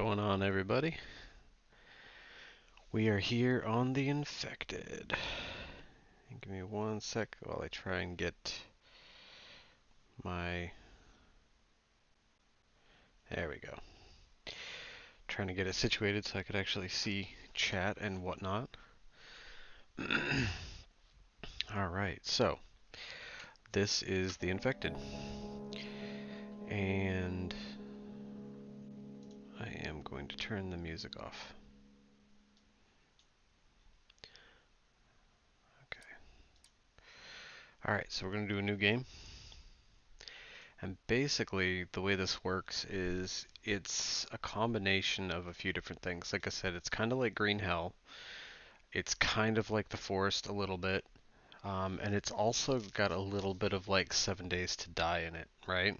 Going on, everybody? We are here on the Infected. Give me one sec while I try and get my... There we go. Trying to get it situated so I could actually see chat and whatnot. Alright, so this is the Infected. And I am going to turn the music off. Okay. Alright, so we're going to do a new game. And basically, the way this works is it's a combination of a few different things. Like I said, it's kind of like Green Hell. It's kind of like The Forest a little bit. And it's also got a little bit of like 7 Days to Die in it, right?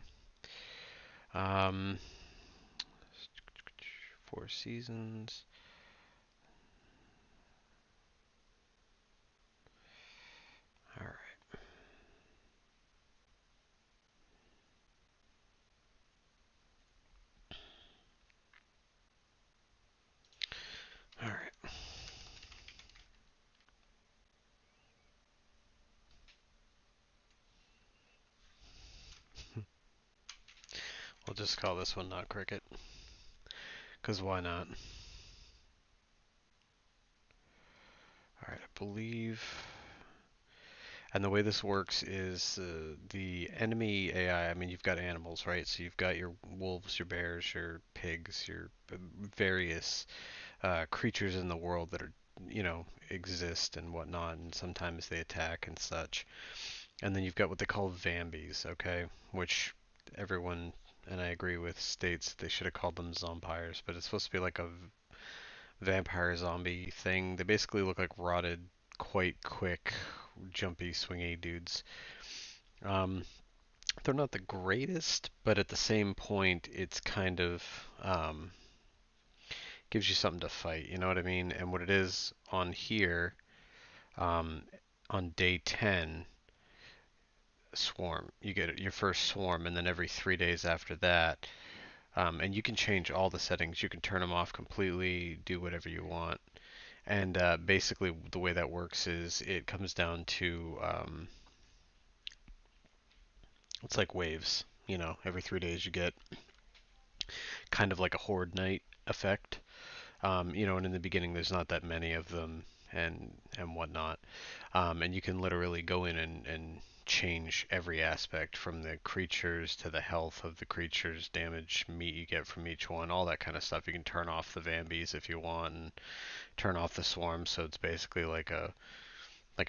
Um, 4 seasons. All right. All right. We'll just call this one Not Cricket. Because why not? All right, I believe. And the way this works is the enemy AI. I mean, you've got animals, right? So you've got your wolves, your bears, your pigs, your various creatures in the world that are, exist and whatnot, and sometimes they attack and such. And then you've got what they call Vambies, okay? Which everyone, and I agree with, states they should have called them Zompires, but it's supposed to be like a vampire zombie thing. They basically look like rotted, quite quick, jumpy, swingy dudes. Um, they're not the greatest, but at the same point, it's kind of gives you something to fight. You know what I mean? And what it is on here, um, on day 10, swarm. You get your first swarm, and then every 3 days after that, and you can change all the settings. You can turn them off completely, do whatever you want. And basically, the way that works is it comes down to it's like waves. Every 3 days you get kind of like a horde night effect. And in the beginning there's not that many of them and whatnot. And you can literally go in and change every aspect from the creatures to the health of the creatures, damage, meat you get from each one, all that kind of stuff. You can turn off the Vambies if you want and turn off the swarm, so it's basically like a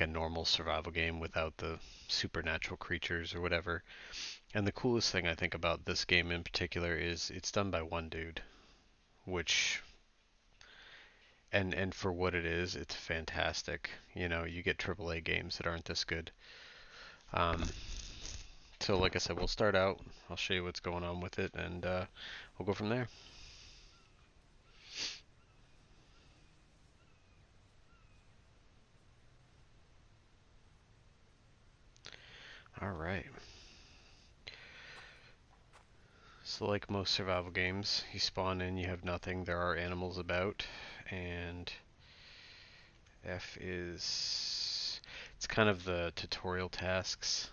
normal survival game without the supernatural creatures or whatever. And the coolest thing I think about this game in particular is it's done by one dude, which and for what it is, it's fantastic. You get AAA games that aren't this good. Um, so like I said, we'll start out. I'll show you what's going on with it, and we'll go from there. All right. So like most survival games, you spawn in, you have nothing. There are animals about, and F is it's kind of the tutorial tasks.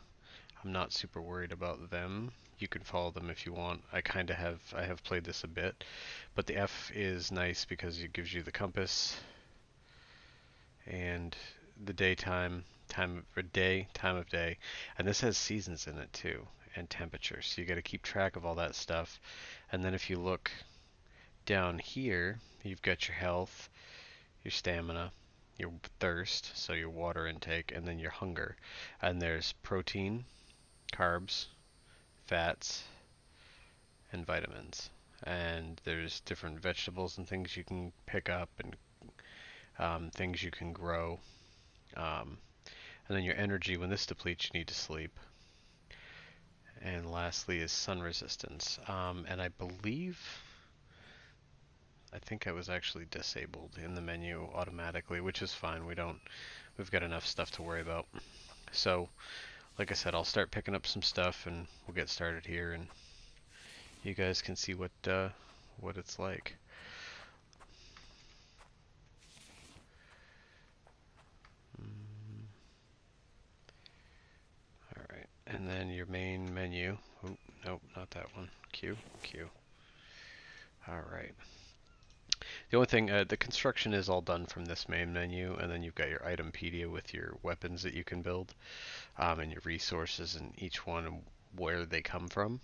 I'm not super worried about them. You can follow them if you want. I have played this a bit, but the F is nice because it gives you the compass and the daytime, time of day, and this has seasons in it too, and temperature. So you got to keep track of all that stuff. And then if you look down here, you've got your health, your stamina, your thirst, so your water intake, and then your hunger. And there's protein, carbs, fats, and vitamins. And there's different vegetables and things you can pick up and things you can grow. Um, and then your energy, when this depletes, you need to sleep. And lastly is sun resistance. And I think I was actually disabled in the menu automatically, which is fine. We've got enough stuff to worry about. So, like I said, I'll start picking up some stuff and we'll get started here and you guys can see what it's like. then your main menu. Oh, nope, not that one. Q, Q. Alright. The only thing, the construction is all done from this main menu, and then you've got your itempedia with your weapons that you can build, and your resources and each one and where they come from,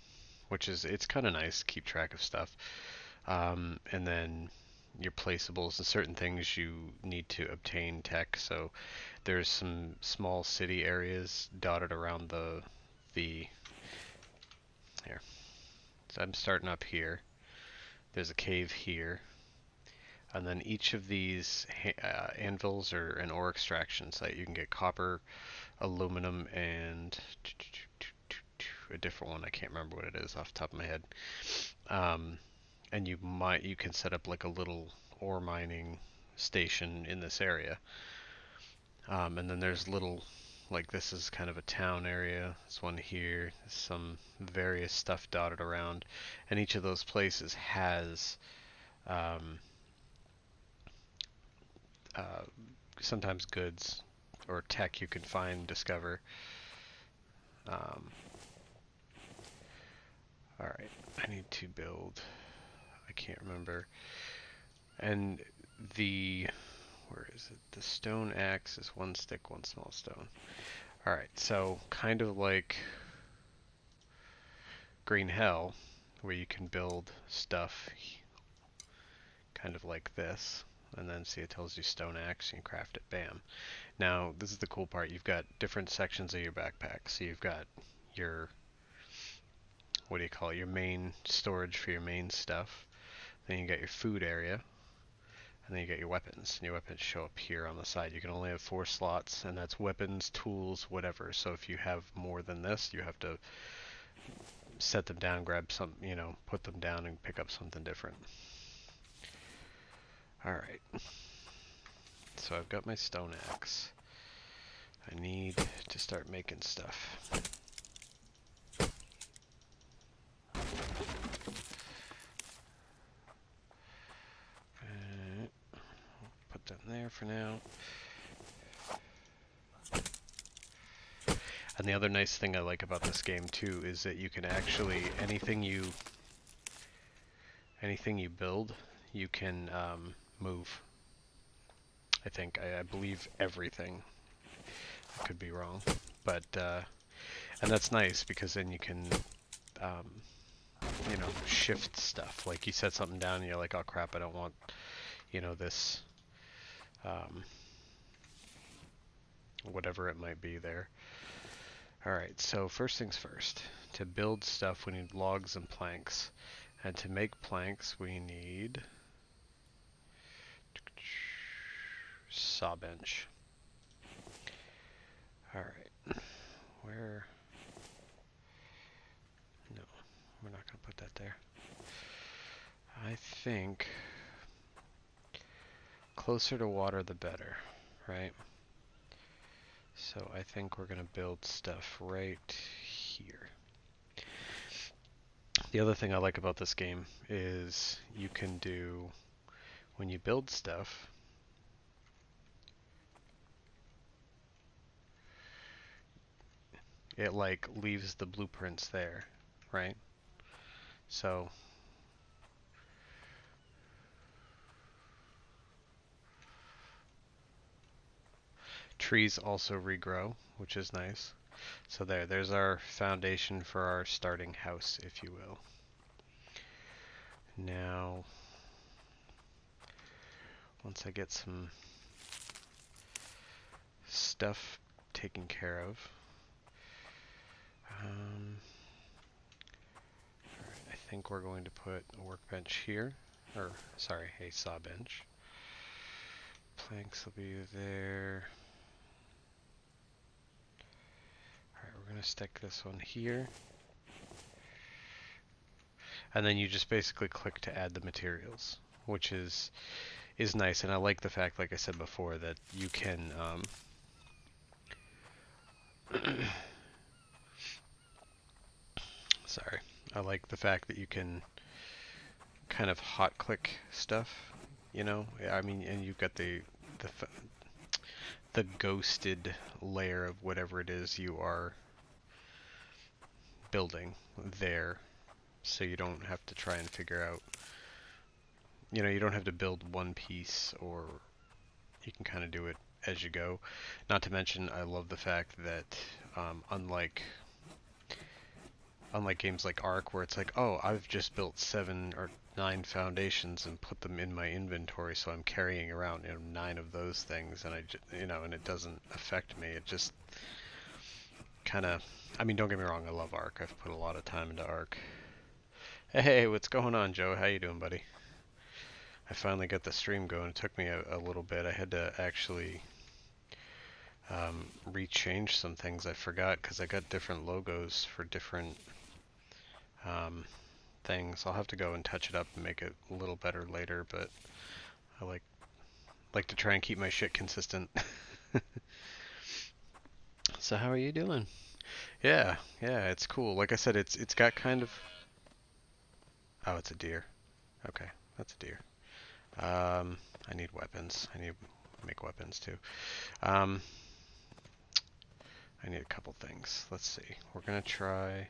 which is, it's kind of nice to keep track of stuff. And then your placeables and certain things you need to obtain tech. So there's some small city areas dotted around the here. So I'm starting up here. There's a cave here. And then each of these anvils are an ore extraction site. You can get copper, aluminum, and a different one. I can't remember what it is off the top of my head. And you can set up like a little ore mining station in this area. And then there's little, like this is kind of a town area. There's one here. There's some various stuff dotted around, and each of those places has sometimes goods or tech you can find, discover. Alright, I need to build, I can't remember. And where is it? The stone axe is one stick, one small stone. Alright, so kind of like Green Hell, where you can build stuff kind of like this. And then see, it tells you stone axe, you can craft it, bam. Now, this is the cool part. You've got different sections of your backpack. So you've got your, what do you call it, your main storage for your main stuff. Then you got your food area. And then you got your weapons. And your weapons show up here on the side. You can only have 4 slots, and that's weapons, tools, whatever. So if you have more than this, you have to set them down, grab some, put them down and pick up something different. Alright. So I've got my stone axe. I need to start making stuff. Put that in there for now. And the other nice thing I like about this game too is that you can actually, anything you build, you can move. I believe everything. I could be wrong, but and that's nice because then you can shift stuff. Like you set something down and you're like, oh crap, I don't want this whatever it might be there. Alright, so first things first. To build stuff we need logs and planks. And to make planks we need saw bench. Alright. Where? No, we're not going to put that there. I think closer to water the better, right? So I think we're going to build stuff right here. The other thing I like about this game is you can do, when you build stuff, it like leaves the blueprints there, right? So trees also regrow, which is nice. So there's our foundation for our starting house, if you will. Now, once I get some stuff taken care of, I think we're going to put a workbench here, or sorry, a saw bench. Planks will be there. Alright, we're going to stick this one here. And then you just basically click to add the materials, which is nice. And I like the fact, like I said before, that you can sorry. I like the fact that you can kind of hot click stuff, I mean, and you've got the ghosted layer of whatever it is you are building there, so you don't have to try and figure out, you know, you don't have to build one piece, or you can kind of do it as you go. Not to mention, I love the fact that unlike games like Ark, where it's like, oh, I've just built 7 or 9 foundations and put them in my inventory, so I'm carrying around, you know, 9 of those things, and you know, and it doesn't affect me. It just kind of, I mean, don't get me wrong, I love Ark. I've put a lot of time into Ark. Hey, what's going on, Joe? How you doing, buddy? I finally got the stream going. It took me a little bit. I had to actually rechange some things. I forgot because I got different logos for different things. I'll have to go and touch it up and make it a little better later, but I like to try and keep my shit consistent. So how are you doing? Yeah, yeah, it's cool. Like I said, it's got kind of, oh, it's a deer. Okay, that's a deer. I need weapons. I need to make weapons too. Um, I need a couple things. Let's see. We're gonna try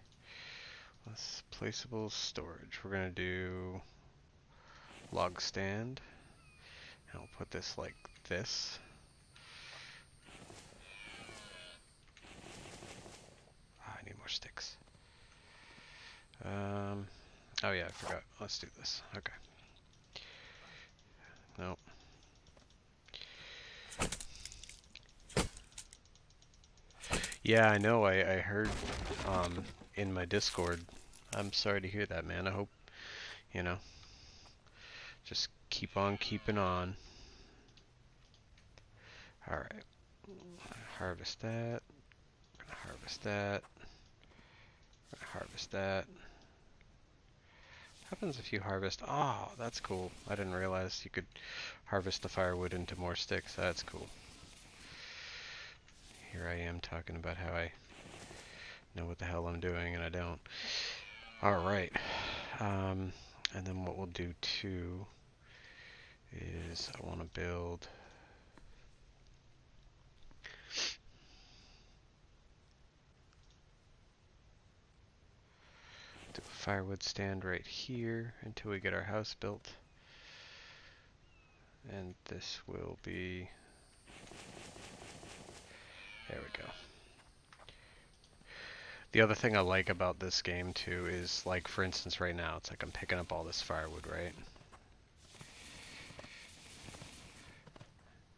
this placeable storage. We're gonna do log stand. And I'll put this like this. I need more sticks. Oh yeah, I forgot. Let's do this. Okay. Nope. Yeah, I know. I heard in my Discord. I'm sorry to hear that, man. I hope, you know, just keep on keeping on. Alright. Harvest that. Harvest that. Harvest that. Happens if you harvest. Oh, that's cool. I didn't realize you could harvest the firewood into more sticks. That's cool. Here I am talking about how I know what the hell I'm doing and I don't. Alright. And then what we'll do too is I want to build a firewood stand right here until we get our house built. And this will be, there we go. The other thing I like about this game too is, like, for instance right now, it's like I'm picking up all this firewood, right?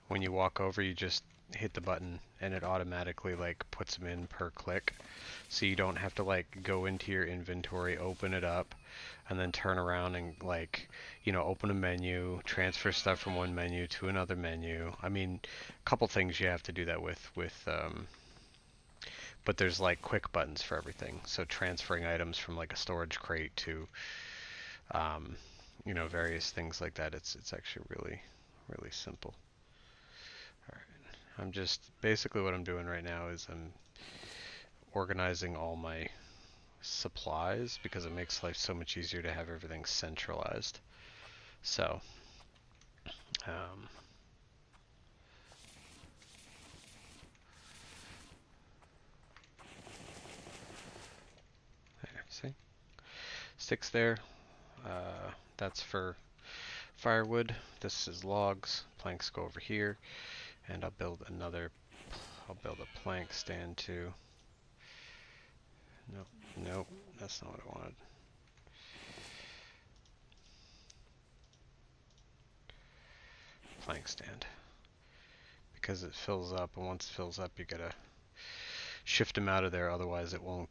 When you walk over, you just hit the button and it automatically like puts them in per click. So you don't have to like go into your inventory, open it up, and then turn around and like, you know, open a menu, transfer stuff from one menu to another menu. I mean, a couple things you have to do that with but there's like quick buttons for everything. So transferring items from like a storage crate to, you know, various things like that. It's actually really simple. All right. I'm just basically what I'm doing right now is I'm organizing all my supplies because it makes life so much easier to have everything centralized. So, um, there, see? Sticks there. That's for firewood. This is logs. Planks go over here. And I'll build a plank stand too. Nope, that's not what I wanted. Plank stand. Because it fills up, and once it fills up, you gotta shift them out of there, otherwise it won't,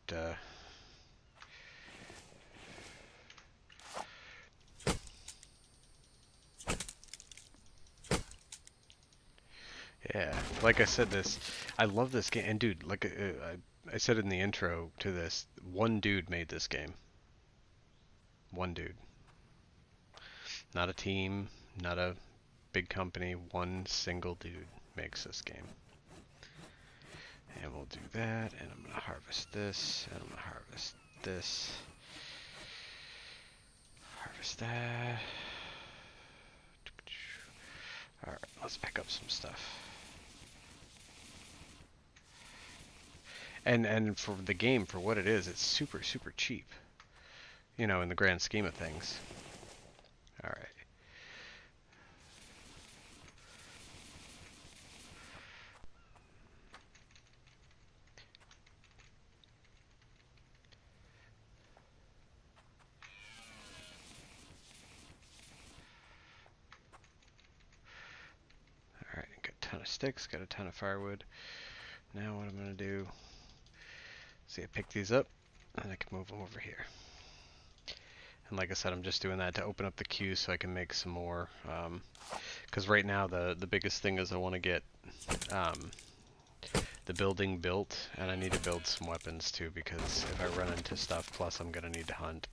yeah, like I said, I love this game, and dude, like I said in the intro to this, one dude made this game. One dude. Not a team, not a big company, one single dude makes this game. And we'll do that, and I'm gonna harvest this, and I'm gonna harvest this. Harvest that. Alright, let's pick up some stuff. And for the game, for what it is, it's super, super cheap. You know, in the grand scheme of things. Alright. Alright, got a ton of sticks, got a ton of firewood. Now what I'm going to do, see, I pick these up, and I can move them over here. And like I said, I'm just doing that to open up the queue so I can make some more. Because right now the biggest thing is I want to get the building built, and I need to build some weapons too, because if I run into stuff, plus I'm going to need to hunt.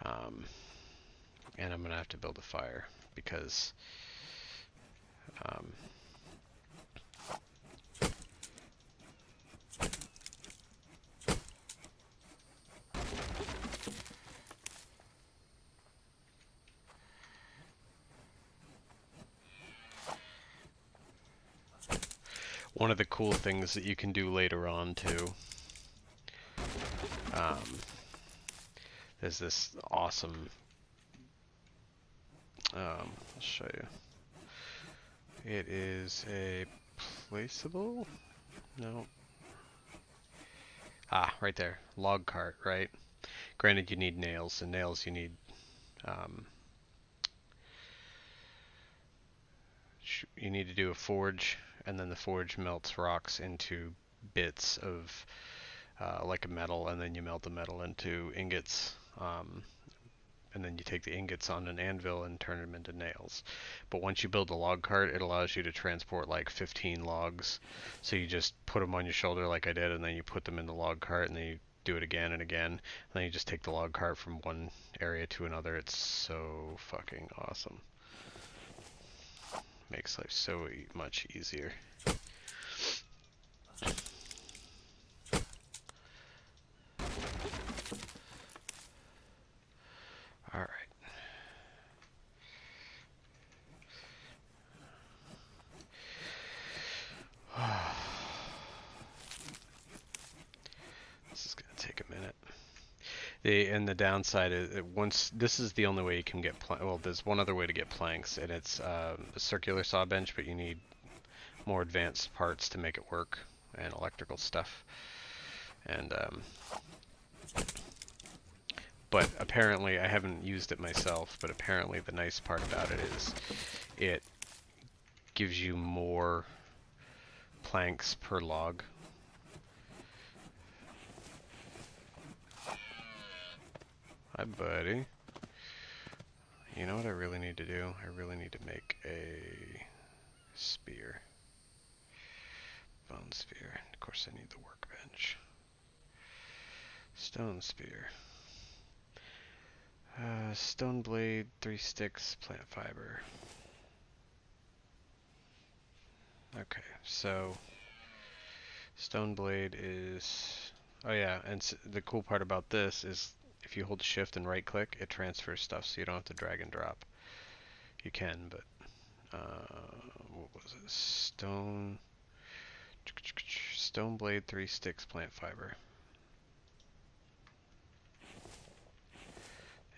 And I'm going to have to build a fire, because one of the cool things that you can do later on too, there's this awesome, I'll show you. It is a placeable? No. Ah, right there. Log cart, right? Granted, you need nails, and nails you need, you need to do a forge, and then the forge melts rocks into bits of like a metal, and then you melt the metal into ingots, and then you take the ingots on an anvil and turn them into nails. But once you build a log cart, it allows you to transport like 15 logs. So you just put them on your shoulder like I did, and then you put them in the log cart, and then you do it again and again. And then you just take the log cart from one area to another. It's so fucking awesome. Makes life so much easier. Alright. This is going to take a minute. And the downside is, once this is the only way you can get well, there's one other way to get planks, and it's a circular saw bench, but you need more advanced parts to make it work, and electrical stuff. And but apparently, I haven't used it myself, but apparently the nice part about it is it gives you more planks per log. Hi, buddy. You know what I really need to do? I really need to make a spear. Bone spear. Of course, I need the workbench. Stone spear. Stone blade, 3 sticks, plant fiber. Okay, so stone blade is... Oh yeah, and the cool part about this is if you hold shift and right click, it transfers stuff, so you don't have to drag and drop. You can, but what was it? Stone blade, 3 sticks, plant fiber.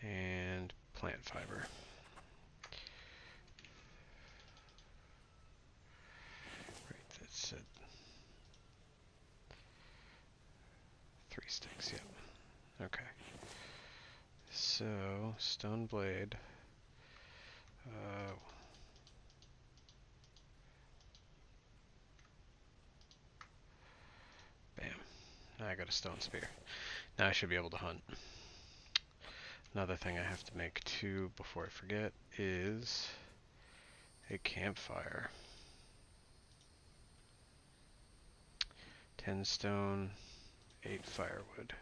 And plant fiber. Right, that's it. 3 sticks, yep. Okay. So, stone blade. Bam. Now I got a stone spear. Now I should be able to hunt. Another thing I have to make too before I forget is a campfire. 10 stone, 8 firewood.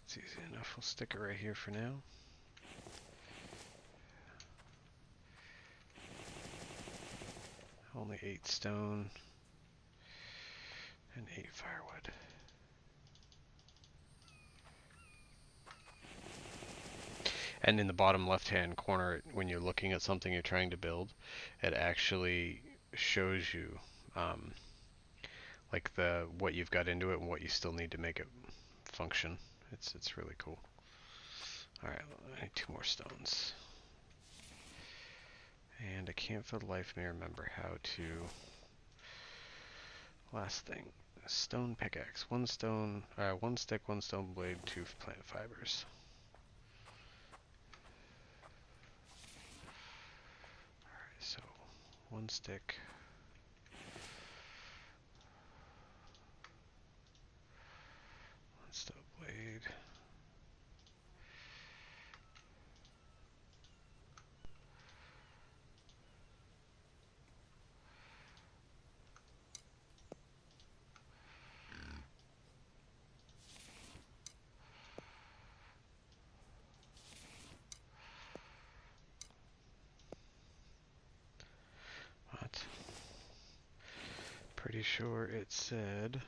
It's easy enough. We'll stick it right here for now. Only 8 stone and 8 firewood. And in the bottom left-hand corner, when you're looking at something you're trying to build, it actually shows you like what you've got into it and what you still need to make it function. It's really cool. All right, I need 2 more stones. And I can't for the life of me remember how to... Last thing. Stone pickaxe. 1 stone, 1 stick, 1 stone blade, 2 plant fibers. Alright, so 1 stick. 1 stone blade. What? Pretty sure it said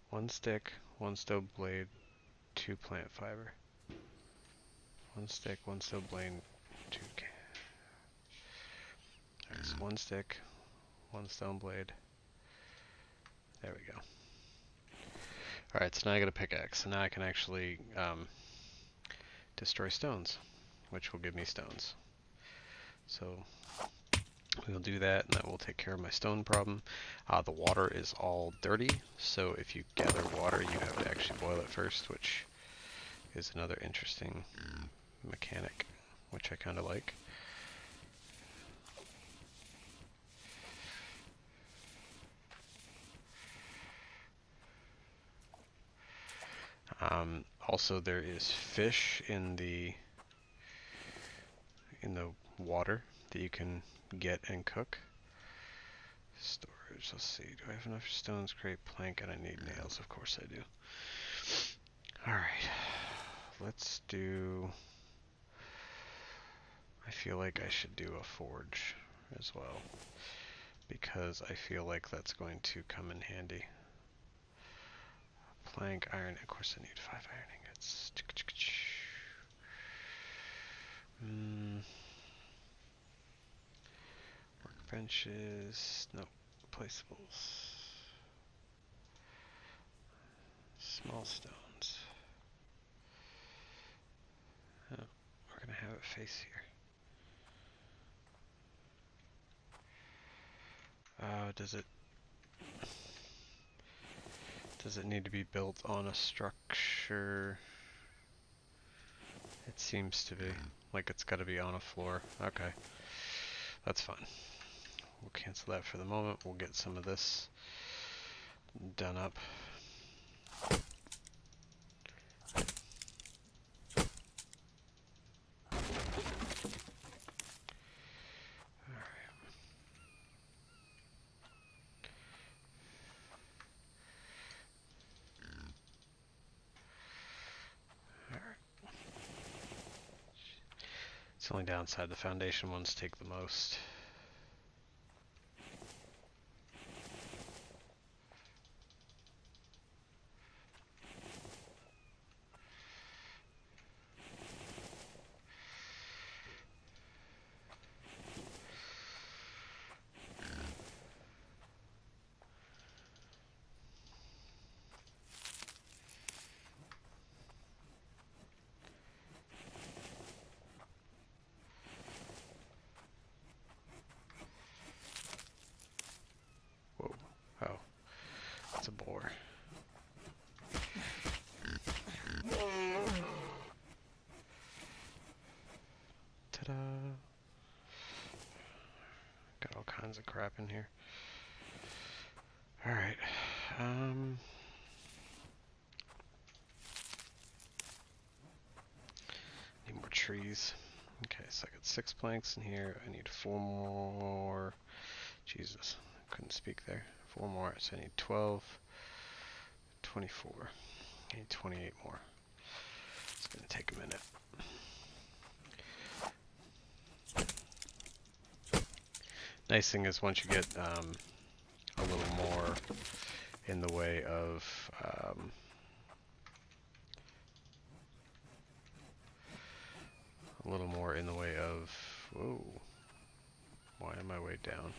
1 stick, 1 stone blade, 2 plant fiber. 1 stick, 1 stone blade, 2 Alright, so 1 stick, 1 stone blade. There we go. Alright, so now I got a pickaxe. So now I can actually destroy stones, which will give me stones. So we'll do that, and that will take care of my stone problem. The water is all dirty, so if you gather water, you have to actually boil it first, which is another interesting mechanic, which I kind of like. Also, there is fish in the water that you can get and cook. Storage, let's see, do I have enough stones, create plank, and I need nails? Of course I do. Alright, let's do... I feel like I should do a forge as well, because I feel like that's going to come in handy. Plank, iron, of course I need 5 iron ingots. Workbenches, no, placeables. Small stones. Oh, we're gonna have it face here. Does it need to be built on a structure? It seems to be. Like it's got to be on a floor. Okay. That's fine. We'll cancel that for the moment. We'll get some of this done up. It's the only downside, the foundation ones take the most. Whoa. Oh. That's a boar. Ta-da! Got all kinds of crap in here. Alright. Need more trees. Okay, so I got 6 planks in here. I need 4 more. Jesus, couldn't speak there. 4 more, so I need 12, 24. I need 28 more. It's gonna take a minute. Nice thing is once you get a little more in the way of whoa, why am I way down?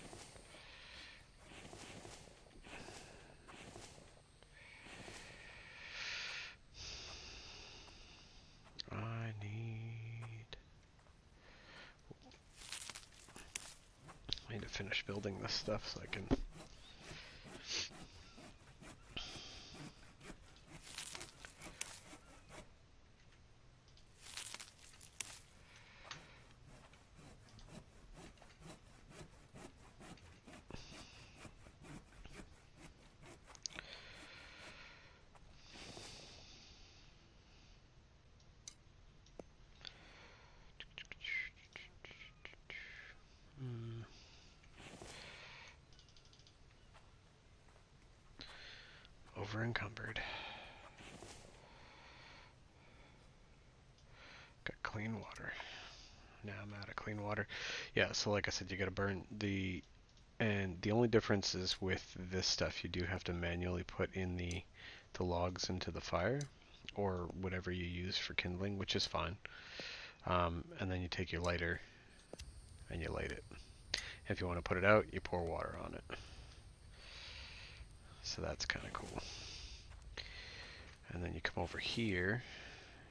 finish building this stuff so I can... Over encumbered. Got clean water. Now I'm out of clean water. Yeah, so like I said, you gotta burn the... And the only difference is with this stuff, you do have to manually put in the logs into the fire, or whatever you use for kindling, which is fine. And then you take your lighter and you light it. If you want to put it out, you pour water on it. So that's kind of cool. And then you come over here,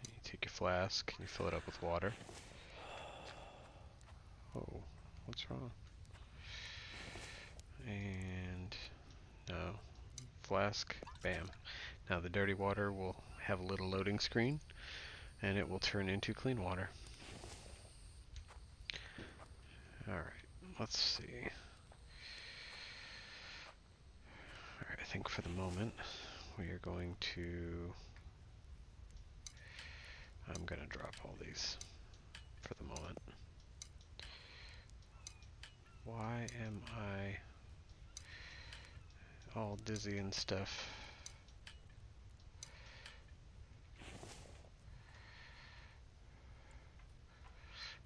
you take your flask, and you fill it up with water. Oh, what's wrong? And no, flask, bam. Now the dirty water will have a little loading screen, and it will turn into clean water. Alright, let's see. Alright, I think for the moment, we are going to... I'm going to drop all these for the moment. Why am I all dizzy and stuff?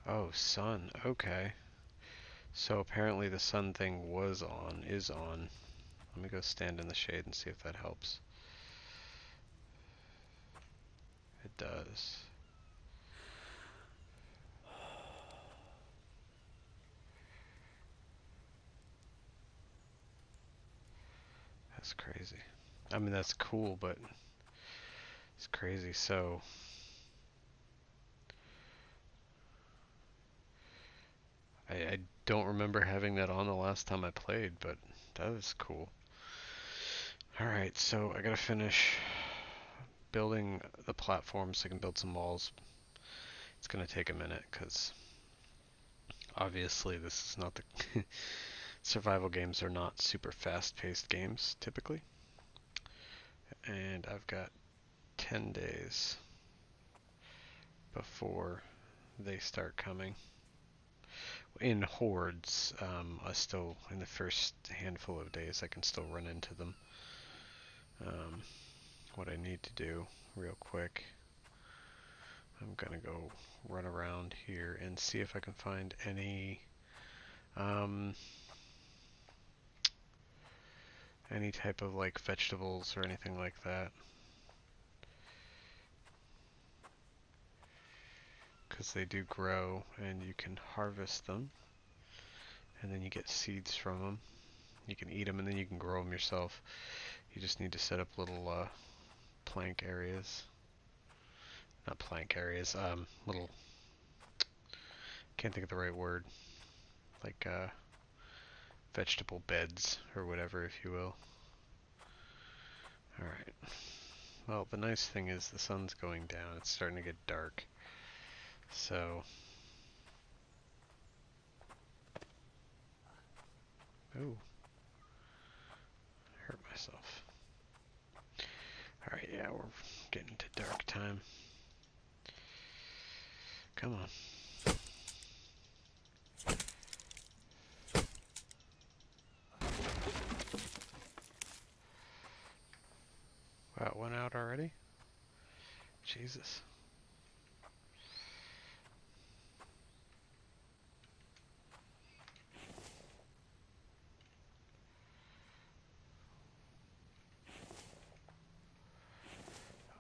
Oh, sun. Okay. So apparently the sun thing is on. Let me go stand in the shade and see if that helps. It does. That's crazy. I mean, that's cool, but it's crazy. So I don't remember having that on the last time I played, but that was cool. Alright, so I gotta finish building the platform so I can build some walls. It's gonna take a minute, because obviously this is not the... survival games are not super fast-paced games, typically. And I've got 10 days before they start coming. In hordes, in the first handful of days, I can still run into them. What I need to do, real quick, I'm gonna go run around here and see if I can find any type of like vegetables or anything like that. Because they do grow and you can harvest them. And then you get seeds from them. You can eat them and then you can grow them yourself. You just need to set up little plank areas. Not plank areas, little... Can't think of the right word. Like vegetable beds or whatever, if you will. Alright. Well, the nice thing is the sun's going down. It's starting to get dark. So... Ooh. Hurt myself. Alright, yeah, we're getting to dark time. Come on. Wow, it went out already? Jesus.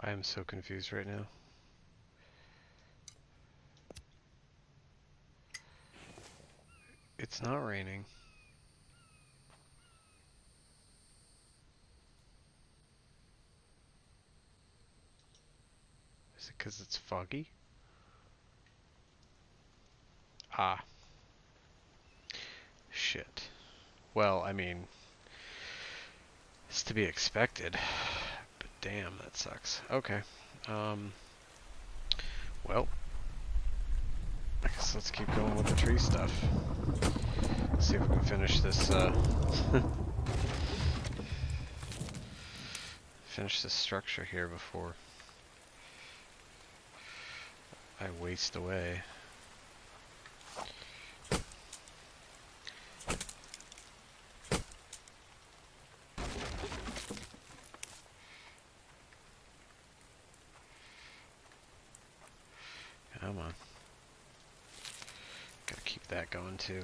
I am so confused right now. It's not raining. Is it because it's foggy? Ah. shit. Well, I mean, it's to be expected. But damn, that sucks. Okay. Well, I guess let's keep going with the tree stuff. See if we can finish this, finish this structure here before I waste away. Come on. Gotta keep that going too.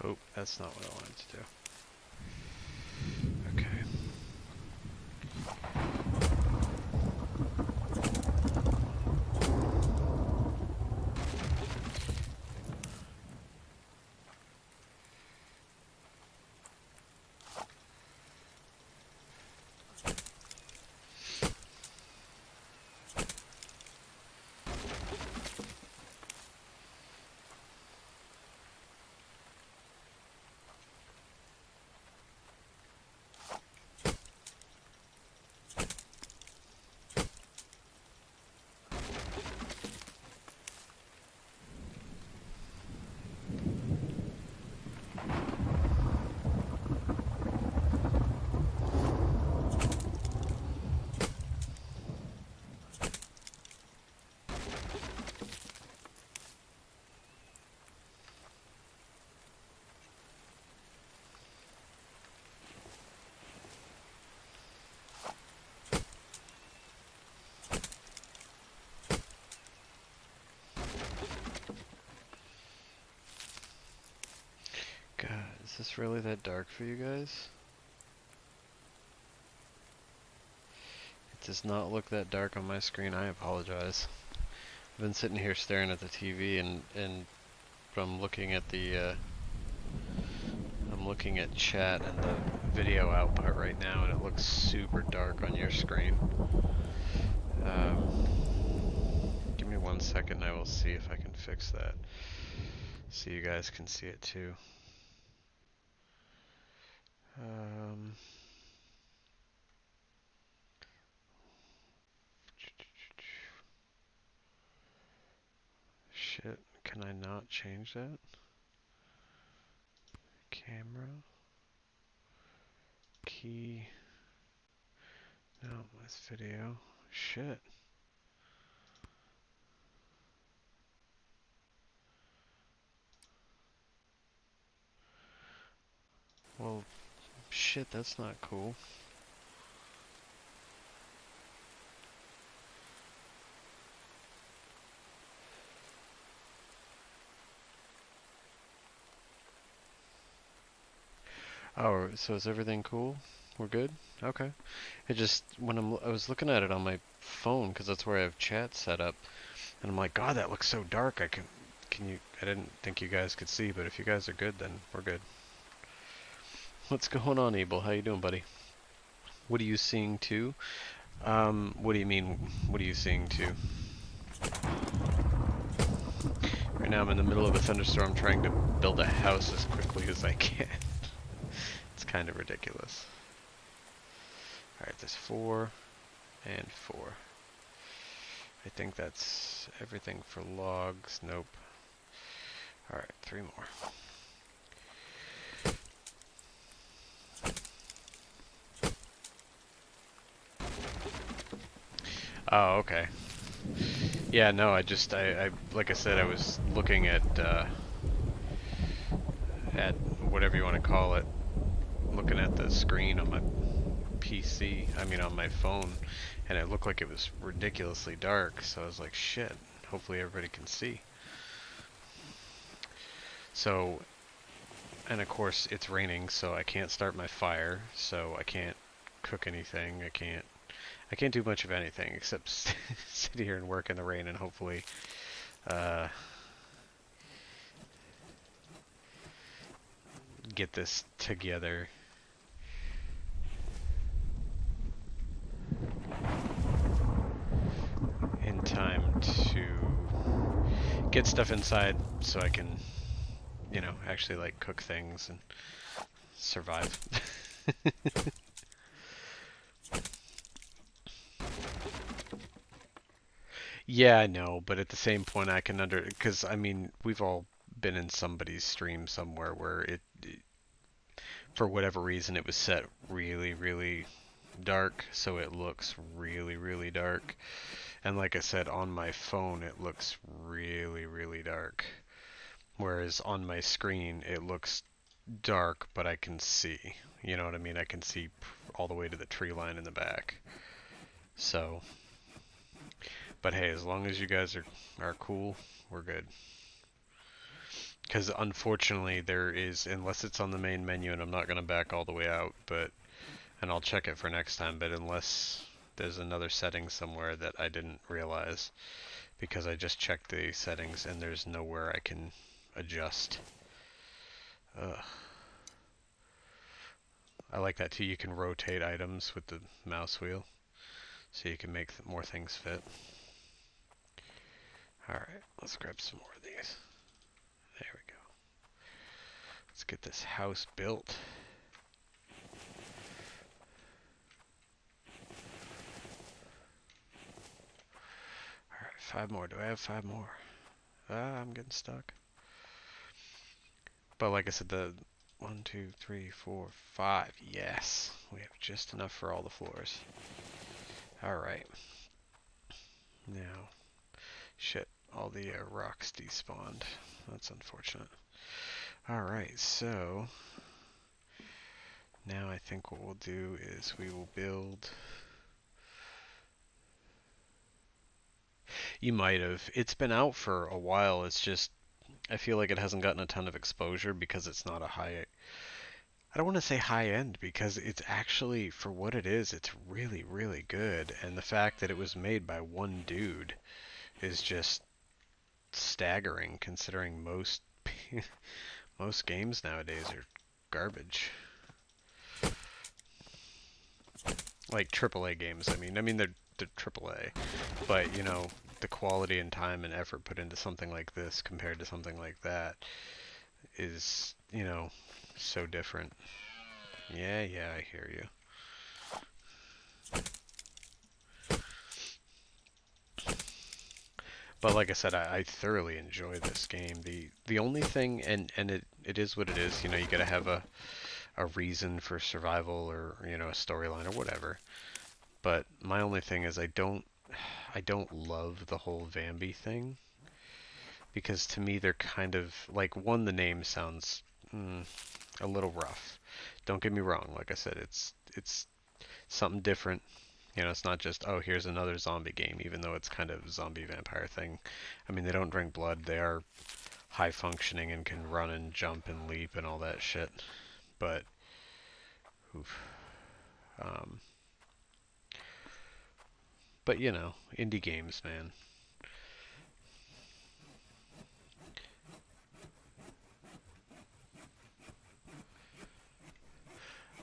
Oh, that's not what I wanted to do. Okay. God, is this really that dark for you guys? It does not look that dark on my screen. I apologize. I've been sitting here staring at the TV and I'm looking at the I'm looking at chat and the video output right now, and it looks super dark on your screen. Give me 1 second, I will see if I can fix that, so you guys can see it too. Shit, can I not change that? Camera. Key. No, that's video. Shit. Well, shit, that's not cool. Oh, so is everything cool? We're good? Okay. It just, when I was looking at it on my phone, because that's where I have chat set up, and I'm like, God, that looks so dark. I didn't think you guys could see, but if you guys are good, then we're good. What's going on, Abel? How you doing, buddy? What are you seeing too? What do you mean, what are you seeing too? Right now I'm in the middle of a thunderstorm trying to build a house as quickly as I can. It's kind of ridiculous. Alright, there's 4 and 4. I think that's everything for logs. Nope. Alright, 3 more. Oh, okay. Yeah, no, I like I said, I was looking at whatever you want to call it, looking at the screen on my PC, on my phone, and it looked like it was ridiculously dark, so I was like, shit, hopefully everybody can see. So, and of course it's raining, so I can't start my fire, so I can't cook anything, I can't do much of anything except sit here and work in the rain and hopefully get this together. In time to get stuff inside so I can, you know, actually like cook things and survive. Yeah, I know, but at the same point I can because I mean, we've all been in somebody's stream somewhere where for whatever reason it was set really, really dark, so it looks really, really dark. And like I said, on my phone it looks really, really dark. Whereas on my screen it looks dark, but I can see. You know what I mean? I can see all the way to the tree line in the back. So, but hey, as long as you guys are cool, we're good. Because unfortunately there is, unless it's on the main menu, and I'm not going to back all the way out, but, and I'll check it for next time, but unless there's another setting somewhere that I didn't realize, because I just checked the settings and there's nowhere I can adjust. Ugh. I like that too, you can rotate items with the mouse wheel, so you can make more things fit. Alright, let's grab some more of these. There we go. Let's get this house built. Alright, 5 more. Do I have 5 more? I'm getting stuck. But like I said, the 1, 2, 3, 4, 5. Yes, we have just enough for all the floors. Alright. Now, shit, all the rocks despawned. That's unfortunate. Alright, so now I think what we'll do is we will build... You might have. It's been out for a while, it's just I feel like it hasn't gotten a ton of exposure because it's not a high... I don't want to say high-end because it's actually, for what it is, it's really, really good. And the fact that it was made by one dude is just staggering, considering most most games nowadays are garbage. Like AAA games, I mean they're AAA, but you know, the quality and time and effort put into something like this compared to something like that is, you know, so different. Yeah, I hear you. But like I said, I thoroughly enjoy this game. The only thing, and it is what it is, you know, you gotta have a reason for survival or, you know, a storyline or whatever. But my only thing is I don't love the whole Vambi thing. Because to me they're kind of, like, one, the name sounds a little rough. Don't get me wrong, like I said, it's something different. You know, it's not just, oh, here's another zombie game, even though it's kind of a zombie vampire thing. I mean, they don't drink blood, they are high functioning and can run and jump and leap and all that shit. But, oof. But you know, indie games, man.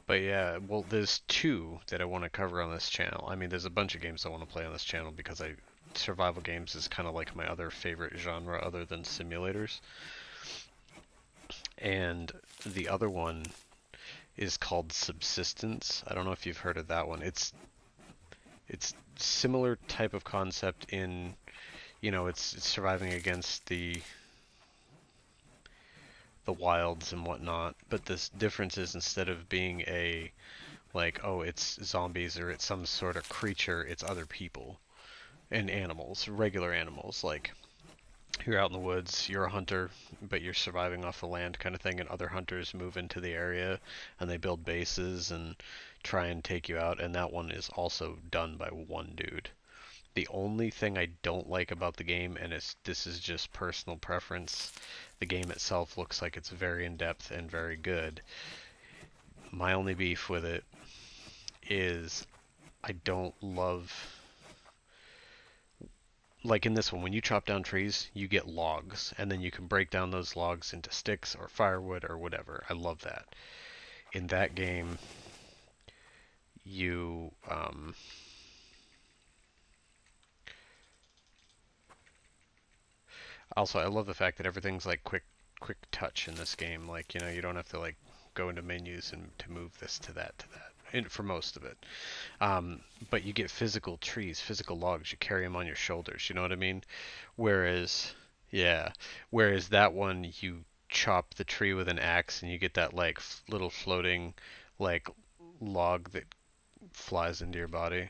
But yeah, well, there's 2 that I want to cover on this channel. I mean, there's a bunch of games I want to play on this channel because survival games is kind of like my other favorite genre other than simulators. And the other one is called Subsistence. I don't know if you've heard of that one. It's similar type of concept in, you know, it's surviving against the wilds and whatnot, but this difference is instead of being a, like, oh, it's zombies or it's some sort of creature, it's other people and animals, regular animals. Like, you're out in the woods, you're a hunter, but you're surviving off the land kind of thing, and other hunters move into the area and they build bases and try and take you out, and that one is also done by one dude. The only thing I don't like about the game, and this is just personal preference, the game itself looks like it's very in-depth and very good. My only beef with it is I don't love like in this one, when you chop down trees, you get logs, and then you can break down those logs into sticks or firewood or whatever. I love that. In that game, you also, I love the fact that everything's like quick touch in this game. Like, you know, you don't have to like go into menus and to move this to that to that. And for most of it. Um, but you get physical trees, physical logs. You carry them on your shoulders. You know what I mean? Whereas, yeah, whereas that one you chop the tree with an axe and you get that like little floating like log that flies into your body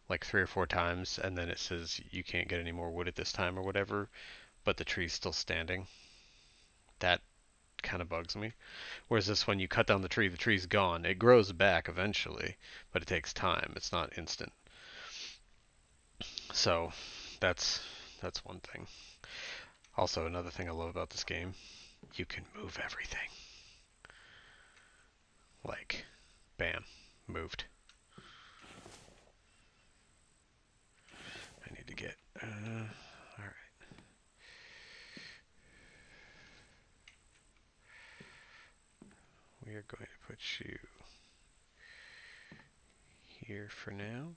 like 3 or 4 times, and then it says you can't get any more wood at this time or whatever, but the tree's still standing. That kind of bugs me. Whereas this one, you cut down the tree's gone. It grows back eventually, but it takes time. It's not instant. So that's one thing. Also, another thing I love about this game, you can move everything. Like, bam, moved. I need to get. All right. We are going to put you here for now.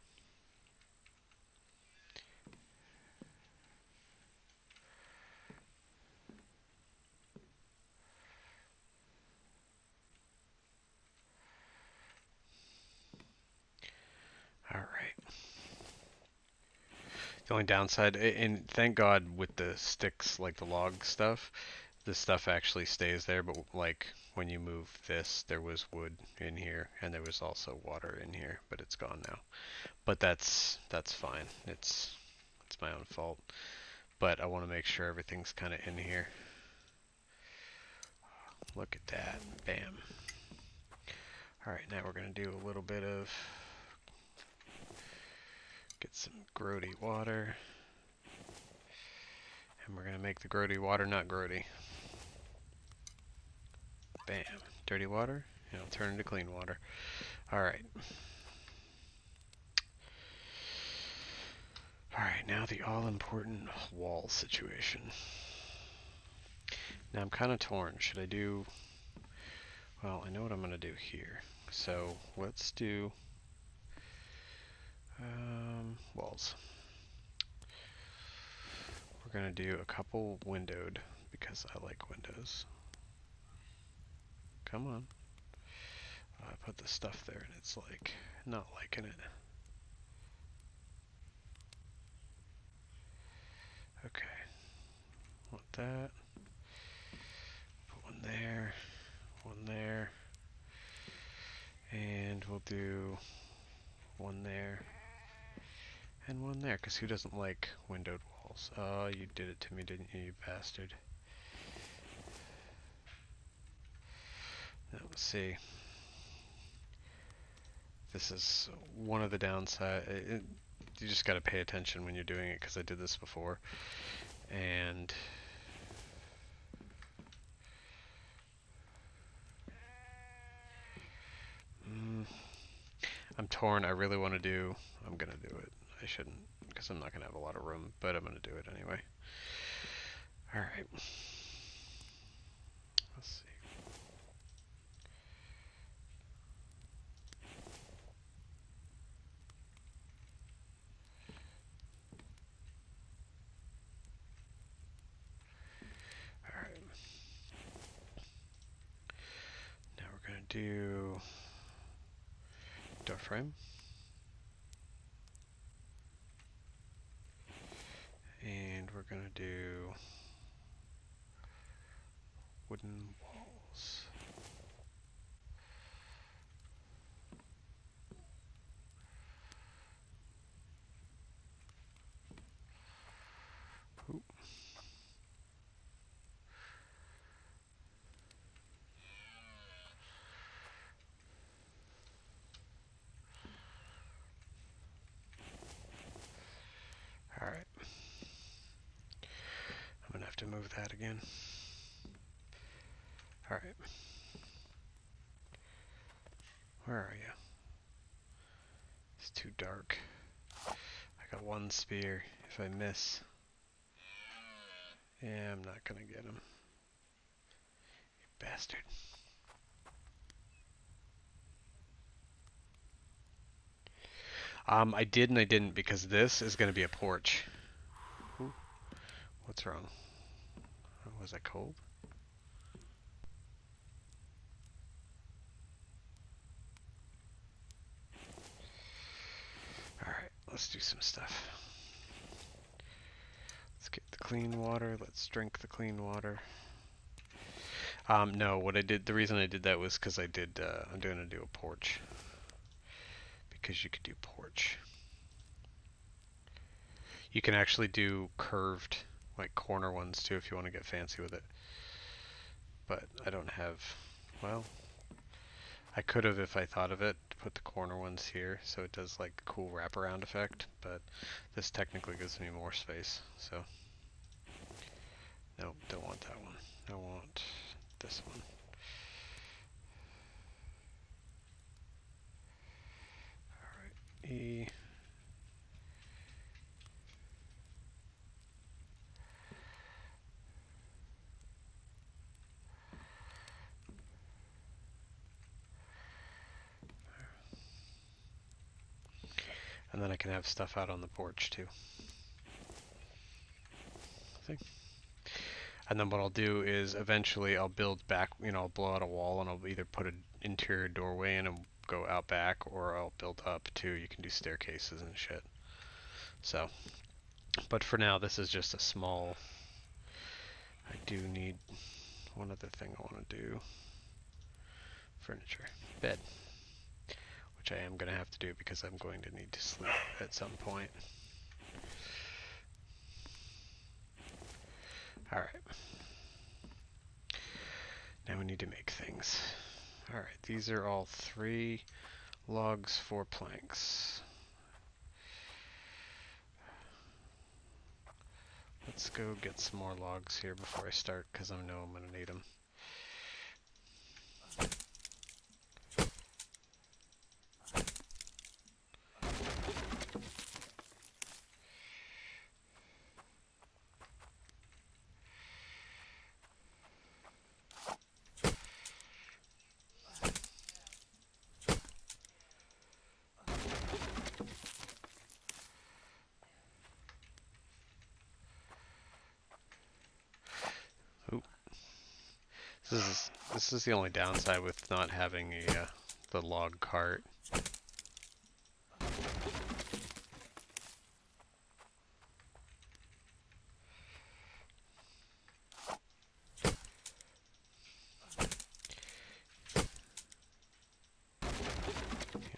All right. The only downside, and thank God with the sticks, like the log stuff, the stuff actually stays there, but like when you move this, there was wood in here, and there was also water in here, but it's gone now. But that's fine. It's my own fault. But I want to make sure everything's kind of in here. Look at that. Bam. All right, now we're going to do a little bit of get some grody water. And we're going to make the grody water not grody. Bam. Dirty water, and it'll turn into clean water. Alright. Alright, now the all-important wall situation. Now I'm kind of torn. Should I do... Well, I know what I'm going to do here. So let's do walls. We're going to do a couple windowed because I like windows. Come on. I put the stuff there and it's like not liking it. Okay. Want that. Put one there, and we'll do one there, and one there, because who doesn't like windowed walls? Oh, you did it to me, didn't you, you bastard? Now, let's see. This is one of the downside. You just got to pay attention when you're doing it, because I did this before. And I'm torn. I really want to do... I'm going to do it. I shouldn't, because I'm not going to have a lot of room, but I'm going to do it anyway. Alright. Let's see. Alright. Now we're going to do door frame. And we're going to do wooden walls. Ooh. All right. I'm going to have to move that again. All right. Where are you? It's too dark. I got one spear if I miss. Yeah, I'm not gonna get him. You bastard. I did and I didn't because this is gonna be a porch. Ooh, what's wrong? Was I cold? Alright, let's do some stuff. Let's get the clean water. Let's drink the clean water. No, what I did, the reason I did that was because I'm gonna do a porch. Because you could do porch. You can actually do curved, like corner ones too if you want to get fancy with it. But I don't have, well, I could have if I thought of it, put the corner ones here so it does like a cool wraparound effect, but this technically gives me more space, so. Nope, don't want that one. I want this one. Alright, E. And then I can have stuff out on the porch too. See? And then what I'll do is eventually I'll build back, I'll blow out a wall and I'll either put an interior doorway in and go out back, or I'll build up too. You can do staircases and shit. So, but for now, this is just a small. I do need one other thing I want to do. Furniture. Bed. Which I am going to have to do because I'm going to need to sleep at some point. Alright. Now we need to make things. Alright, these are all 3 logs, 4 planks. Let's go get some more logs here before I start, because I know I'm going to need them. This is the only downside with not having the log cart.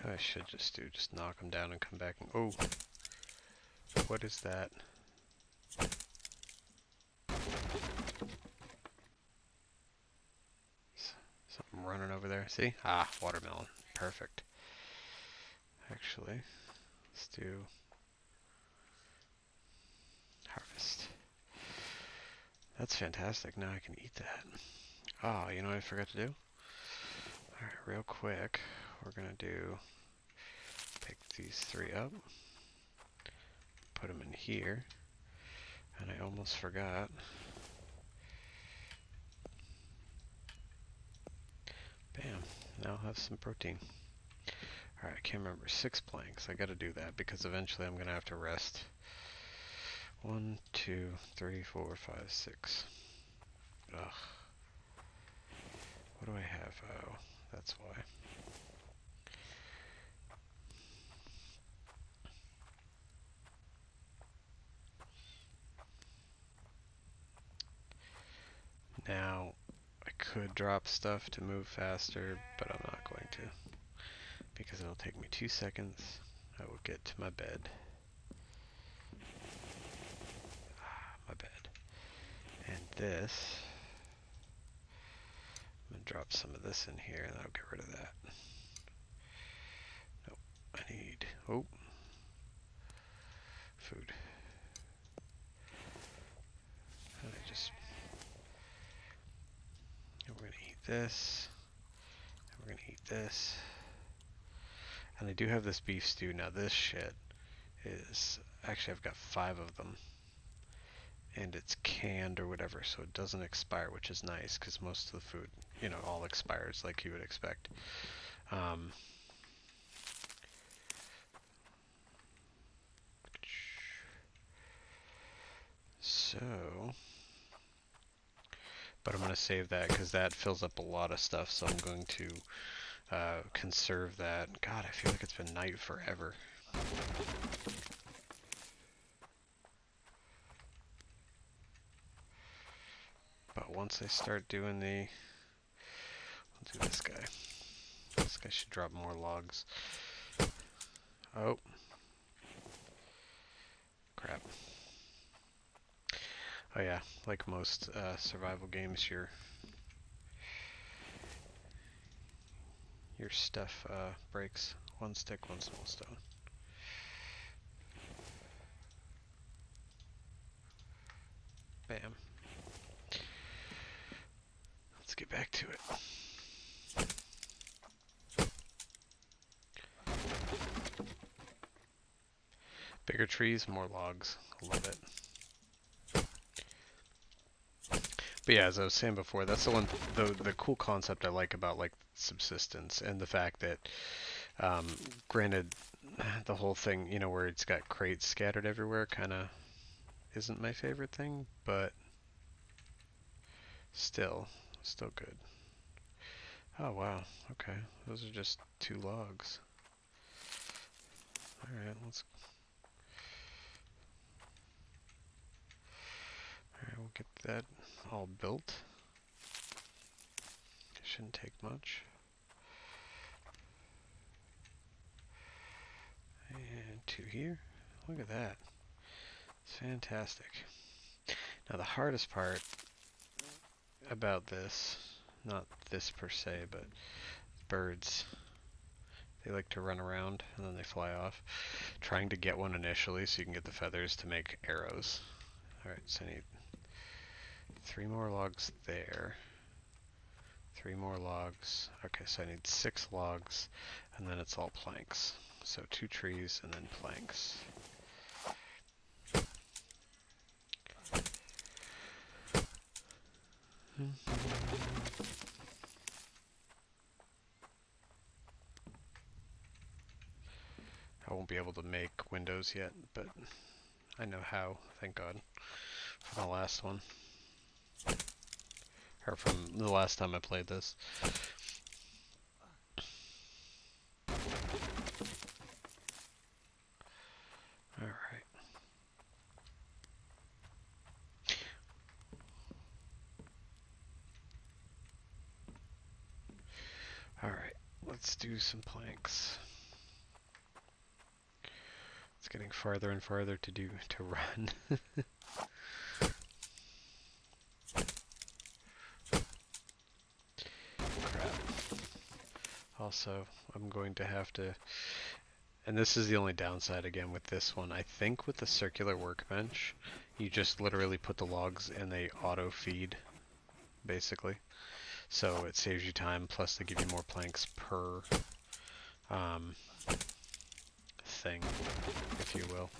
I should just knock them down and come back and, oh, what is that? Something running over there, see? Ah, watermelon, perfect. Actually, let's do harvest. That's fantastic, now I can eat that. Oh, you know what I forgot to do? Alright, real quick, we're gonna pick these 3 up, put them in here, and I almost forgot. Bam, now I'll have some protein. Alright, I can't remember, 6 planks, I gotta do that because eventually I'm gonna have to rest. 1, 2, 3, 4, 5, 6. Ugh. What do I have? Oh, that's why. Now, I could drop stuff to move faster, but I'm not going to. Because it'll take me 2 seconds. I will get to my bed. My bed. And this, I'm going to drop some of this in here and I'll get rid of that. Nope, I need, oh, food. And we're going to eat this. We're going to eat this. And I do have this beef stew. Now this shit is actually I've got 5 of them, and it's canned or whatever, so it doesn't expire, which is nice because most of the food, all expires like you would expect. Um, so, but I'm going to save that because that fills up a lot of stuff, so I'm going to conserve that. God, I feel like it's been night forever. But once I start doing let's do this guy. This guy should drop more logs. Oh. Crap. Oh yeah, like most survival games, your stuff breaks. 1 stick, 1 small stone. Bam. Let's get back to it. Bigger trees, more logs. Love it. But yeah, as I was saying before, that's the cool concept I like about like subsistence, and the fact that, granted, the whole thing, where it's got crates scattered everywhere, kind of isn't my favorite thing, but still good. Oh wow, okay, those are just 2 logs. All right, we'll get that all built. Shouldn't take much. And 2 here. Look at that. It's fantastic. Now the hardest part about this, not this per se, but birds. They like to run around and then they fly off. Trying to get one initially so you can get the feathers to make arrows. Alright, so I need 3 more logs there. 3 more logs. Okay, so I need 6 logs, and then it's all planks. So 2 trees and then planks. I won't be able to make windows yet, but I know how, thank God, from the last one. Or from the last time I played this. Alright. Alright, let's do some planks. It's getting farther and farther to run. Crap. Also, I'm going to have to, and this is the only downside again with this one, I think with the circular workbench, you just literally put the logs and they auto feed, basically. So it saves you time, plus they give you more planks per thing, if you will.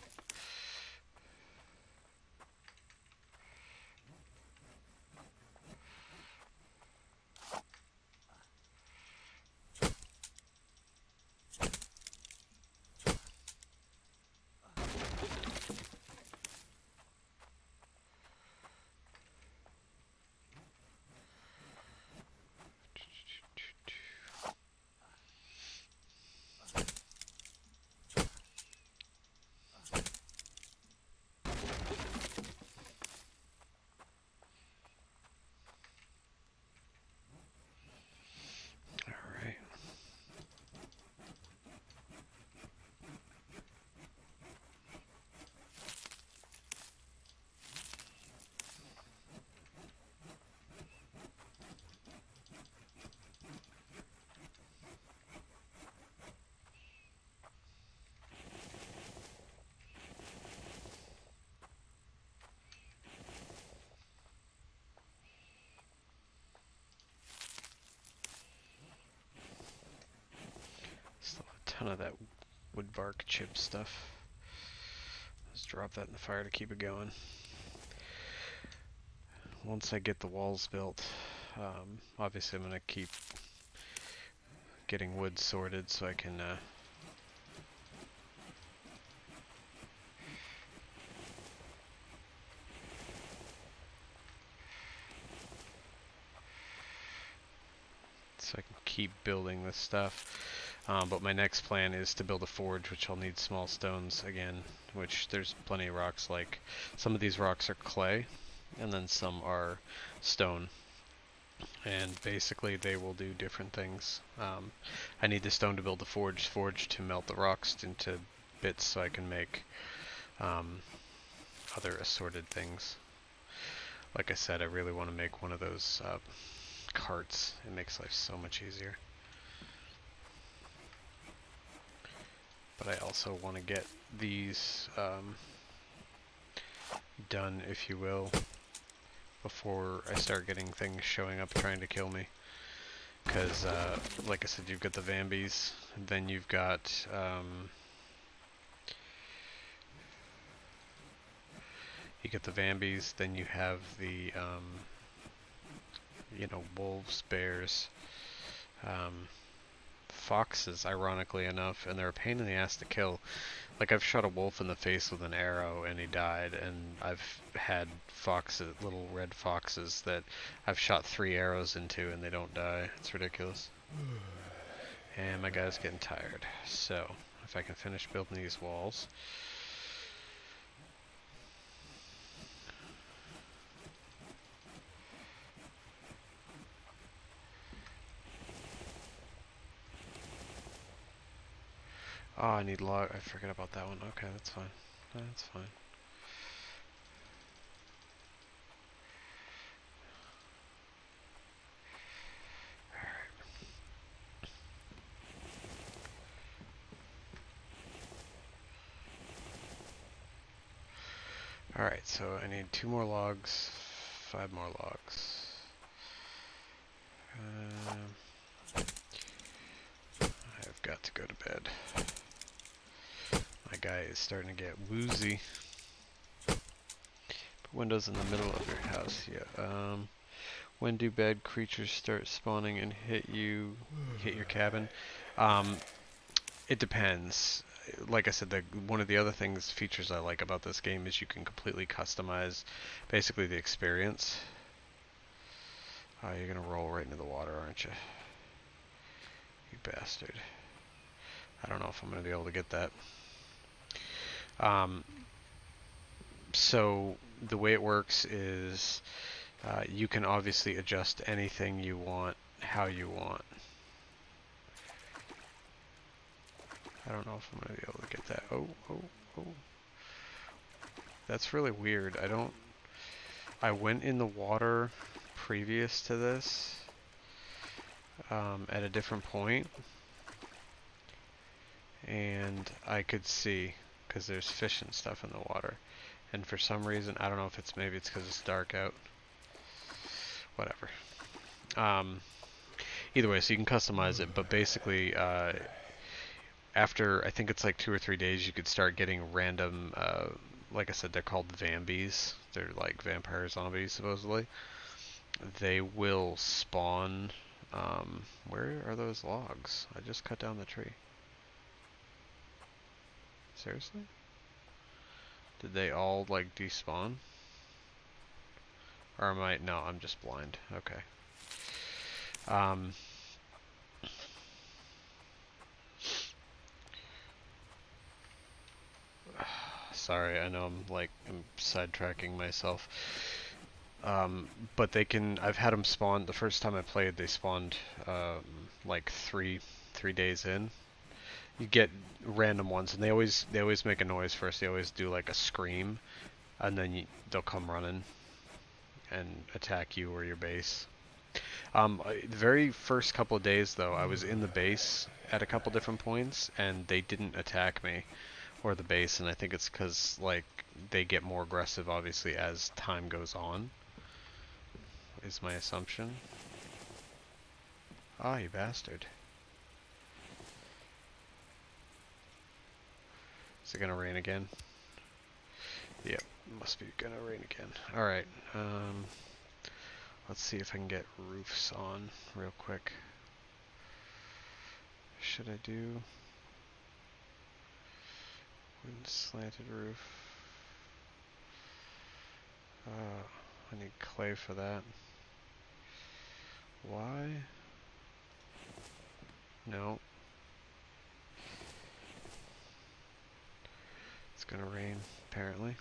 Still a ton of that wood bark chip stuff. drop that in the fire to keep it going. Once I get the walls built, obviously I'm going to keep getting wood sorted so I can keep building this stuff. But my next plan is to build a forge, which I'll need small stones again, which there's plenty of rocks. Like some of these rocks are clay and then some are stone, and basically they will do different things. I need the stone to build the forge to melt the rocks into bits so I can make other assorted things. Like I said, I really want to make one of those carts. It makes life so much easier. But I also want to get these done, if you will, before I start getting things showing up trying to kill me. Because, like I said, you've got the Vambies, then you've got then you have the you know, wolves, bears, foxes, ironically enough, and they're a pain in the ass to kill. Like, I've shot a wolf in the face with an arrow and he died, and I've had foxes, little red foxes that I've shot 3 arrows into and they don't die. It's ridiculous. And my guy's getting tired. So, if I can finish building these walls. Oh, I need log. I forget about that one. Okay, that's fine. That's fine. Alright, so I need 2 more logs, 5 more logs. I've got to go to bed. My guy is starting to get woozy. Put windows in the middle of your house. Yeah. When do bad creatures start spawning and hit your cabin? It depends. Like I said, one of the other features I like about this game is you can completely customize basically the experience. Oh, you're gonna roll right into the water, aren't you? You bastard. I don't know if I'm gonna be able to get that. So the way it works is you can obviously adjust anything you want, how you want. I don't know if I'm going to be able to get that. Oh. That's really weird. I went in the water previous to this at a different point, and I could see, because there's fish and stuff in the water. And for some reason, I don't know if maybe it's because it's dark out. Whatever. Either way, so you can customize it, but basically, after I think it's like 2 or 3 days, you could start getting random, like I said, they're called Vambies. They're like vampire zombies, supposedly. They will spawn. Where are those logs? I just cut down the tree. Seriously? Did they all like despawn? Or am I? No, I'm just blind. Okay. Sorry, I know I'm sidetracking myself. But they can. I've had them spawn. The first time I played, they spawned like three days in. You get random ones, and they always make a noise first. They always do like a scream, and then they'll come running and attack you or your base. The very first couple of days, though, I was in the base at a couple different points, and they didn't attack me or the base, and I think it's because like they get more aggressive, obviously, as time goes on. Is my assumption. Ah, you bastard. Is it gonna rain again? Yep, must be gonna rain again. Alright, let's see if I can get roofs on real quick. Should I do wind slanted roof? I need clay for that. Why? No. It's gonna rain, apparently.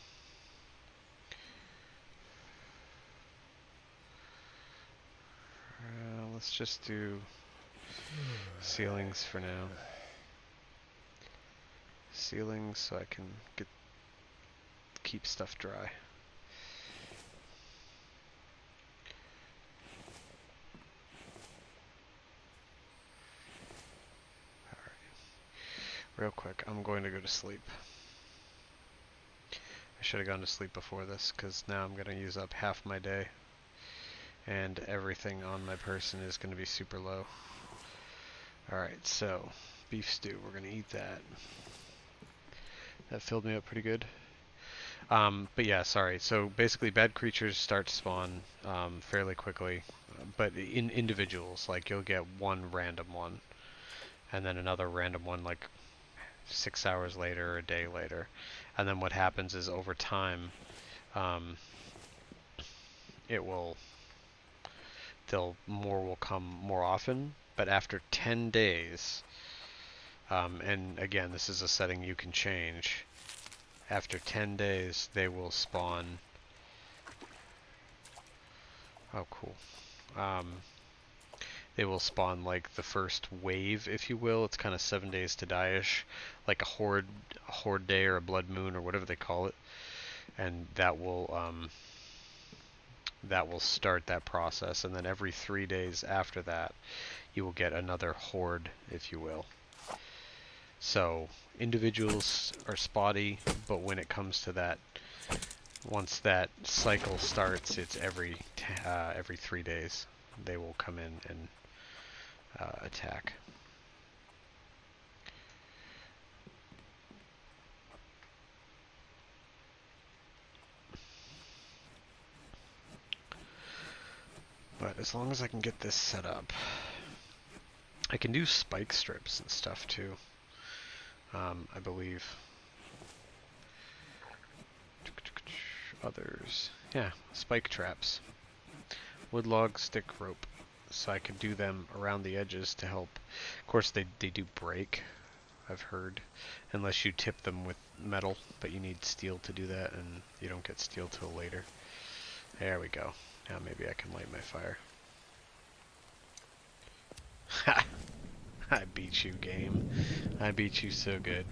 Let's just do ceilings for now. Ceilings so I can keep stuff dry. Real quick, I'm going to go to sleep. I should have gone to sleep before this, because now I'm going to use up half my day. And everything on my person is going to be super low. Alright, so, beef stew, we're going to eat that. That filled me up pretty good. But yeah, sorry. So basically bad creatures start to spawn fairly quickly, but in individuals. Like you'll get one random one, and then another random one like 6 hours later or a day later. And then what happens is over time, more will come more often, but after 10 days, and again, this is a setting you can change, after 10 days they will spawn. Oh, cool. They will spawn like the first wave, if you will. It's kind of 7 days to die-ish, like a horde day or a blood moon or whatever they call it, and that will start that process. And then every 3 days after that, you will get another horde, if you will. So individuals are spotty, but when it comes to that, once that cycle starts, it's every 3 days they will come in and attack. But as long as I can get this set up, I can do spike strips and stuff too. I believe. Others. Yeah, spike traps. Wood, log, stick, rope. So I could do them around the edges to help. Of course, they do break, I've heard, unless you tip them with metal, but you need steel to do that, and you don't get steel till later. There we go. Now maybe I can light my fire. Ha! I beat you, game. I beat you so good.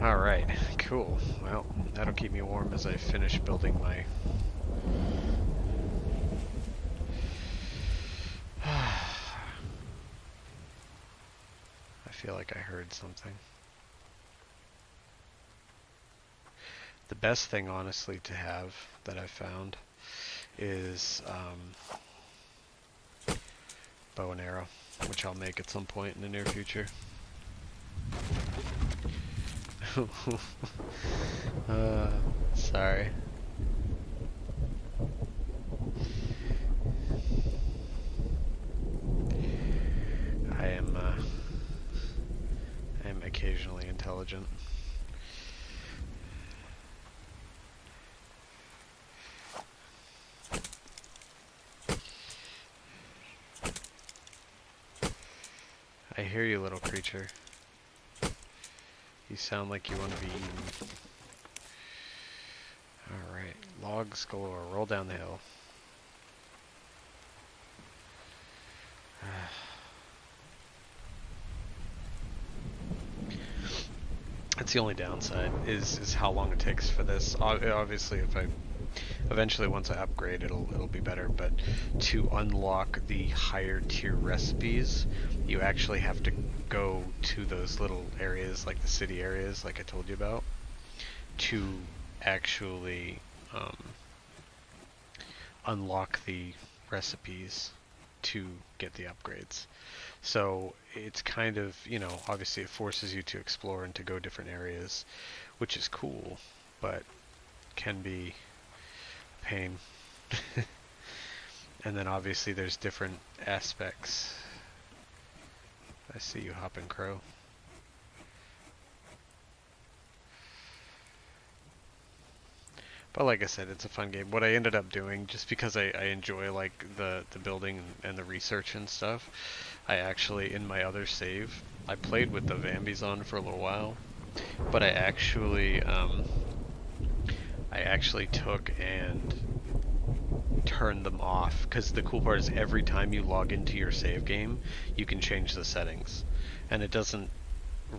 Alright, cool. Well, that'll keep me warm as I finish building my... I feel like I heard something. The best thing, honestly, to have that I've found is bow and arrow, which I'll make at some point in the near future. Sorry. I am occasionally intelligent. I hear you, little creature. You sound like you want to be eaten. Alright, logs galore. Roll down the hill. That's the only downside, is how long it takes for this. Obviously, if I eventually, once I upgrade, it'll be better, but to unlock the higher tier recipes, you actually have to go to those little areas, like the city areas, like I told you about, to actually unlock the recipes to get the upgrades. So it's kind of, you know, obviously it forces you to explore and to go different areas, which is cool, but can be a pain. And then obviously there's different aspects. I see you hopping, Crow. But like I said, it's a fun game. What I ended up doing, just because I enjoy like the building and the research and stuff, I actually, in my other save, I played with the Vambies on for a little while, but I actually took and turned them off, because the cool part is every time you log into your save game, you can change the settings, and it doesn't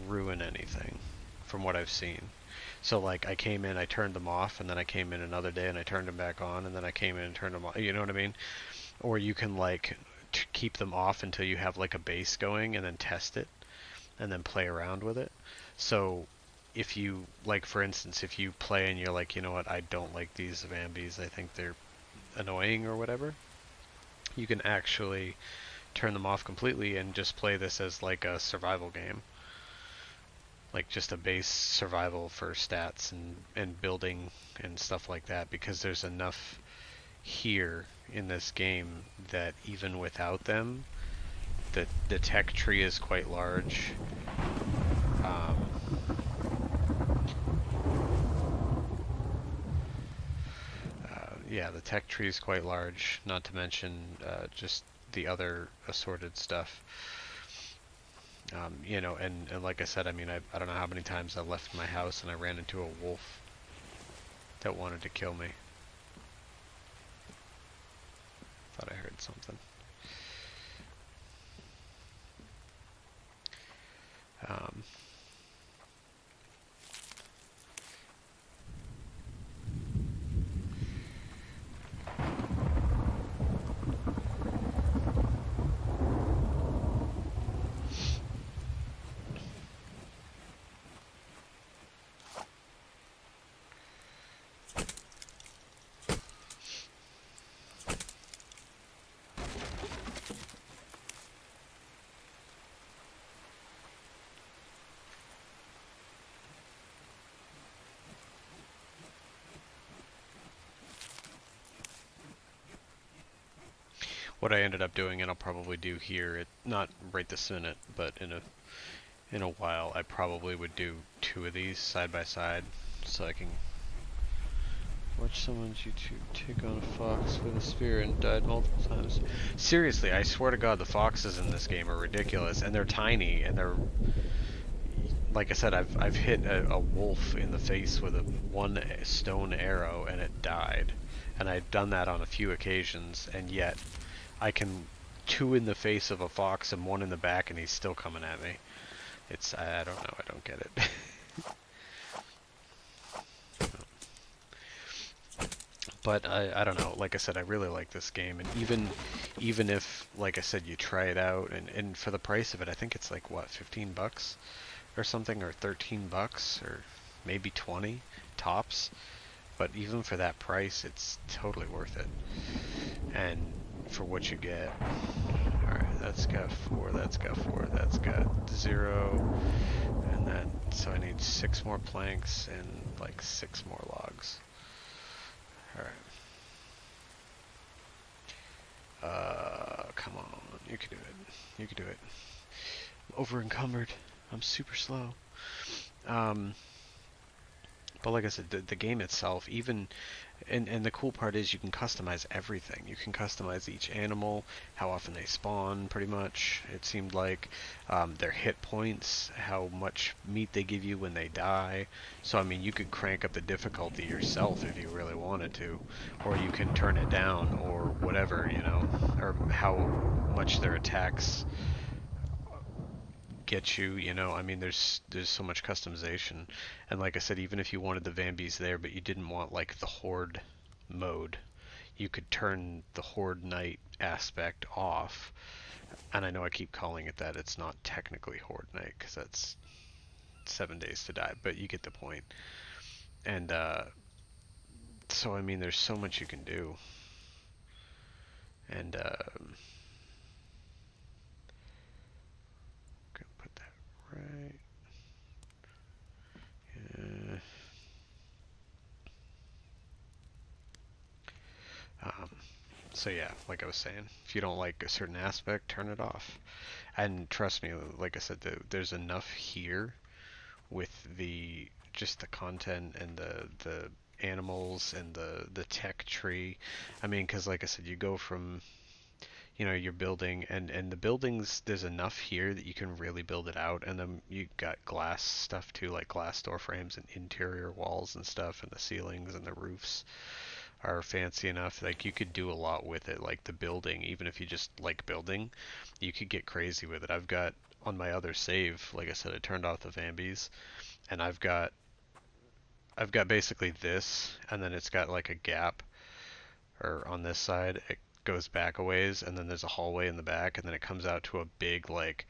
ruin anything, from what I've seen. So like I came in, I turned them off, and then I came in another day and I turned them back on, and then I came in and turned them off. You know what I mean? Or you can like keep them off until you have like a base going, and then test it, and then play around with it. So if you like, for instance, if you play and you're like, you know what, I don't like these Vambies, I think they're annoying or whatever, you can actually turn them off completely and just play this as like a survival game. Like just a base survival for stats and building and stuff like that, because there's enough here in this game that even without them, the tech tree is quite large. Um, yeah, the tech tree is quite large, not to mention just the other assorted stuff. You know, and like I said, I mean, I don't know how many times I left my house and I ran into a wolf that wanted to kill me. Thought I heard something. Um, what I ended up doing, and I'll probably do here, not right this minute, but in a while, I probably would do 2 of these side by side, so I can watch someone's YouTube take on a fox with a spear and died multiple times. Seriously, I swear to God, the foxes in this game are ridiculous, and they're tiny, and they're, like I said, I've hit a wolf in the face with a 1 stone arrow, and it died, and I've done that on a few occasions, and yet I can 2 in the face of a fox and 1 in the back, and he's still coming at me. It's, I don't know, I don't get it. But I don't know, like I said, I really like this game, and even if, like I said, you try it out, and for the price of it, I think it's like, what, 15 bucks or something, or 13 bucks, or maybe 20 tops, but even for that price, it's totally worth it, and for what you get. Alright, that's got 4, that's got 4, that's got 0, and then, so I need 6 more planks and like 6 more logs. Alright. Come on, you can do it. You can do it. I'm over encumbered. I'm super slow. But like I said, the game itself, even, and the cool part is you can customize everything. You can customize each animal, how often they spawn, pretty much. It seemed like their hit points, how much meat they give you when they die. So I mean, you could crank up the difficulty yourself if you really wanted to, or you can turn it down, or whatever, you know, or how much their attacks get you, you know. I mean, there's so much customization, and like I said, even if you wanted the Vambies there, but you didn't want like the Horde mode, you could turn the Horde Night aspect off. And I know I keep calling it that. It's not technically Horde Night because that's 7 days to die, but you get the point. And so I mean, there's so much you can do, and gonna put that right. Yeah. So yeah, like I was saying, if you don't like a certain aspect, turn it off. And trust me, like I said, there's enough here with the just the content and the animals and the tech tree. I mean, because like I said, you go from you're building and the buildings, there's enough here that you can really build it out, and then you got glass stuff too, like glass door frames and interior walls and stuff, and the ceilings and the roofs are fancy enough. Like you could do a lot with it, like the building, even if you just like building, you could get crazy with it. I've got on my other save, like I said, I turned off the Vambies, and I've got basically this, and then it's got like a gap, or on this side it goes back a ways, and then there's a hallway in the back, and then it comes out to a big like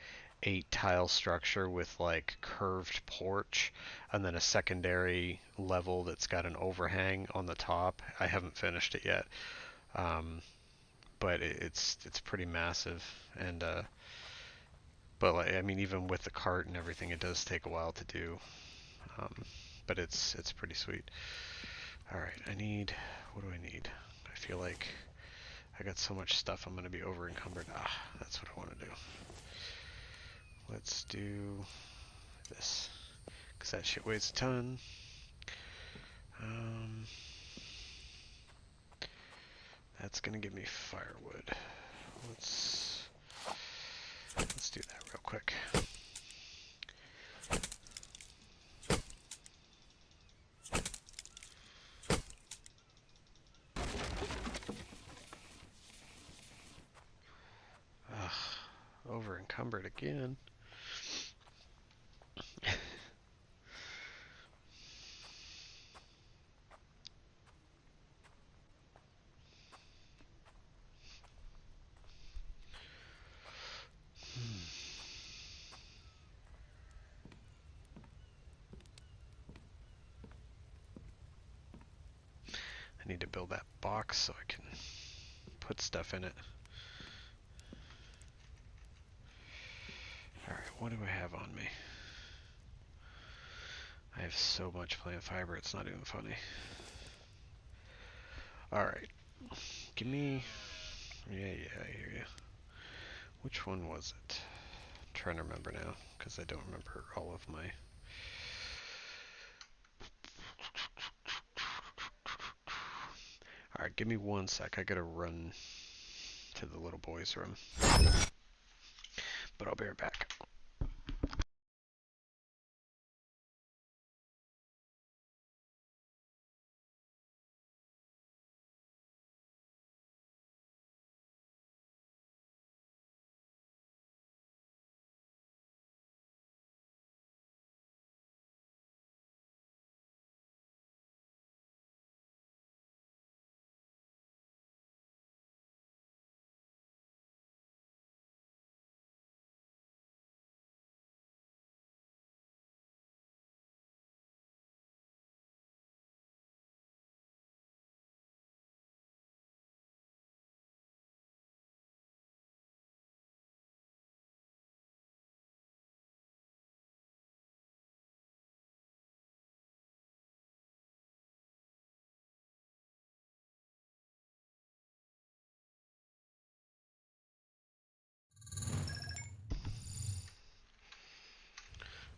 8 tile structure with like curved porch, and then a secondary level that's got an overhang on the top. I haven't finished it yet, um, but it's pretty massive, and but like I mean, even with the cart and everything, it does take a while to do. Um, but it's pretty sweet. All right, what do I need? I feel like I got so much stuff I'm gonna be over encumbered. That's what I want to do. Let's do this, because that shit weighs a ton. Um, that's gonna give me firewood. Let's do that real quick. Ugh, over encumbered again. I need to build that box so I can put stuff in it. Alright, what do I have on me? I have so much plant fiber, it's not even funny. Alright, give me... Yeah, I hear you. Which one was it? I'm trying to remember now, because I don't remember all of my... Alright, give me one sec. I gotta run to the little boy's room. But I'll be right back.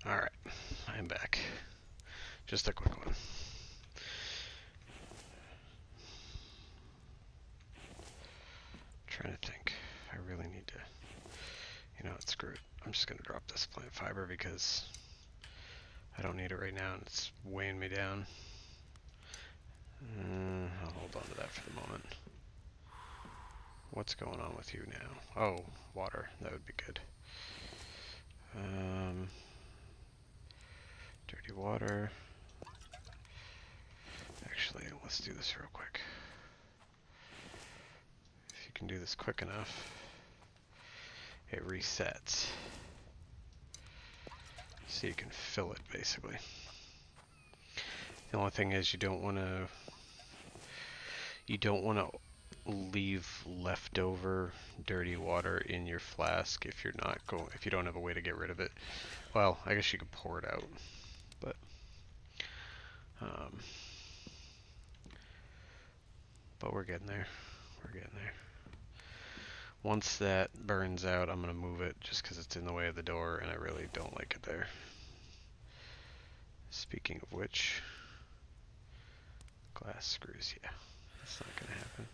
Alright, I'm back. Just a quick one. Trying to think. I really need to... You know what, screw it. I'm just gonna drop this plant fiber because I don't need it right now and it's weighing me down. I'll hold on to that for the moment. What's going on with you now? Oh, water. That would be good. Dirty water. Actually, let's do this real quick. If you can do this quick enough, it resets. So you can fill it, basically. The only thing is you don't want to leave leftover dirty water in your flask if if you don't have a way to get rid of it. Well, I guess you could pour it out, but but we're getting there. We're getting there. Once that burns out, I'm going to move it just because it's in the way of the door and I really don't like it there. Speaking of which, glass screws, yeah, that's not going to happen.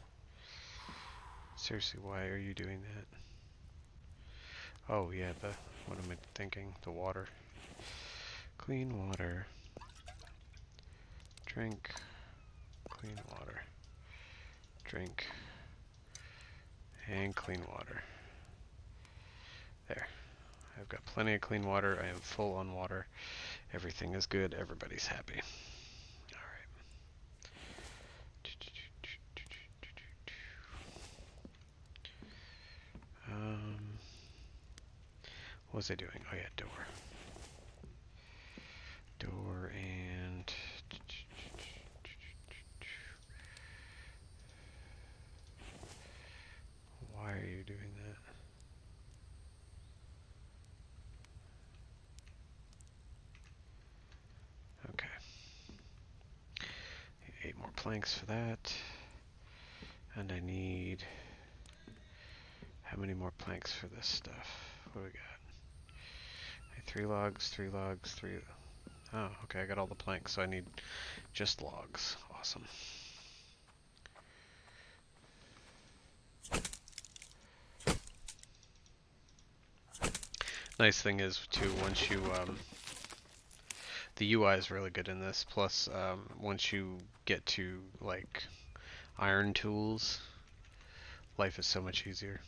Seriously, why are you doing that? Oh yeah, what am I thinking? The water. Clean water. Drink. Clean water. Drink. And clean water. There. I've got plenty of clean water. I am full on water. Everything is good. Everybody's happy. Alright. What was I doing? Oh yeah, door. Door and... Why are you doing that? Okay. 8 more planks for that. And I need... How many more planks for this stuff? What do we got? 3 logs, 3 logs, 3... Oh, okay, I got all the planks, so I need just logs. Awesome. Nice thing is, too, once you... the UI is really good in this, plus once you get to, like, iron tools, life is so much easier.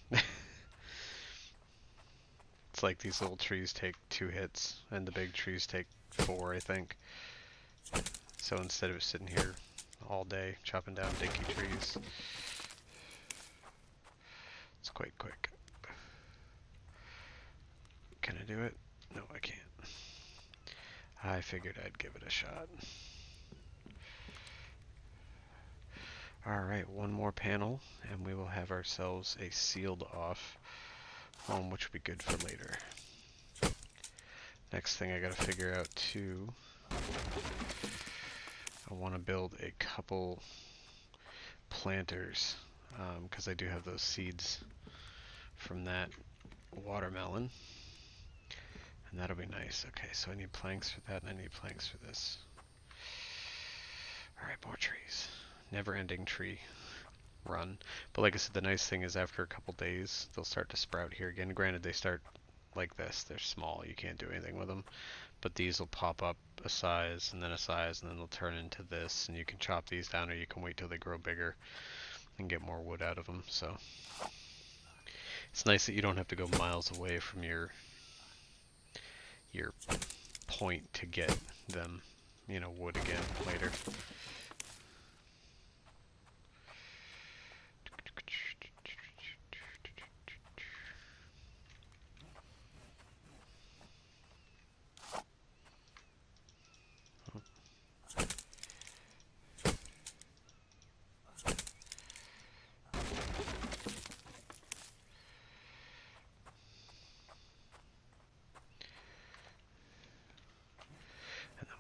It's like these little trees take 2 hits, and the big trees take 4, I think. So instead of sitting here all day chopping down dinky trees, it's quite quick. Can I do it? No, I can't. I figured I'd give it a shot. Alright, one more panel, and we will have ourselves a sealed off home, which will be good for later. Next thing I gotta figure out too, I want to build a couple planters, because I do have those seeds from that watermelon, and that'll be nice. Okay, so I need planks for that, and I need planks for this. Alright, more trees. Never-ending tree run. But like I said, the nice thing is after a couple days, they'll start to sprout here again. Granted, they start like this. They're small. You can't do anything with them. But these will pop up a size, and then a size, and then they'll turn into this. And you can chop these down, or you can wait till they grow bigger and get more wood out of them. So it's nice that you don't have to go miles away from your point to get them, you know, wood again later.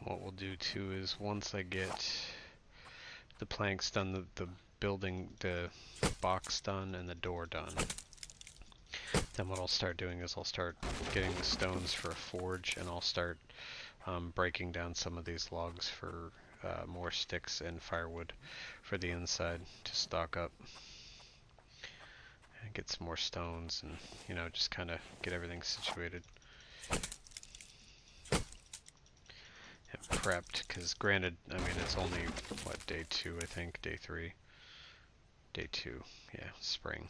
What we'll do too is once I get the planks done, the building, the box done, and the door done, then what I'll start doing is I'll start getting the stones for a forge, and I'll start breaking down some of these logs for more sticks and firewood for the inside to stock up and get some more stones, and you know, just kind of get everything situated. Prepped, because granted, I mean, it's only, what, day 2, I think, day 3, day 2, yeah, spring.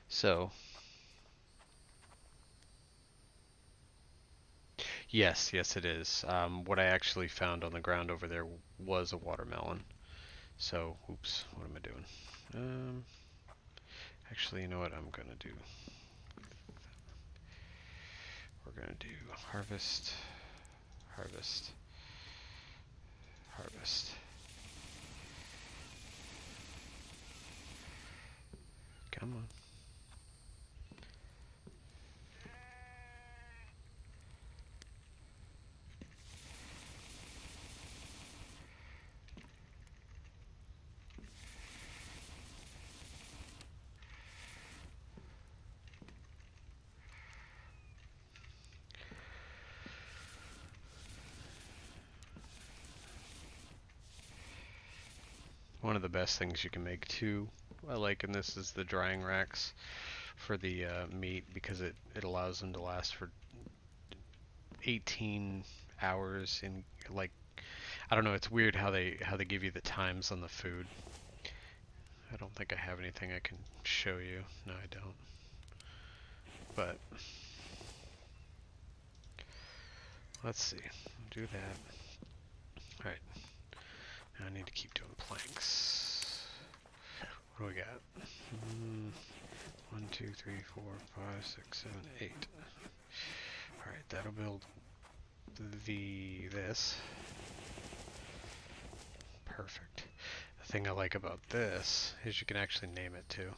So, yes, it is. What I actually found on the ground over there was a watermelon. So, oops, what am I doing? Actually, you know what I'm gonna do? We're gonna do harvest, harvest, harvest. Come on. One of the best things you can make too, I like in this, is the drying racks for the meat, because it allows them to last for 18 hours in, like, I don't know, it's weird how they give you the times on the food. I don't think I have anything I can show you. No, I don't. But let's see. Do that. Alright. Now I need to keep doing planks. What do we got? 1, 2, 3, 4, 5, 6, 7, 8. Alright, that'll build this. Perfect. The thing I like about this is you can actually name it too.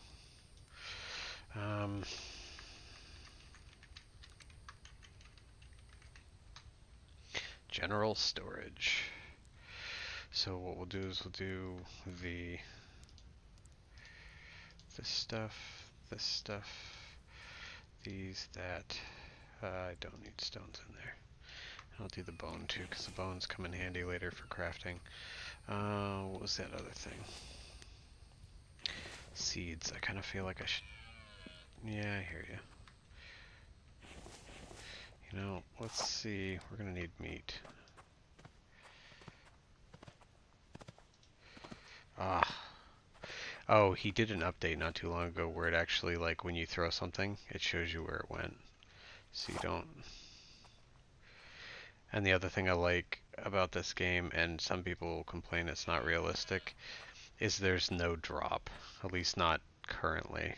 General storage. So what we'll do is we'll do this stuff, these, that. I don't need stones in there. I'll do the bone too, because the bones come in handy later for crafting. What was that other thing? Seeds. I kind of feel like I should... Yeah, I hear you. You know, let's see. We're going to need meat. Oh, he did an update not too long ago where it actually, like, when you throw something, it shows you where it went. So you don't... And the other thing I like about this game, and some people complain it's not realistic, is there's no drop. At least not currently.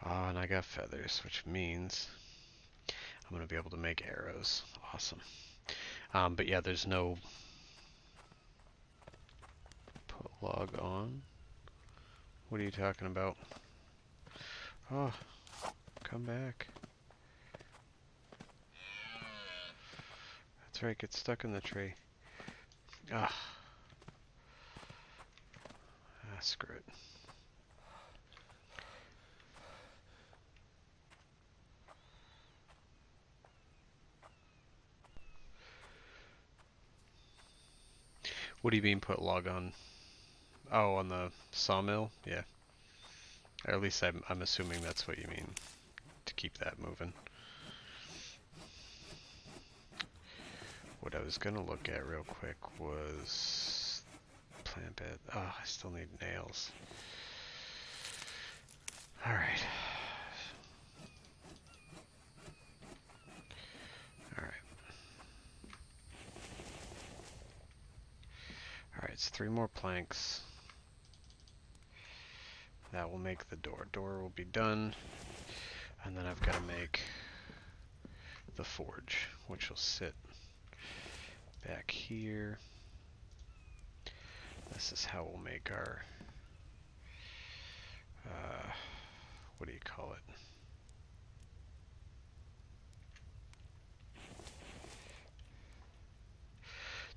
Oh, and I got feathers, which means I'm going to be able to make arrows. Awesome. But yeah, there's no... Put log on. What are you talking about? Oh, come back. That's right, get stuck in the tree. Ah. Screw it. What do you mean put log on? Oh, on the sawmill? Yeah. Or at least I'm assuming that's what you mean, to keep that moving. What I was gonna look at real quick was plant bed. Oh, I still need nails. Alright. Alright. Alright, it's 3 more planks. That will make the door. Door will be done. And then I've got to make the forge, which will sit back here. This is how we'll make our, what do you call it?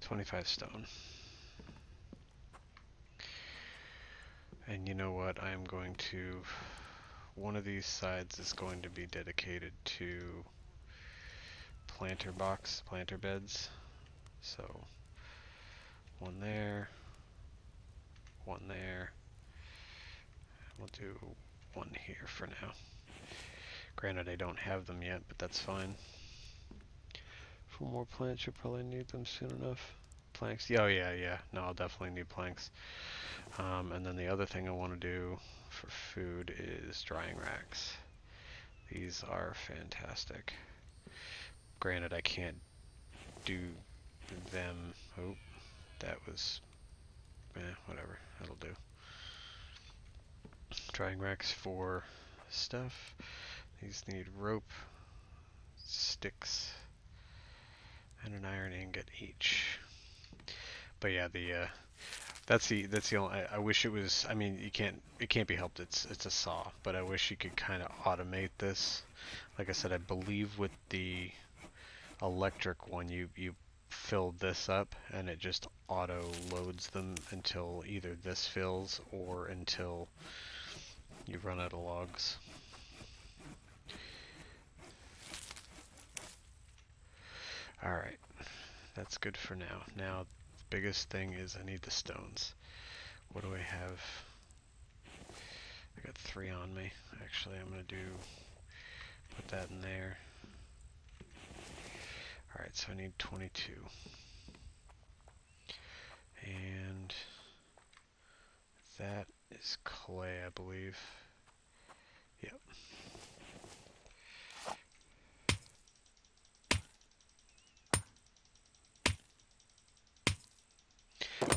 $25 stone. And you know what? I am going to, one of these sides is going to be dedicated to planter beds. So, one there, one there. We'll do one here for now. Granted, I don't have them yet, but that's fine. 4 more plants, you'll probably need them soon enough. Planks, oh yeah. No, I'll definitely need planks. And then the other thing I want to do for food is drying racks. These are fantastic. Granted, I can't do them. Oh, that was, whatever, that'll do. Drying racks for stuff. These need rope, sticks, and an iron ingot each. But yeah, that's the only, I wish it was, I mean, it can't be helped, it's a saw, but I wish you could kind of automate this. Like I said, I believe with the electric one, you fill this up and it just auto loads them until either this fills or until you run out of logs. Alright, that's good for now. Now, the biggest thing is I need the stones. what do I have? I got 3 on me. Actually, I'm going to put that in there. Alright, so I need 22. And that is clay, I believe. Yep.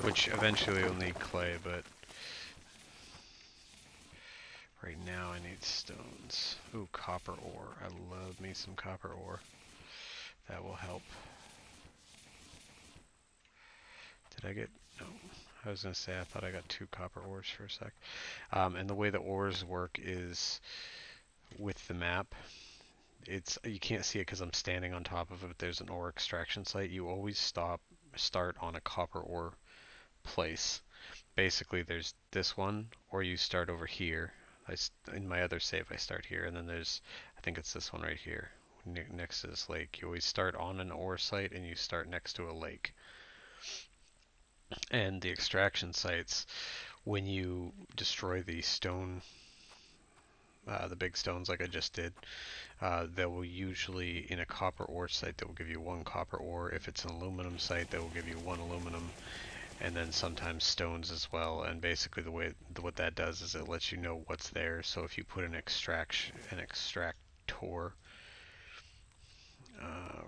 Which eventually will need clay, but right now I need stones. Ooh, copper ore. I love me some copper ore. That will help. Did I get... No. I was going to say I thought I got 2 copper ores for a sec. And the way the ores work is with the map. You can't see it because I'm standing on top of it, but there's an ore extraction site. You always start on a copper ore place. Basically, there's this one, or you start over here. In my other save, I start here, and then there's, I think it's this one right here, next to this lake. You always start on an ore site, and you start next to a lake. And the extraction sites, when you destroy the stone, the big stones like I just did, they will usually, in a copper ore site, that will give you 1 copper ore. If it's an aluminum site, that will give you 1 aluminum, and then sometimes stones as well. And basically what that does is it lets you know what's there. So if you put an extractor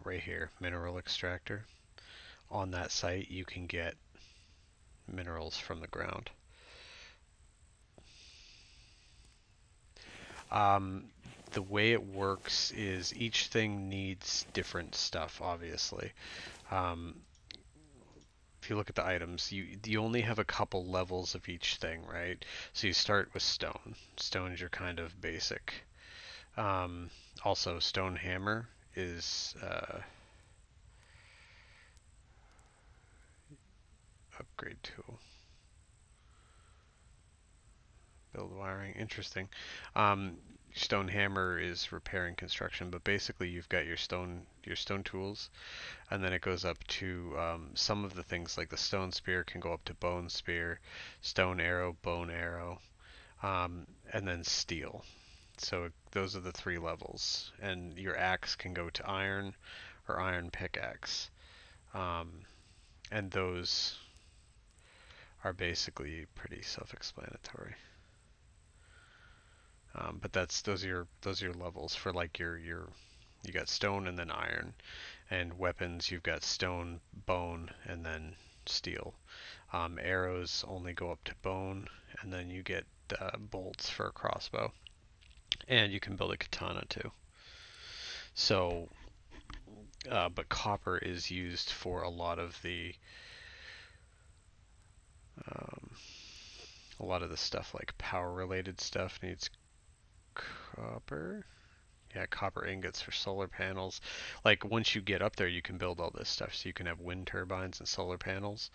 right here, mineral extractor, on that site, you can get minerals from the ground. The way it works is each thing needs different stuff, obviously. If you look at the items, you only have a couple levels of each thing, right? So you start with stone. Stone's your kind of basic. Also, stone hammer is upgrade tool. Build wiring, interesting. Stone hammer is repairing construction, but basically you've got your stone tools, and then it goes up to some of the things like the stone spear can go up to bone spear, stone arrow, bone arrow, and then steel. So those are the 3 levels, and your axe can go to iron or iron pickaxe, and those are basically pretty self-explanatory. But those are your levels for like you got stone and then iron, and weapons you've got stone, bone, and then steel. Arrows only go up to bone, and then you get bolts for a crossbow, and you can build a katana too. So, but copper is used for a lot of the stuff, like power related stuff needs copper. Yeah, copper ingots for solar panels. Like once you get up there, you can build all this stuff. So you can have wind turbines and solar panels,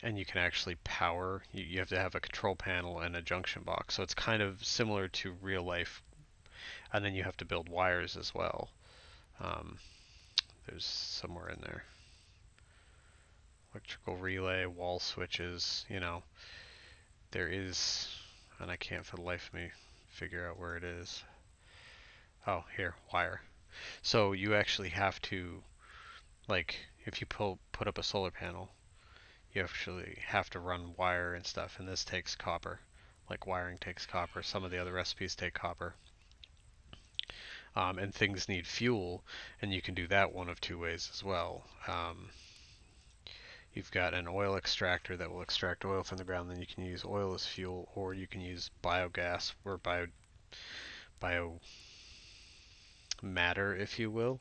and you can actually power. You have to have a control panel and a junction box. So it's kind of similar to real life. And then you have to build wires as well. There's somewhere in there. Electrical relay, wall switches, there is, and I can't for the life of me figure out where it is. Oh, here, wire. So you actually have to, like, if you put up a solar panel, you actually have to run wire and stuff, and this takes copper. Like wiring takes copper. Some of the other recipes take copper. And things need fuel, and you can do that one of 2 ways as well. You've got an oil extractor that will extract oil from the ground, then you can use oil as fuel, or you can use biogas or bio matter, if you will.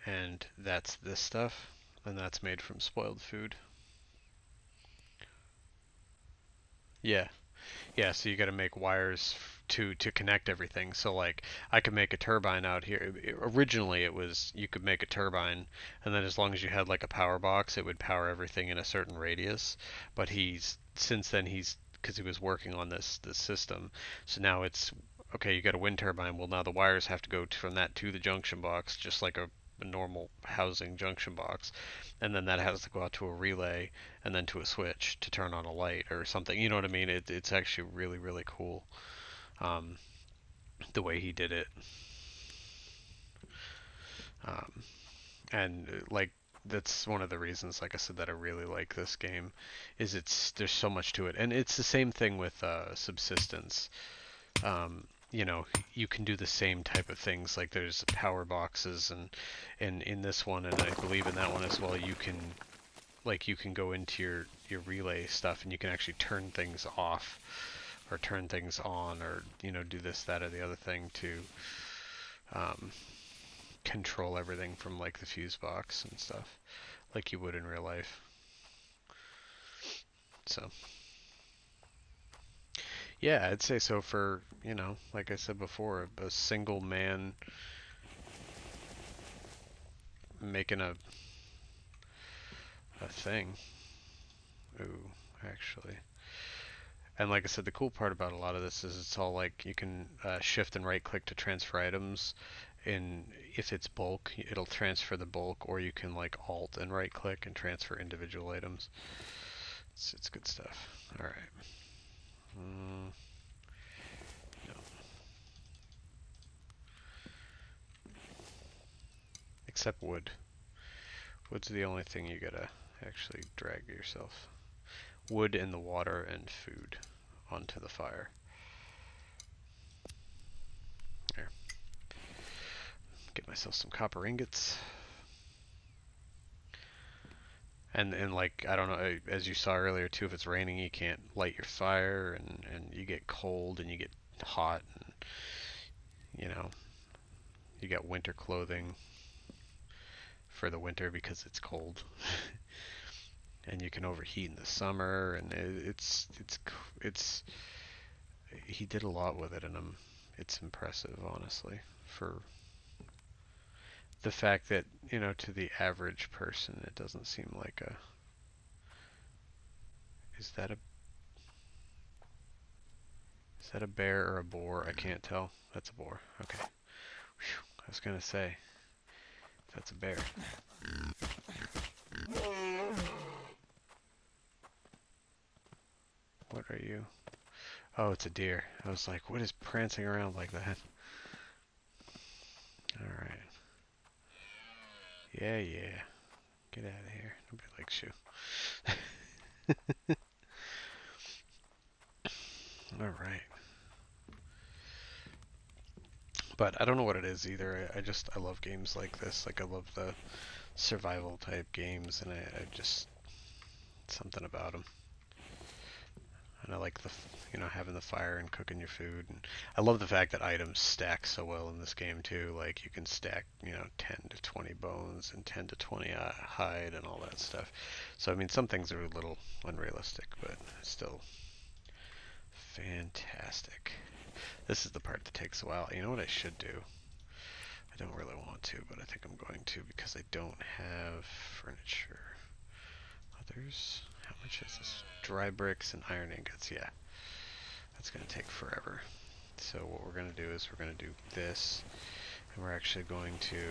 And that's this stuff, and that's made from spoiled food. Yeah. Yeah, so you got to make wires to connect everything. So like I could make a turbine out here. Originally it was you could make a turbine, and then as long as you had like a power box, it would power everything in a certain radius. But since then because he was working on this system, so now it's okay, you got a wind turbine. Well, now the wires have to go from that to the junction box, just like a normal housing junction box, and then that has to go out to a relay and then to a switch to turn on a light or something. You know what I mean? It's actually really, really cool, um, the way he did it. Um, and like that's one of the reasons, like I said, that I really like this game, is there's so much to it, and it's the same thing with Subsistence. You know, you can do the same type of things. Like there's power boxes, and in this one, and I believe in that one as well, you can go into your relay stuff, and you can actually turn things off or turn things on, or do this, that, or the other thing to um, control everything from like the fuse box and stuff, like you would in real life. So yeah, I'd say so for, like I said before, a single man making a thing. Ooh, actually. And like I said, the cool part about a lot of this is it's all like you can shift and right click to transfer items. If it's bulk, it'll transfer the bulk, or you can like alt and right click and transfer individual items. It's good stuff. All right. No. Except wood. Wood's the only thing you gotta actually drag yourself. Wood and the water and food onto the fire. There. Get myself some copper ingots. And like, I don't know, as you saw earlier too, if it's raining, you can't light your fire, and you get cold and you get hot, and you got winter clothing for the winter because it's cold. And you can overheat in the summer, and it's he did a lot with it, and it's impressive, honestly, for the fact that, to the average person, it doesn't seem like a... Is that a bear or a boar? I can't tell. That's a boar. Okay. Whew. I was gonna say, that's a bear. What are you? Oh, it's a deer. I was like, what is prancing around like that? Alright. Yeah. Get out of here. Nobody likes you. Alright. But I don't know what it is either. I love games like this. Like, I love the survival type games, and I just... something about them. And I like having the fire and cooking your food. And I love the fact that items stack so well in this game too. Like you can stack, 10 to 20 bones and 10 to 20 hide and all that stuff. So I mean, some things are a little unrealistic, but still fantastic. This is the part that takes a while. You know what I should do? I don't really want to, but I think I'm going to, because I don't have furniture. Others? How much is this? Dry bricks and iron ingots. Yeah, that's going to take forever. So what we're going to do is we're going to do this, and we're actually going to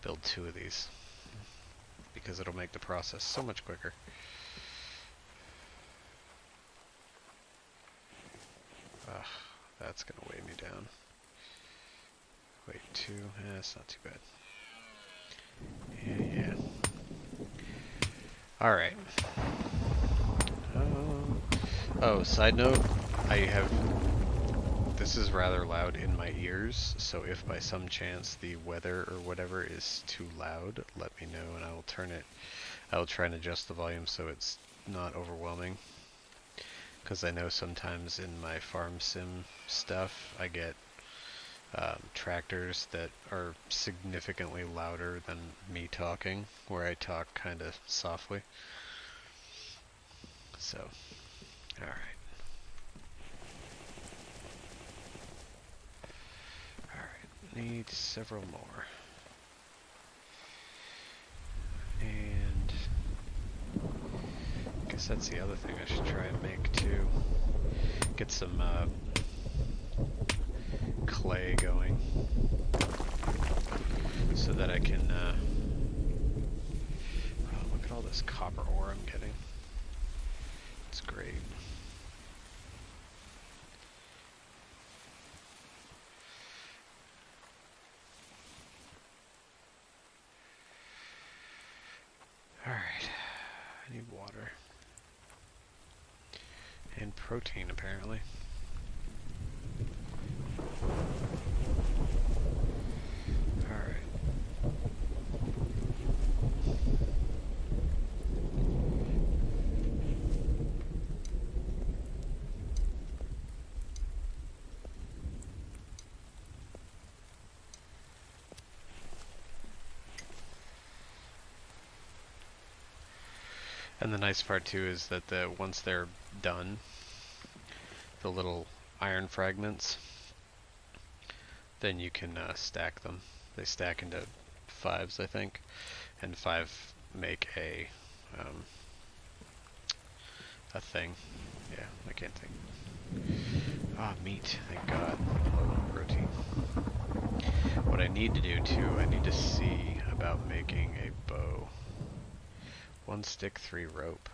build 2 of these, because it'll make the process so much quicker. Ugh, that's going to weigh me down. Wait, 2? That's not too bad. Yeah. Alright. Oh, side note, this is rather loud in my ears, so if by some chance the weather or whatever is too loud, let me know and I will try and adjust the volume so it's not overwhelming. Because I know sometimes in my farm sim stuff, I get tractors that are significantly louder than me talking, where I talk kind of softly. So, alright. Alright, need several more. And I guess that's the other thing I should try and make too. Get some clay going. So so that I can, oh, look at all this copper ore I'm getting. It's great. Alright, I need water. And protein, apparently. Alright. And the nice part too is that once they're done, the little iron fragments, then you can stack them. They stack into 5s, I think, and 5 make a thing. Yeah, I can't think. Ah, meat, thank God. Low on protein. What I need to do too, I need to see about making a bow. 1 stick, 3 rope.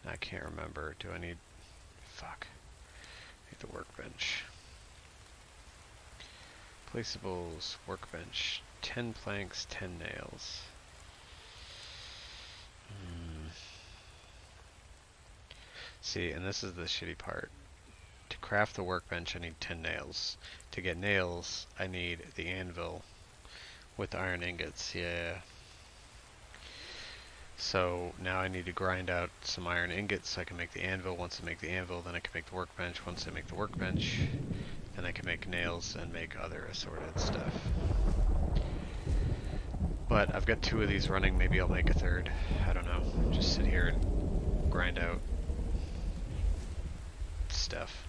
I can't remember. Do I need... Fuck. I need the workbench. Placeables, workbench. 10 planks, 10 nails. See, and this is the shitty part. To craft the workbench, I need 10 nails. To get nails, I need the anvil with iron ingots. Yeah. So now I need to grind out some iron ingots so I can make the anvil. Once I make the anvil, then I can make the workbench. Once I make the workbench, then I can make nails and make other assorted stuff. But I've got 2 of these running, maybe I'll make a 3rd. I don't know. Just sit here and grind out stuff.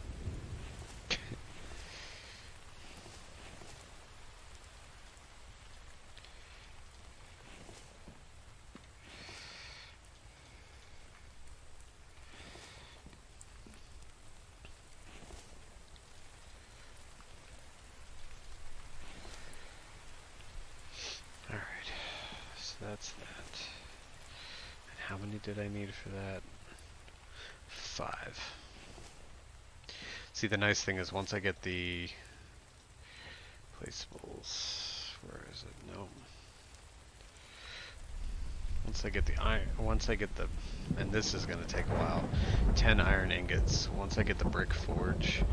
That's that. And how many did I need for that? 5. See, the nice thing is once I get the placeables, where is it? No. Once I get the iron, and this is going to take a while, 10 iron ingots. Once I get the brick forge,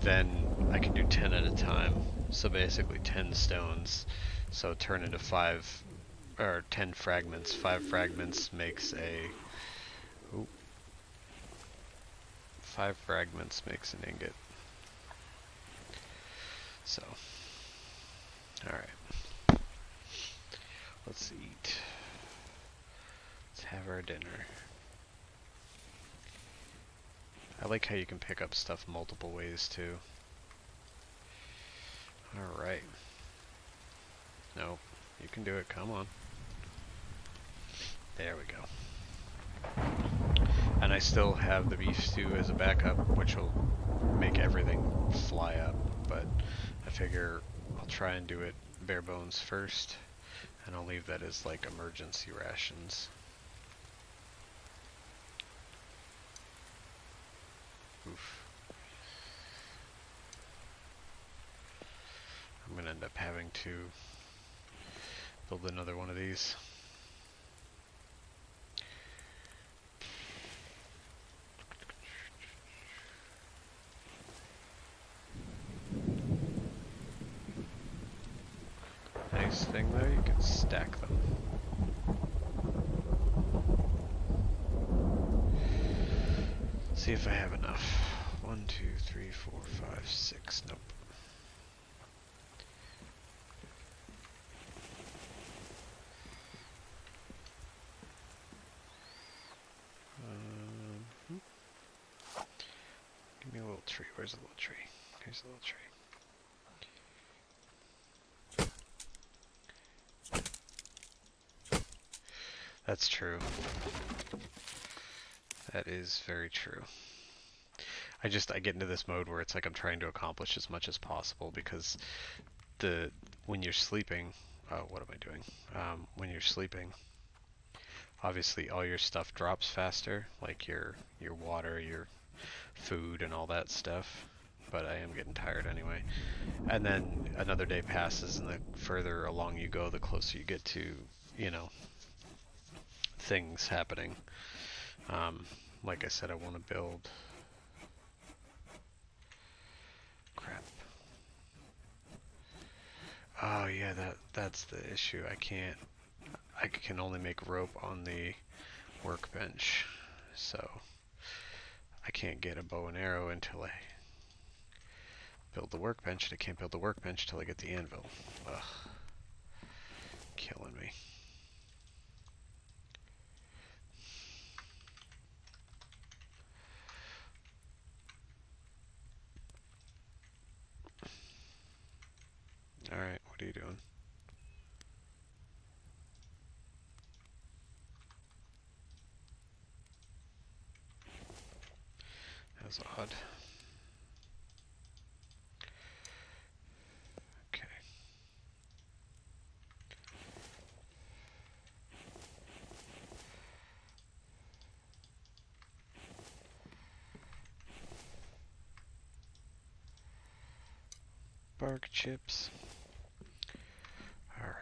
then I can do 10 at a time. So basically 10 stones. So turn into 5, or 10 fragments. 5 fragments makes a... Ooh. 5 fragments makes an ingot. So, alright. Let's eat. Let's have our dinner. I like how you can pick up stuff multiple ways too. Alright. No, you can do it, come on. There we go. And I still have the beef stew as a backup, which will make everything fly up, but I figure I'll try and do it bare bones first, and I'll leave that as like emergency rations. Oof. I'm gonna end up having to build another one of these. Nice thing though, you can stack them. See if I have enough. 1, 2, 3, 4, 5, 6. Nope. Give me a little tree. Where's the little tree? Here's the little tree. That's true. That is very true. I get into this mode where it's like I'm trying to accomplish as much as possible because when you're sleeping, what am I doing? When you're sleeping, obviously all your stuff drops faster, like your water, your food, and all that stuff. But I am getting tired anyway. And then another day passes, and the further along you go, the closer you get to, you know, things happening. Um, like I said, I want to build. Crap. Oh yeah, that's the issue. I can only make rope on the workbench, so I can't get a bow and arrow until I build the workbench, and I can't build the workbench till I get the anvil. Ugh, killing me. Alright, what are you doing? That was odd. Okay. Bark chips. Alright.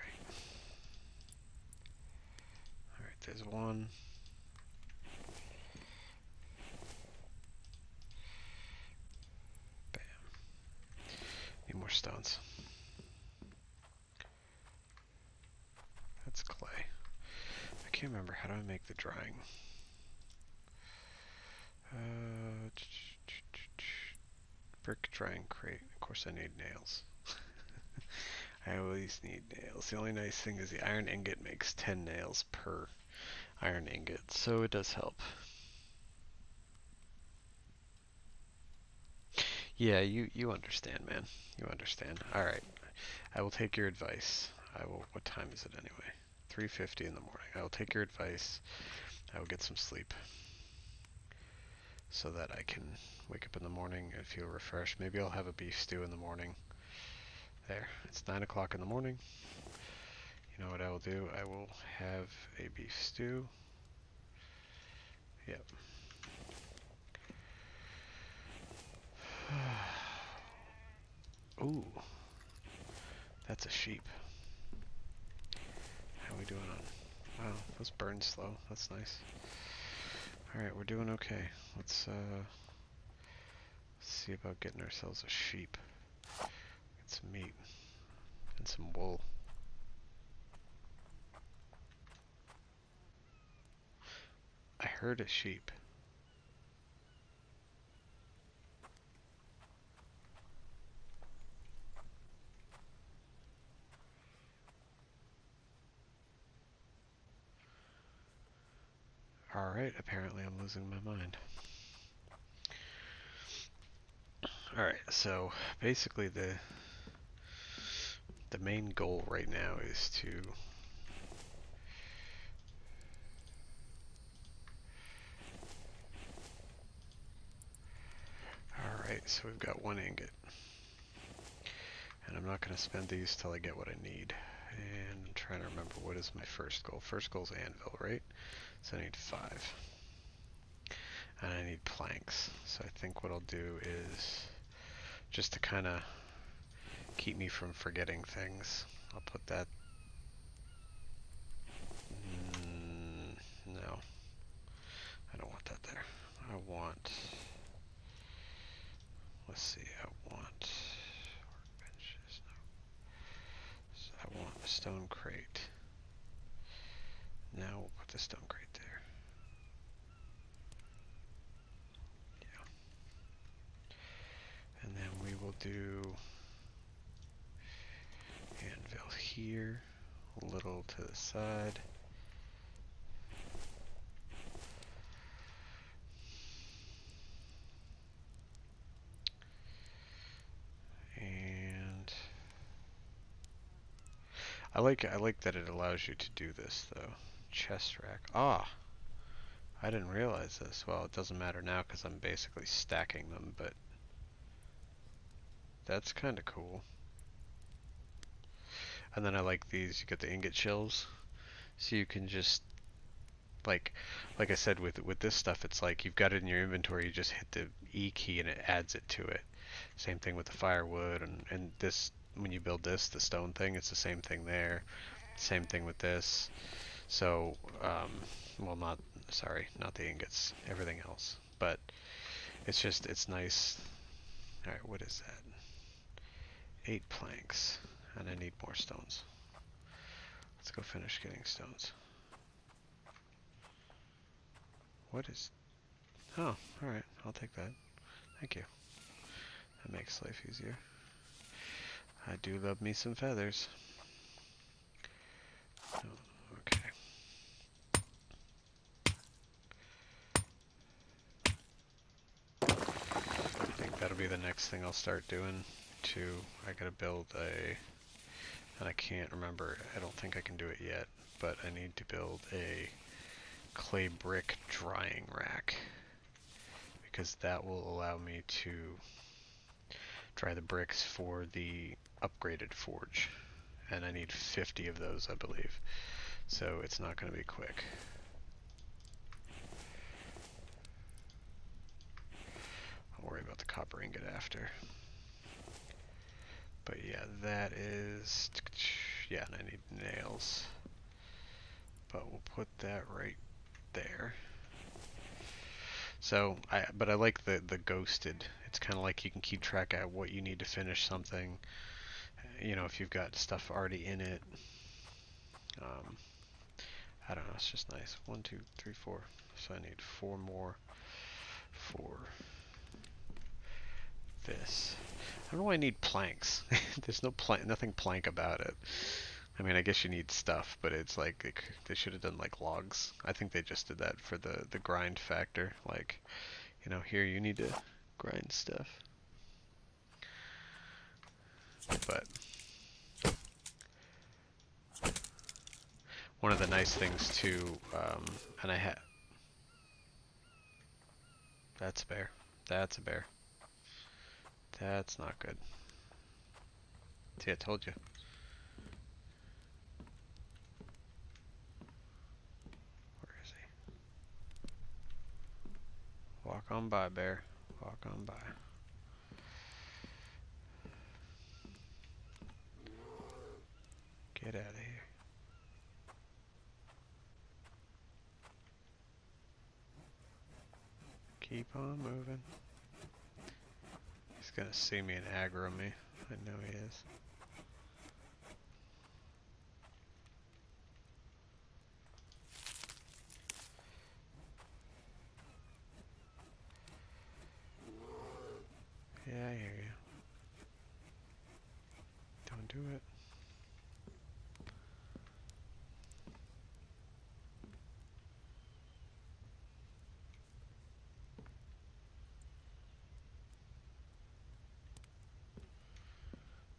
Alright, there's one. Bam. Need more stones. That's clay. I can't remember. How do I make the drying? Brick drying crate. Of course I need nails. I always need nails. The only nice thing is the iron ingot makes 10 nails per iron ingot, so it does help. Yeah, you understand, man. You understand. Alright. I will take your advice. I will. What time is it anyway? 3:50 in the morning. I will take your advice. I will get some sleep so that I can wake up in the morning and feel refreshed. Maybe I'll have a beef stew in the morning. There. It's 9 o'clock in the morning. You know what I will do? I will have a beef stew. Yep. Ooh. That's a sheep. How are we doing on? Wow, those burn slow. That's nice. Alright, we're doing okay. Let's see about getting ourselves a sheep. Get some meat. And some wool. I heard a sheep. Alright, apparently I'm losing my mind. Alright, so basically the main goal right now is to Alright, so we've got one ingot. And I'm not going to spend these till I get what I need. And I'm trying to remember what is my first goal. First goal is anvil, right? So I need 5. And I need planks. So I think what I'll do is, just to kind of keep me from forgetting things, I'll put that... no. I don't want that there. I want... let's see, I want... workbenches, no. So I want a stone crate. Now we'll put the stone crate there. Yeah. And then we will do anvil here, a little to the side. And I like that it allows you to do this though. Chest rack. Ah, I didn't realize this. Well, it doesn't matter now because I'm basically stacking them, but that's kind of cool. And then I like these, you get the ingot shells. So you can just like I said with this stuff, it's like you've got it in your inventory, you just hit the E key and it adds it to it. Same thing with the firewood and this when you build this, the stone thing, it's the same thing there. Same thing with this. So well not sorry, not the ingots, everything else. But it's nice. Alright, what is that? 8 planks. And I need more stones. Let's go finish getting stones. What is... Oh, alright. I'll take that. Thank you. That makes life easier. I do love me some feathers. Oh, okay. I think that'll be the next thing I'll start doing too. I gotta build a... And I can't remember. I don't think I can do it yet. But I need to build a clay brick drying rack. Because that will allow me to dry the bricks for the upgraded forge. And I need 50 of those, I believe. So it's not going to be quick. I'll worry about the copper ingot after. But yeah, that is... Yeah, and I need nails. But we'll put that right there. So, but I like the ghosted. It's kind of like you can keep track of what you need to finish something. You know, if you've got stuff already in it. I don't know, it's just nice. 1, 2, 3, 4. So I need 4 more for this. I don't know why I need planks. There's nothing plank about it. I mean, I guess you need stuff, but it's like they should have done like logs. I think they just did that for the grind factor. Like, you know, here you need to grind stuff. But one of the nice things too, and I had... That's a bear. That's a bear. That's not good. See, I told you. Where is he? Walk on by, bear. Walk on by. Get out of here. Keep on moving. He's gonna see me and aggro me. I know he is. Yeah, I hear you. Don't do it.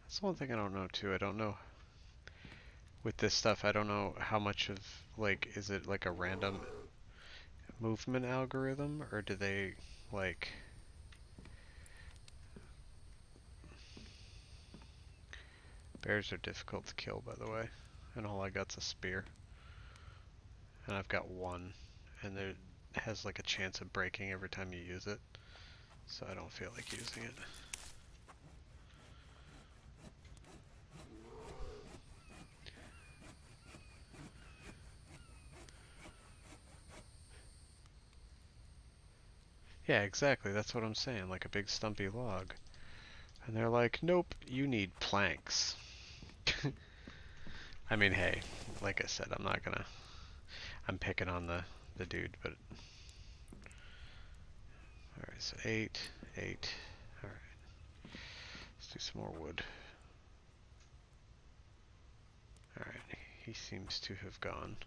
That's one thing I don't know too. I don't know with this stuff. I don't know how much of like is it like a random movement algorithm or do they like bears are difficult to kill by the way. And all I got's a spear. And I've got one and there has like a chance of breaking every time you use it. So I don't feel like using it. Yeah, exactly. That's what I'm saying. Like a big stumpy log. And they're like, nope, you need planks. I mean, hey, like I said, I'm not gonna... I'm picking on the dude, but... Alright, so 8, 8. Alright. Let's do some more wood. Alright, he seems to have gone.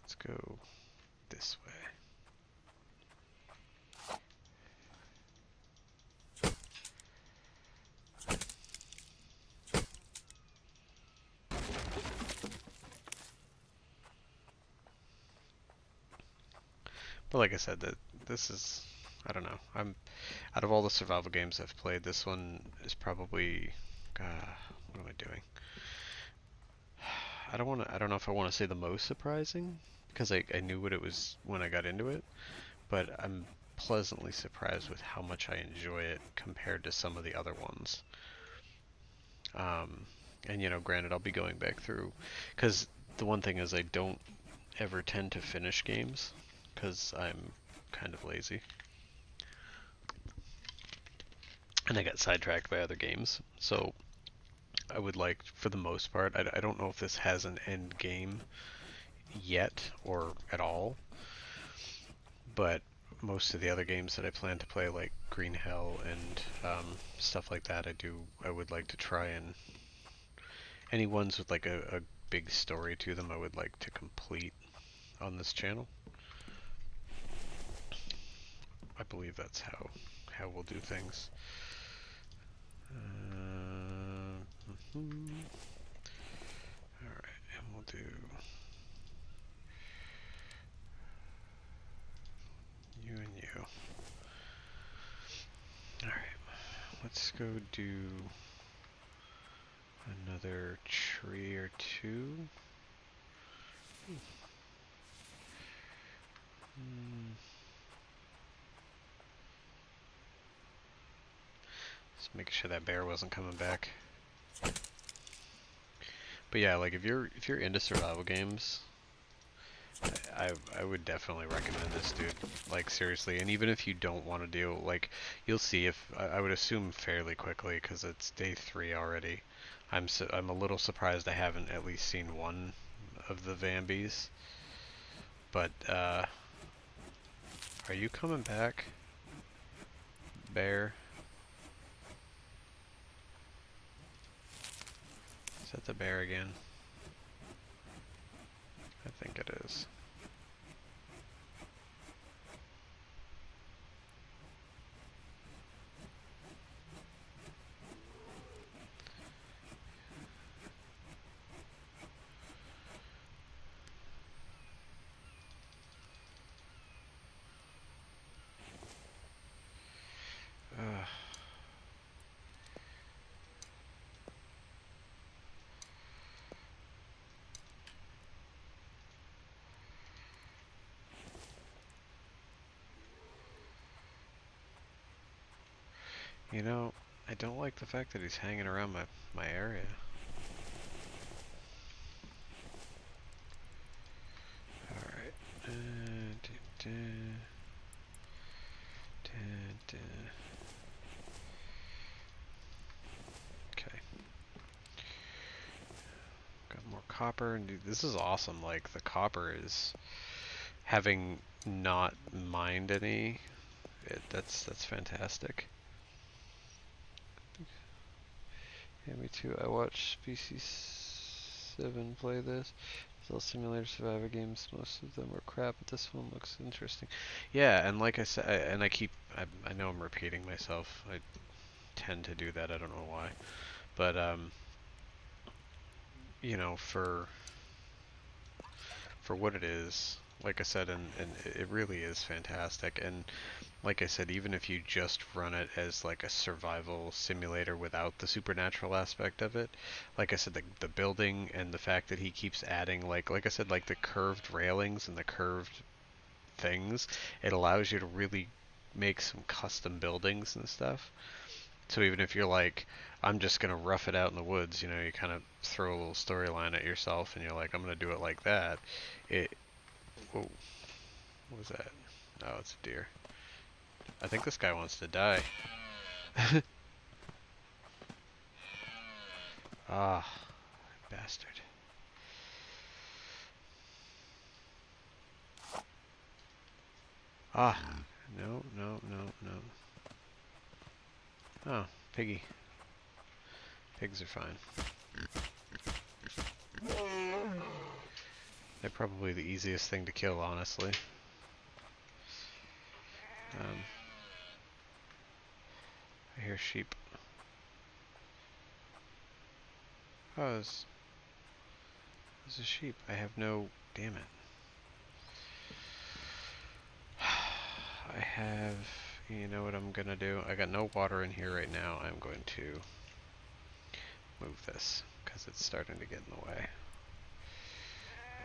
Let's go this way. But like I said, this is I don't know. I'm out of all the survival games I've played, this one is probably. What am I doing? I don't know if I want to say the most surprising because I knew what it was when I got into it, but I'm pleasantly surprised with how much I enjoy it compared to some of the other ones. Um, and granted, I'll be going back through because the one thing is I don't ever tend to finish games because I'm kind of lazy and I got sidetracked by other games. So I would like, for the most part, I don't know if this has an end game yet or at all, but most of the other games that I plan to play, like Green Hell and stuff like that, I would like to try, and any ones with like a big story to them, I would like to complete on this channel. I believe that's how we'll do things. Mhm. All right, and we'll do you and you. All right, let's go do another tree or two. Just making sure that bear wasn't coming back. But yeah, like if you're into survival games, I would definitely recommend this, dude. Like seriously, and even if you don't want to deal, like you'll see if I would assume fairly quickly because it's day 3 already. I'm a little surprised I haven't at least seen one of the Vambies. But are you coming back, bear? Is that the bear again? I think it is. Ugh. You know, I don't like the fact that he's hanging around my area. Alright. Okay. Got more copper, and dude, this is awesome. Like, the copper is having not mined any. That's fantastic. Yeah, me too. I watched Species 7 play this. It's all simulator survivor games. Most of them are crap, but this one looks interesting. Yeah, and like I said, and I know I'm repeating myself. I tend to do that. I don't know why, but for what it is, like I said, and it really is fantastic. And like I said, even if you just run it as like a survival simulator without the supernatural aspect of it, like I said, the building and the fact that he keeps adding like I said, like the curved railings and the curved things, it allows you to really make some custom buildings and stuff. So even if you're like, I'm just gonna rough it out in the woods, you kind of throw a little storyline at yourself, and you're like, I'm gonna do it like that. It. Whoa, what was that? Oh, it's a deer. I think this guy wants to die. Ah, bastard. Ah, no, no, no, no. Oh, piggy. Pigs are fine. They're probably the easiest thing to kill, honestly. Um, I hear sheep. Oh, there's a sheep. I have no... Damn it. I have You know what I'm gonna do? I got no water in here right now. I'm going to move this because it's starting to get in the way.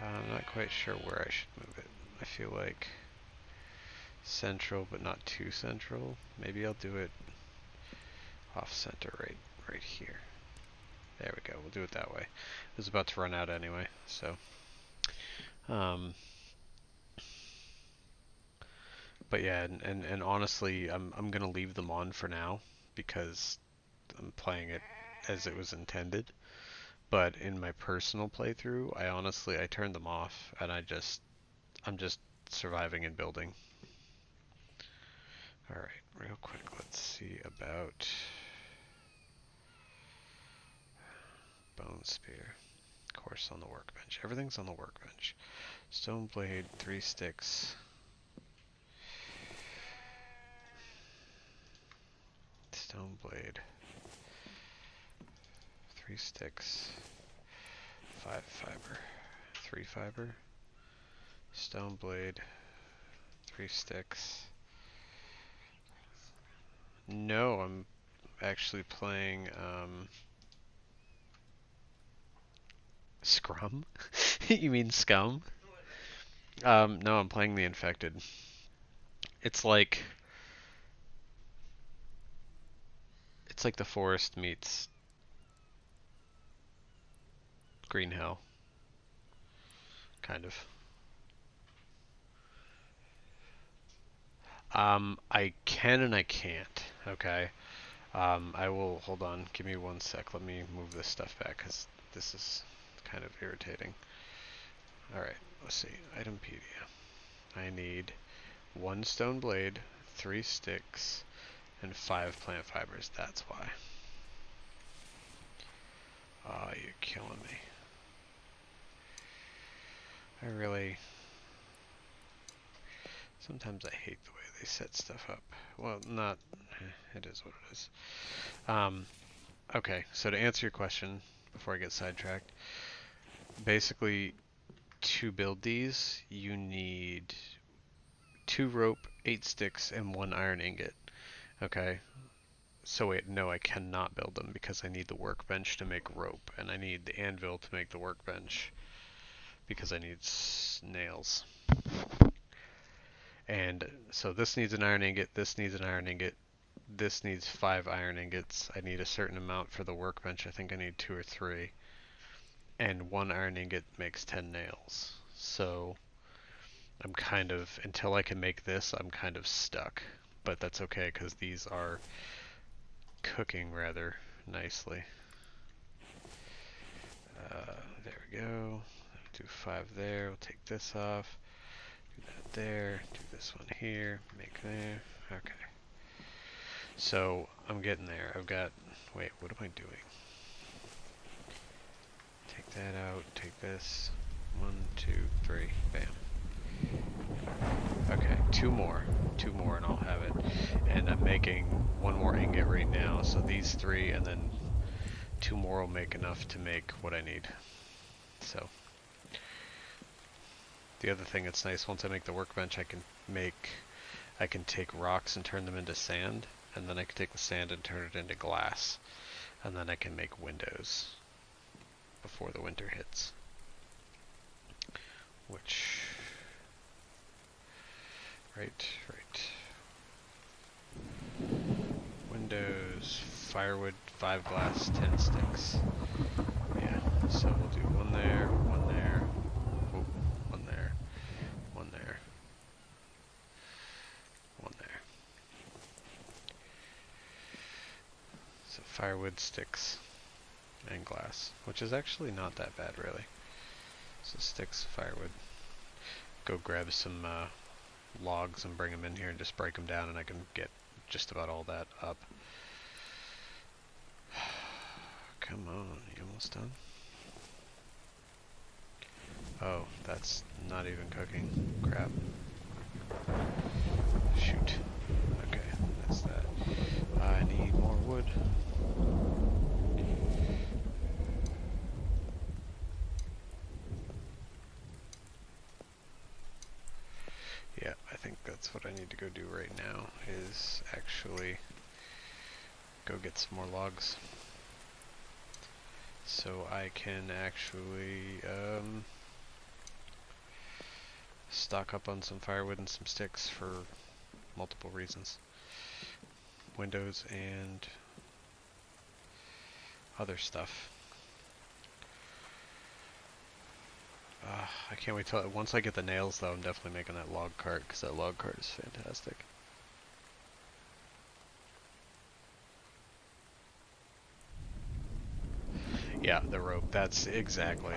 I'm not quite sure where I should move it. I feel like central, but not too central. Maybe I'll do it off center right here. There we go. We'll do it that way. It was about to run out anyway, so. But yeah, and honestly, I'm gonna leave them on for now because I'm playing it as it was intended. But in my personal playthrough, I turned them off and I'm just surviving and building. All right, real quick, let's see about bone spear. Of course, on the workbench. Everything's on the workbench. Stone blade, 3 sticks. Stone blade, 3 sticks, 5 fiber, 3 fiber. Stone blade, 3 sticks. No, I'm actually playing Scrum? You mean Scum? No, I'm playing the Infected. It's like the Forest meets Green Hell, kind of. I can and I can't. Okay. I will hold on. Give me 1 sec. Let me move this stuff back because this is kind of irritating. All right. Let's see. Itempedia. I need 1 stone blade, 3 sticks, and 5 plant fibers. That's why. Oh, you're killing me. Sometimes I hate the way they set stuff up. Well, it is what it is. Okay, so to answer your question, before I get sidetracked, basically, to build these, you need 2 rope, 8 sticks, and 1 iron ingot. Okay, so wait, no, I cannot build them because I need the workbench to make rope, and I need the anvil to make the workbench because I need nails. And so this needs an iron ingot, this needs an iron ingot, this needs 5 iron ingots. I need a certain amount for the workbench. I think I need 2 or 3. And 1 iron ingot makes 10 nails. So I'm kind of, until I can make this, I'm kind of stuck. But that's okay because these are cooking rather nicely. There we go. Do 5 there. We'll take this off. Do that there. Do this one here. Make there. Okay. So I'm getting there. I've got. Wait, what am I doing? Take that out. Take this. 1, 2, 3. Bam. Okay, 2 more. 2 more and I'll have it. And I'm making 1 more ingot right now. So these 3 and then 2 more will make enough to make what I need. So the other thing that's nice, once I make the workbench, I can take rocks and turn them into sand, and then I can take the sand and turn it into glass, and then I can make windows before the winter hits. Which, right. Windows, firewood, 5 glass, 10 sticks. Yeah, so we'll do 1 there, 1 there, oh, 1 there, 1 there, 1 there. So firewood, sticks, and glass, which is actually not that bad really. So sticks, firewood. Go grab some logs and bring them in here and just break them down and I can get just about all that up. Come on, you almost done? Oh, that's not even cooking. Crap. Shoot. Okay, that's that. I need more wood. Yeah, I think that's that's what I need to go do right now, is actually go get some more logs. So I can actually stock up on some firewood and some sticks for multiple reasons. Windows and other stuff. I can't wait till, once I get the nails though, I'm definitely making that log cart, because that log cart is fantastic. Yeah, the rope, that's exactly.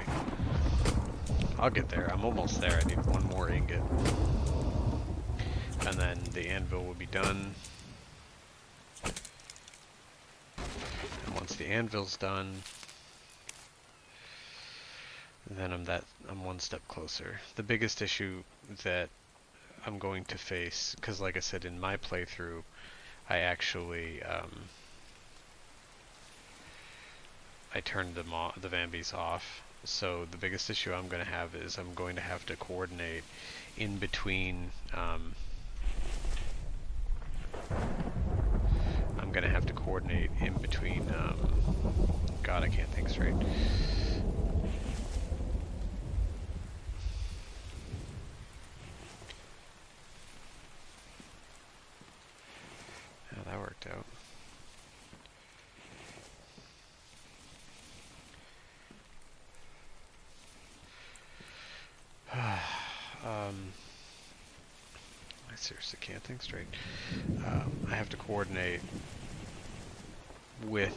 I'll get there, I'm almost there, I need one more ingot. And then the anvil will be done. And once the anvil's done, then I'm one step closer. The biggest issue that I'm going to face, because like I said, in my playthrough, I actually I turned the Vambies off. So the biggest issue I'm going to have is I'm going to have to coordinate in between. I'm going to have to coordinate in between. God, I can't think straight. That worked out. I seriously can't think straight. I have to coordinate with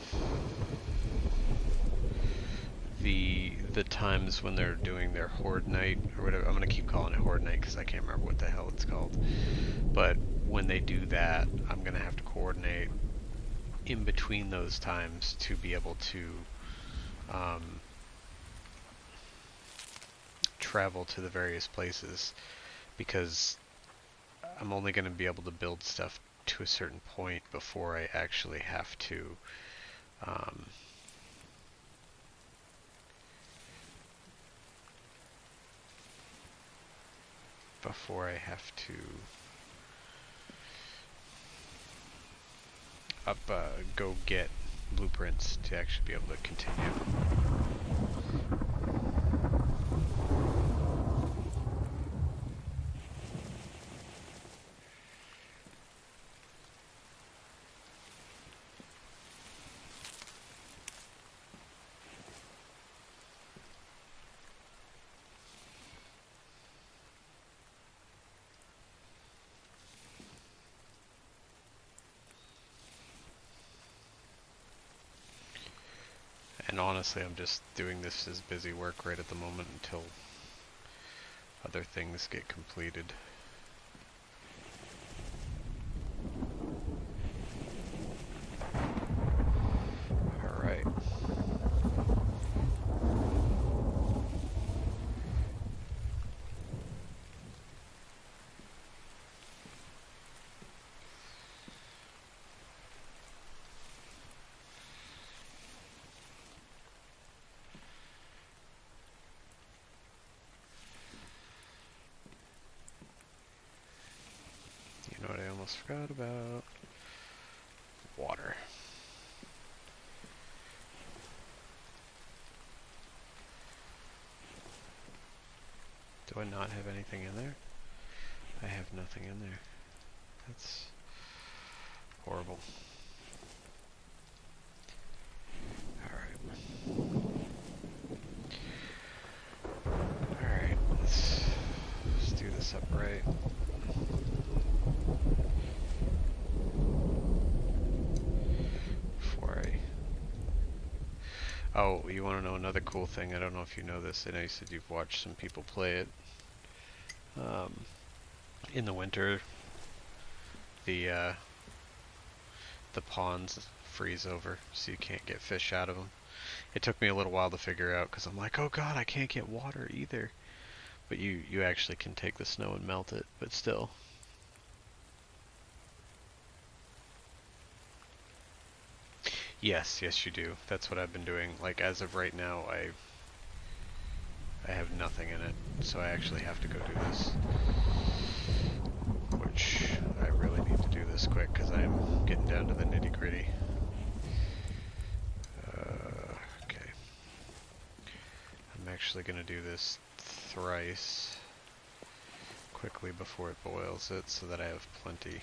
the times when they're doing their horde night or whatever. I'm gonna keep calling it horde night because I can't remember what the hell it's called. But when they do that, I'm gonna have to coordinate in between those times to be able to travel to the various places, because I'm only going to be able to build stuff to a certain point before I actually have to go get blueprints to actually be able to continue. And honestly, I'm just doing this as busy work right at the moment until other things get completed. Alright. You know what I almost forgot about? Water. Do I not have anything in there? I have nothing in there. That's horrible. Alright, let's do this up right. Oh, you want to know another cool thing? I don't know if you know this. I know you said you've watched some people play it. In the winter, the ponds freeze over, so you can't get fish out of them. It took me a little while to figure out, because I'm like, oh god, I can't get water either. But you actually can take the snow and melt it, but still. Yes, yes you do. That's what I've been doing. Like, as of right now, I have nothing in it, so I actually have to go do this. which I really need to do this quick because I'm getting down to the nitty gritty. Okay. I'm actually going to do this thrice quickly before it boils it so that I have plenty.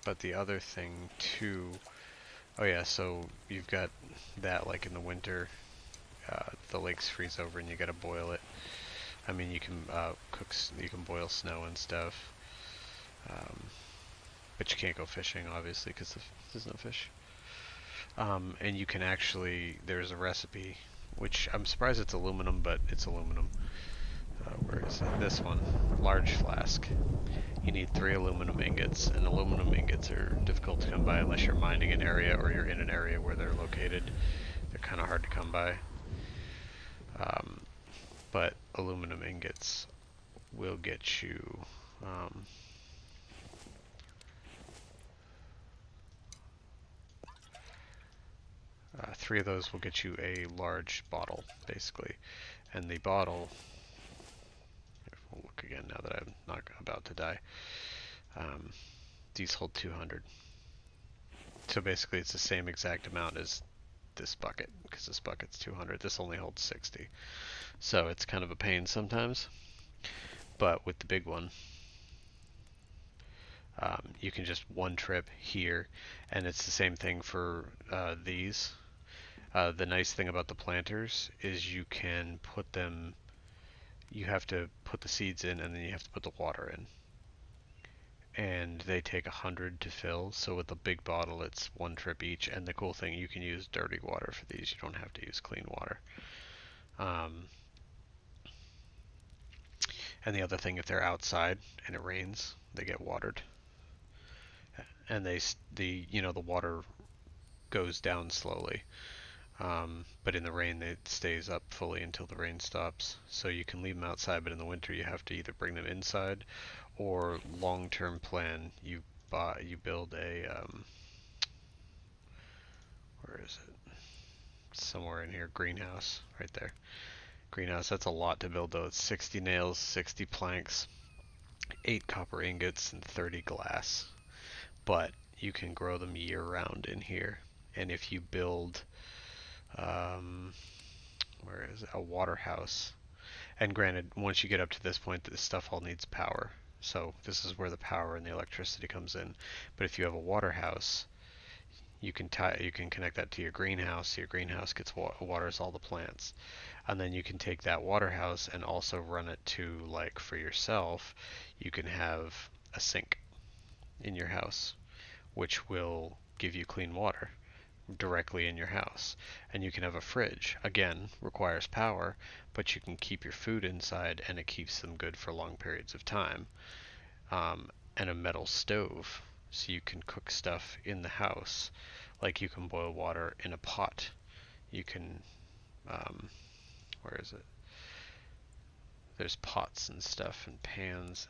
But the other thing too, oh yeah, so you've got that like in the winter, the lakes freeze over and you gotta boil it. I mean, you can you can boil snow and stuff, but you can't go fishing obviously because there's no fish. And you can actually, there's a recipe, which I'm surprised it's aluminum, but it's aluminum. Where is it? This one, large flask. You need 3 aluminum ingots, and aluminum ingots are difficult to come by unless you're mining an area or you're in an area where they're located. They're kind of hard to come by. But aluminum ingots will get you 3 of those will get you a large bottle, basically. And the bottle, we'll look again now that I'm not about to die. These hold 200. So basically it's the same exact amount as this bucket, because this bucket's 200. This only holds 60. So it's kind of a pain sometimes. But with the big one, you can just one trip here, and it's the same thing for these. The nice thing about the planters is you can put them, you have to put the seeds in and then you have to put the water in. And they take 100 to fill, so with a big bottle it's one trip each, and the cool thing, you can use dirty water for these, you don't have to use clean water. And the other thing, if they're outside and it rains, they get watered. And the water goes down slowly. But in the rain, it stays up fully until the rain stops. So you can leave them outside, but in the winter you have to either bring them inside, or long-term plan, you build a, where is it? Somewhere in here, greenhouse, right there. Greenhouse, that's a lot to build though. It's 60 nails, 60 planks, 8 copper ingots, and 30 glass. But you can grow them year-round in here. And if you build where is it? A water house. And granted, once you get up to this point, this stuff all needs power. So this is where the power and the electricity comes in. But if you have a water house, you can connect that to your greenhouse. Your greenhouse waters all the plants. And then you can take that water house and also run it to, like for yourself, you can have a sink in your house, which will give you clean water directly in your house. And you can have a fridge. Again, requires power, but you can keep your food inside and it keeps them good for long periods of time. And a metal stove, so you can cook stuff in the house. Like you can boil water in a pot. You can, where is it? There's pots and stuff and pans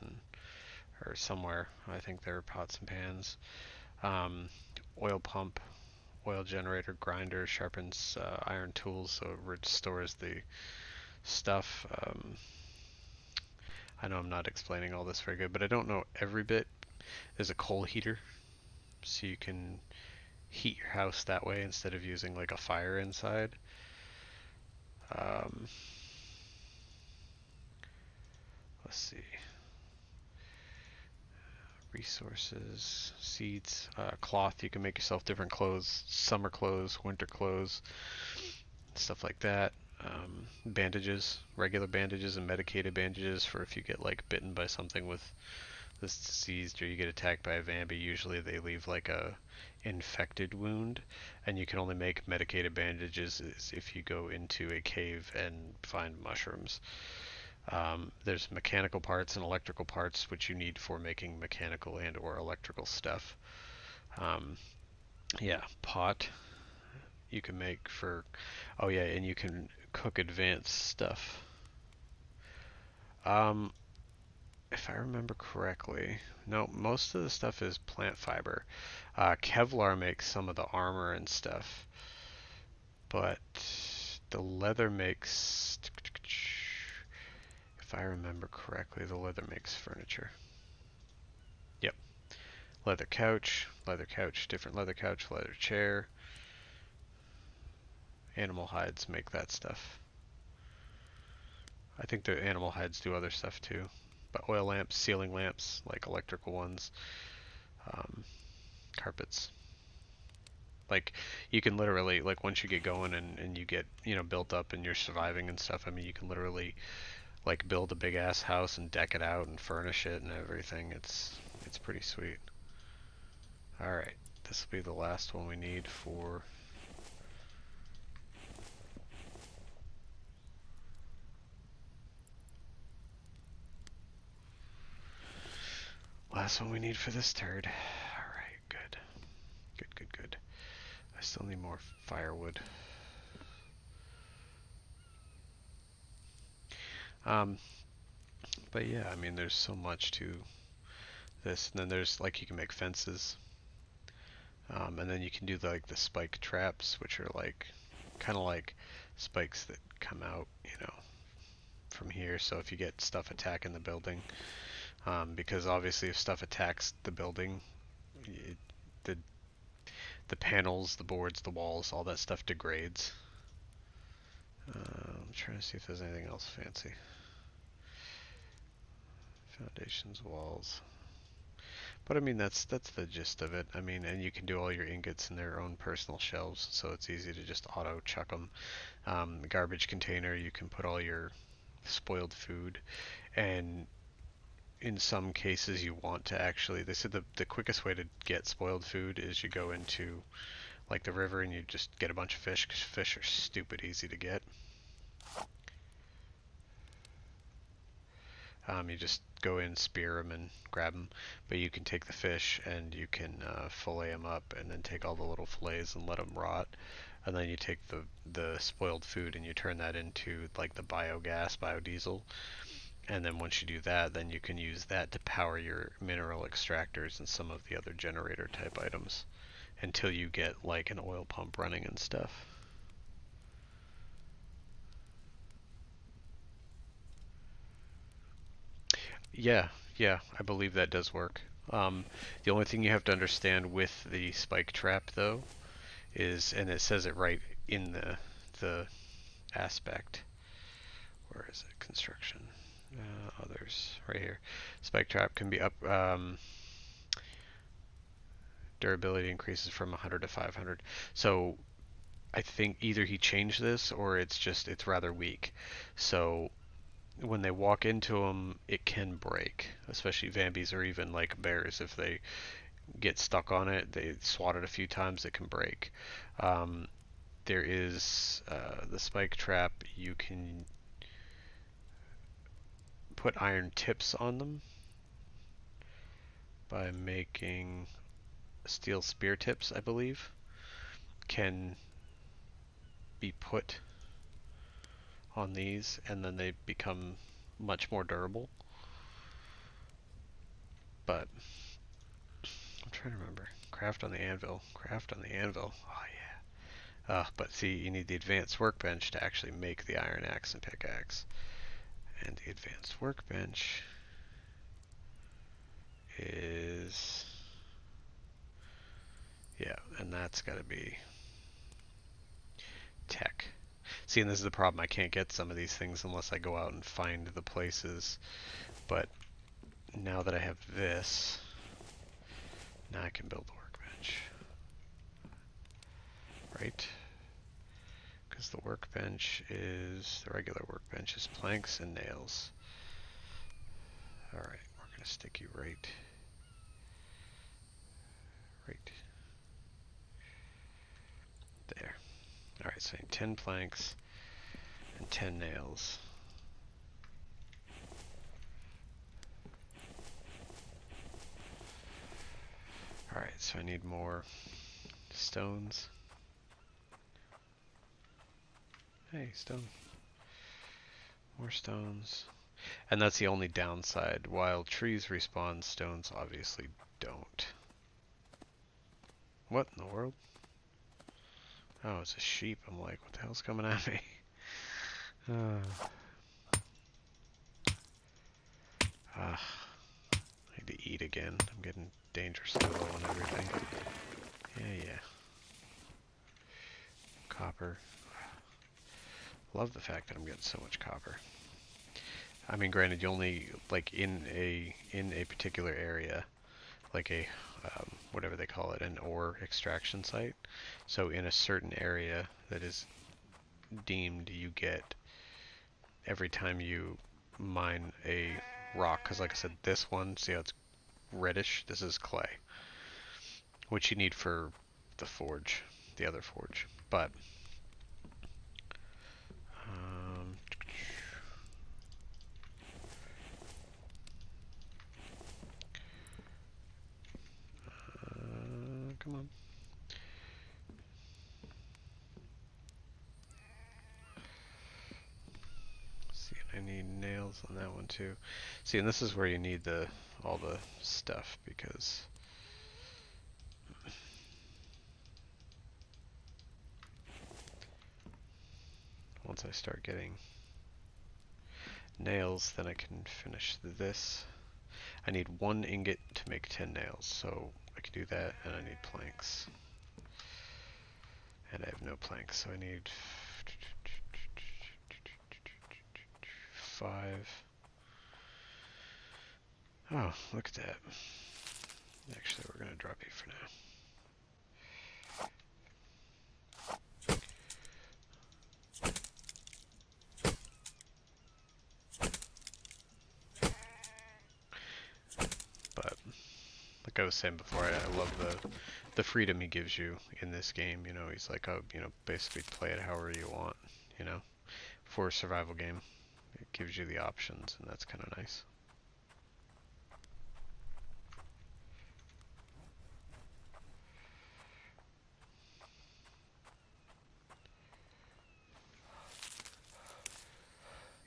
or somewhere. I think there are pots and pans. Oil pump, oil generator, grinder, sharpens iron tools, so it stores the stuff. I know I'm not explaining all this very good, but I don't know every bit. There's a coal heater, so you can heat your house that way instead of using like a fire inside. Let's see. Resources, seeds, cloth. You can make yourself different clothes, summer clothes, winter clothes, stuff like that. Bandages, regular bandages and medicated bandages for if you get like bitten by something with this disease, or you get attacked by a Vambi. Usually they leave like a infected wound, and you can only make medicated bandages if you go into a cave and find mushrooms. There's mechanical parts and electrical parts which you need for making mechanical and or electrical stuff. Yeah, pot you can make for, oh yeah, and you can cook advanced stuff. If I remember correctly, no, most of the stuff is plant fiber. Kevlar makes some of the armor and stuff, but the leather makes, if I remember correctly, the leather makes furniture. Yep. Leather couch, different leather couch, leather chair. Animal hides make that stuff. I think the animal hides do other stuff too. But oil lamps, ceiling lamps, like electrical ones, carpets. Like, you can literally, like, once you get going and you get, built up and you're surviving and stuff, I mean, you can literally, like, build a big ass house and deck it out and furnish it and everything. It's pretty sweet. Alright, this will be the last one we need for... Last one we need for this turd. Alright, good. Good. I still need more firewood. But yeah, I mean, there's so much to this. And then there's, like, you can make fences. And then you can do, like, the spike traps, which are, like, kind of like spikes that come out, from here. So if you get stuff attacking the building, because obviously if stuff attacks the building, the panels, the boards, the walls, all that stuff degrades. I'm trying to see if there's anything else fancy. Foundations, walls. But I mean, that's the gist of it. I mean, and you can do all your ingots in their own personal shelves, so it's easy to just auto chuck them. The garbage container, you can put all your spoiled food, and in some cases you want to actually, they said the quickest way to get spoiled food is you go into, like, the river and you just get a bunch of fish, because fish are stupid easy to get. You just go in, spear them, and grab them. But you can take the fish and you can fillet them up, and then take all the little fillets and let them rot. And then you take the spoiled food and you turn that into, like, the biogas, biodiesel. And then once you do that, then you can use that to power your mineral extractors and some of the other generator type items until you get, like, an oil pump running and stuff. Yeah, I believe that does work. The only thing you have to understand with the spike trap, though, is, and it says it right in the aspect. Where is it? Construction. Others, right here. Spike trap can be up. Durability increases from 100 to 500. So I think either he changed this or it's rather weak. So when they walk into them, it can break, especially Vambies or even, like, bears. If they get stuck on it, they swat it a few times, it can break. There is the spike trap. You can put iron tips on them by making steel spear tips, I believe, can be put on these, and then they become much more durable. But I'm trying to remember. Craft on the anvil. Oh yeah. But see, you need the advanced workbench to actually make the iron axe and pickaxe. And the advanced workbench is... yeah, and that's got to be tech. See, and this is the problem. I can't get some of these things unless I go out and find the places. But now that I have this, now I can build the workbench. Right? Because the workbench is, the regular workbench is planks and nails. Alright, we're going to stick you right there. Alright, so I need 10 planks and 10 nails. Alright, so I need more stones. Hey, stone. More stones. And that's the only downside. While trees respawn, stones obviously don't. What in the world? Oh, it's a sheep. I'm like, what the hell's coming at me? Uh, I need to eat again. I'm getting dangerously low on everything. Yeah. Copper. Love the fact that I'm getting so much copper. I mean, granted, you only like in a particular area, like a whatever they call it, an ore extraction site. So in a certain area that is deemed, you get every time you mine a rock. Because like I said, this one, see how it's reddish? This is clay, which you need for the forge, the other forge. But um, come on. See, I need nails on that one too. See, and this is where you need the all the stuff because once I start getting nails, then I can finish this. I need 1 ingot to make 10 nails, so I can do that, and I need planks. And I have no planks, so I need 5. Oh, look at that. Actually, we're going to drop you for now. But like I was saying before, I love the freedom he gives you in this game. You know, he's like, oh, you know, basically play it however you want. You know, for a survival game, it gives you the options, and that's kind of nice.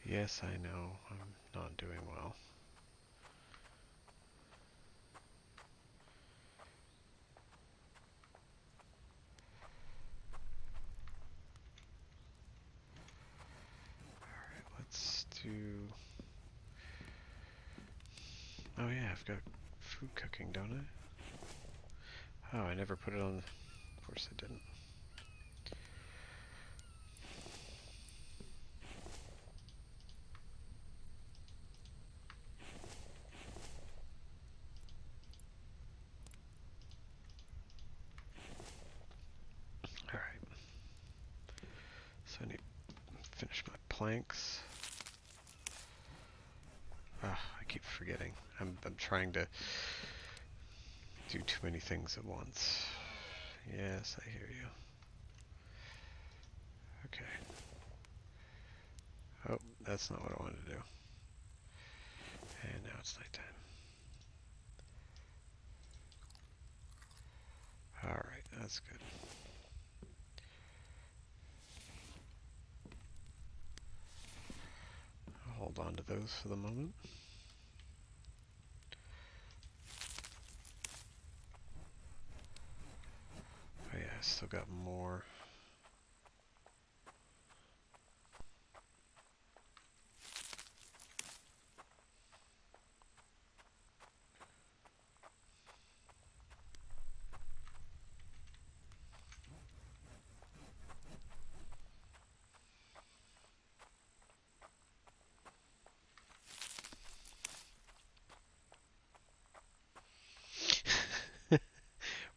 Yes, I know, I'm not doing well. Alright, let's do... Oh yeah, I've got food cooking, don't I? Oh, I never put it on... Of course I didn't. Alright. So I need to finish my planks. Ah, I keep forgetting. I'm trying to do too many things at once. Yes, I hear you. Okay. Oh, that's not what I wanted to do. And now it's nighttime. Alright, that's good. I'll hold on to those for the moment. Oh yeah, I still got more.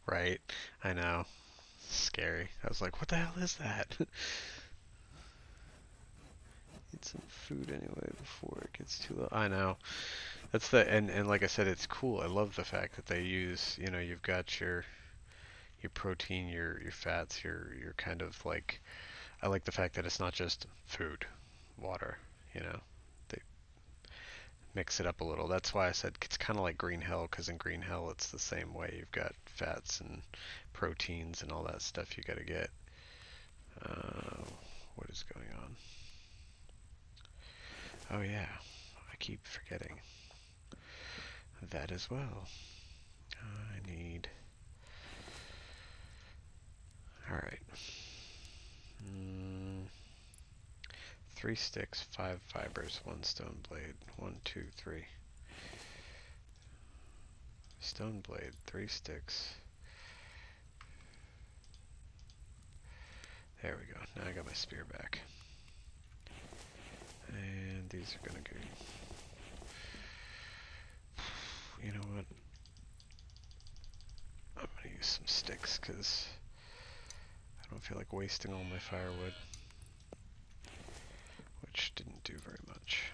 Right, I know. Scary. I was like, what the hell is that? Eat some food anyway before it gets too low. I know. That's the and like I said, it's cool. I love the fact that they use, you know, you've got your protein, your fats, your kind of like I like the fact that it's not just food, water, you know. They mix it up a little. That's why I said it's kind of like Green Hell, because in Green Hell it's the same way. You've got fats and proteins and all that stuff you got to get. What is going on? Oh yeah, I keep forgetting that as well. I need... Alright. 3 sticks, 5 fibers, 1 stone blade. 1, 2, 3. Stone blade, 3 sticks. There we go. Now I got my spear back. And these are gonna go. You know what? I'm gonna use some sticks because I don't feel like wasting all my firewood, which didn't do very much.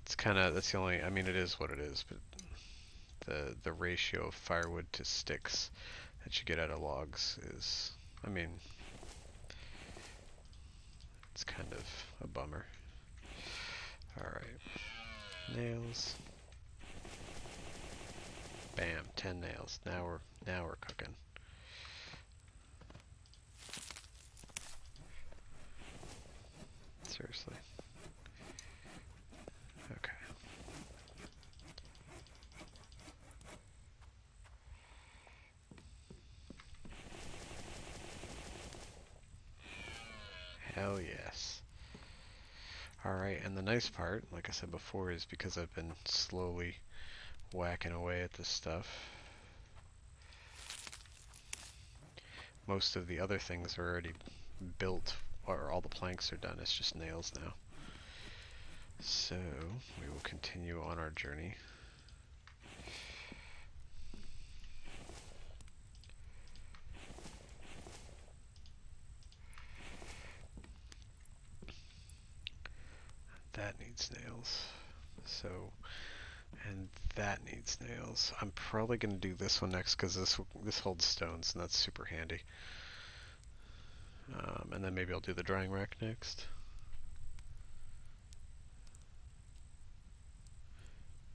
It's kind of, that's the only, I mean it is what it is, but the ratio of firewood to sticks that you get out of logs is, I mean, it's kind of a bummer. Alright, nails. Bam, 10 nails. Now we're cooking. Seriously. Okay. Hell yes. Alright, and the nice part, like I said before, is because I've been slowly whacking away at this stuff, most of the other things are already built, or all the planks are done. It's just nails now. So, we will continue on our journey. That needs nails. So, and that needs nails. I'm probably going to do this one next because this holds stones and that's super handy. And then maybe I'll do the drying rack next.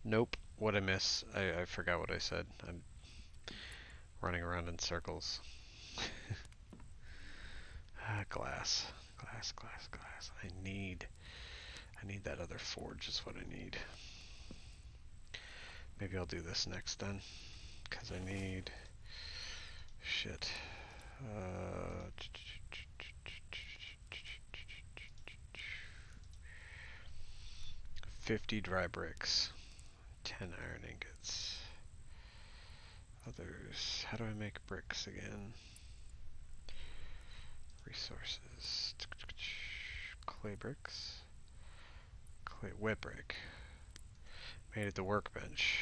Nope. What'd I miss? I forgot what I said. I'm running around in circles. Glass. Glass, glass, glass. I need that other forge is what I need. Maybe I'll do this next then, because I need shit. 50 dry bricks, 10 iron ingots. Others. How do I make bricks again? Resources. Clay bricks. Clay wet brick. Made at the workbench.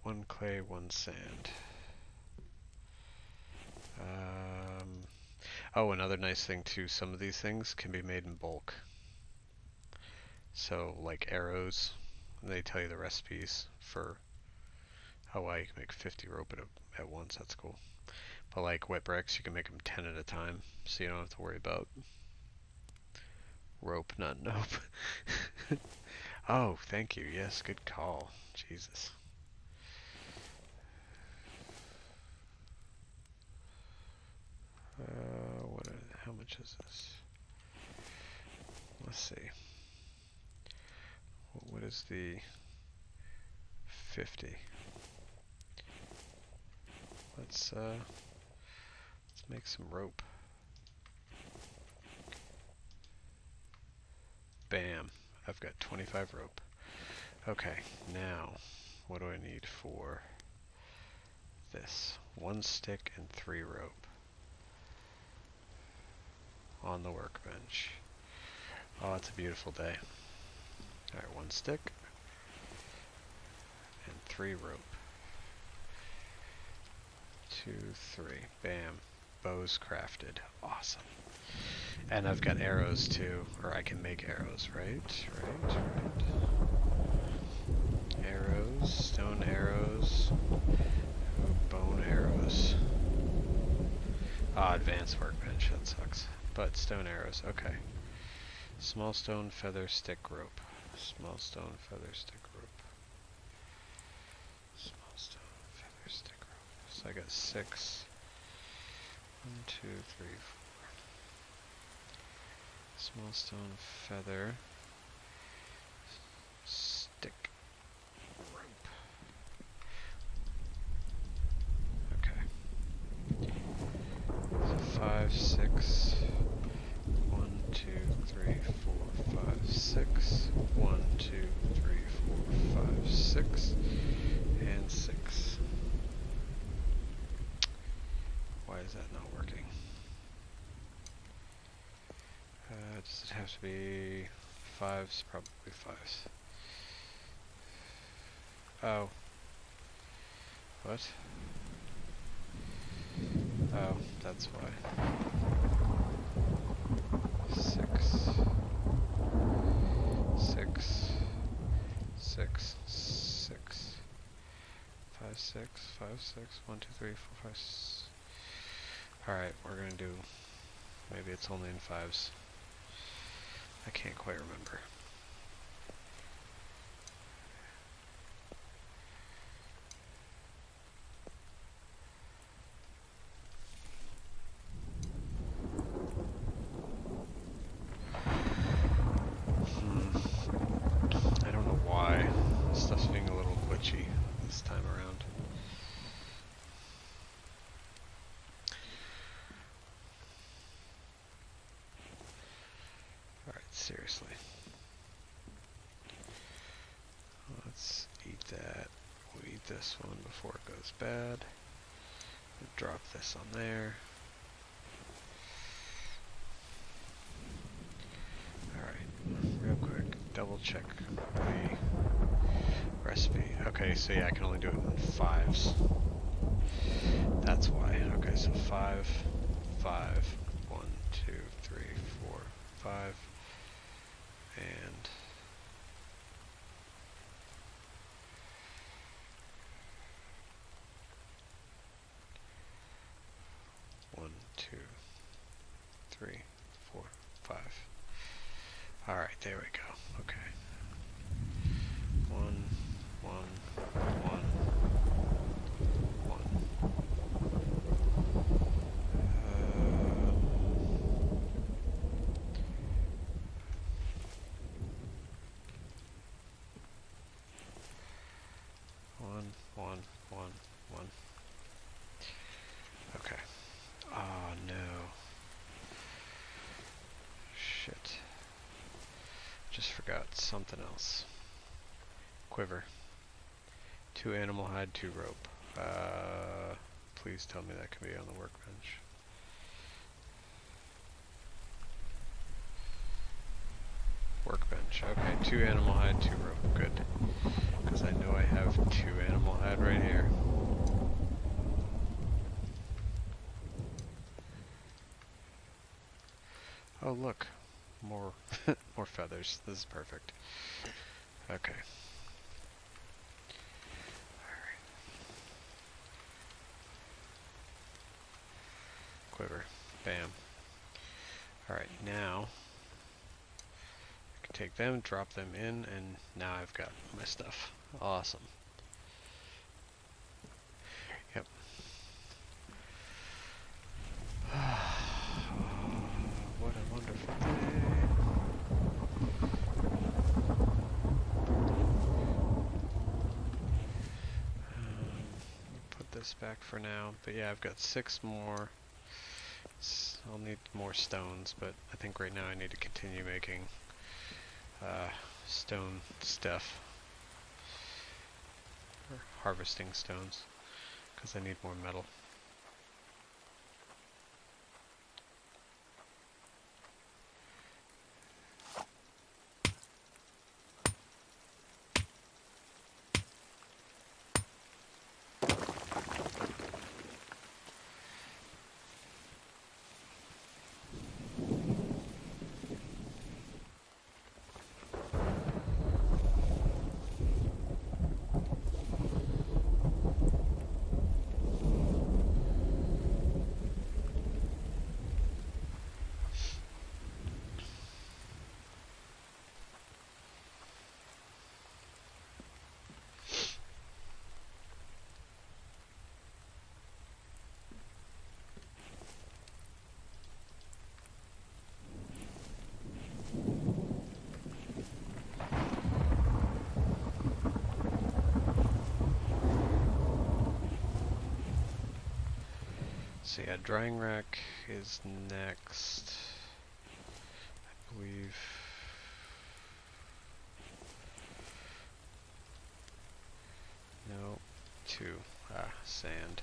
1 clay, 1 sand. Oh, another nice thing too, some of these things can be made in bulk. So, like arrows, they tell you the recipes for how well you can make 50 rope at once, that's cool. But like wet bricks, you can make them 10 at a time, so you don't have to worry about rope, not nope. Oh, thank you, yes, good call. Jesus. How much is this? Let's see. What is the 50? Let's make some rope. Bam. I've got 25 rope. Okay, now what do I need for this? 1 stick and 3 rope on the workbench. Oh, it's a beautiful day. Alright, 1 stick and 3 rope. 2, 3. Bam. Bows crafted. Awesome. And I've got arrows too, or I can make arrows, right? Right. Arrows, stone arrows, bone arrows. Ah, advanced workbench, that sucks. But stone arrows, okay. Small stone, feather, stick, rope. Small stone, feather, stick, rope. Small stone, feather, stick, rope. So I got 6. 1, 2, 3, 4. Small stone, feather, stick, rope. Okay. be fives, probably fives. Oh. What? Oh, that's why. 6. 6. 6. 6. 5, 6. 5, 6. 1, 2, 3, 4, 5, 6. Alright, we're gonna do... Maybe it's only in fives. I can't quite remember. I don't know why. This stuff's being a little glitchy this time around. Alright, seriously. Let's eat that. We'll eat this one before it goes bad. We'll drop this on there. Alright, real quick, double check the recipe. Okay, so yeah, I can only do it in fives. That's why. Okay, so 5, 5, 1, 2, 3, 4, 5, and 1, 2, 3, 4, 5. Alright, there we go. Okay. 1, 1, 1, 1. 1, 1, 1, 1. Okay. Oh no. Shit. Just forgot something else. Quiver. 2 animal hide, 2 rope. Please tell me that can be on the workbench. Workbench. Okay, 2 animal hide, 2 rope. Good. Because I know I have 2 animal hide right here. Oh look, more more feathers. This is perfect. Okay. Alright. Quiver. Bam. Alright, now I can take them, drop them in, and now I've got my stuff. Awesome. Yep. What a wonderful day. Put this back for now, but yeah, I've got 6 more. I'll need more stones, but I think right now I need to continue making stone stuff. Or harvesting stones, because I need more metal. So yeah, drying rack is next, I believe. No, 2. Sand.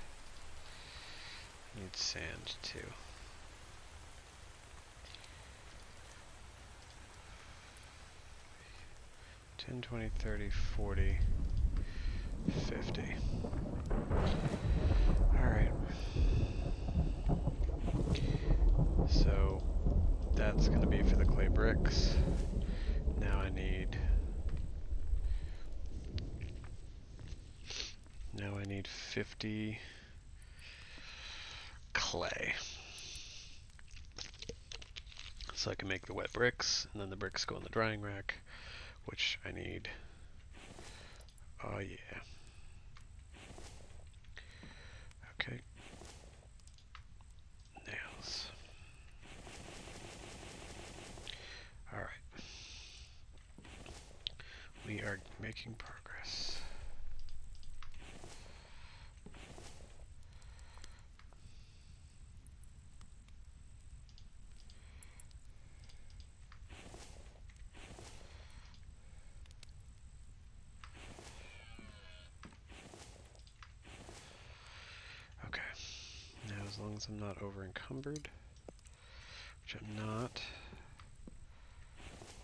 I need sand too. 10, 20, 30, 40, 50. Alright. So that's going to be for the clay bricks. Now I need 50 clay. So I can make the wet bricks, and then the bricks go in the drying rack, which I need. Oh yeah. Okay. Nails. Alright. We are making progress. Okay. Now as long as I'm not over encumbered, which I'm not,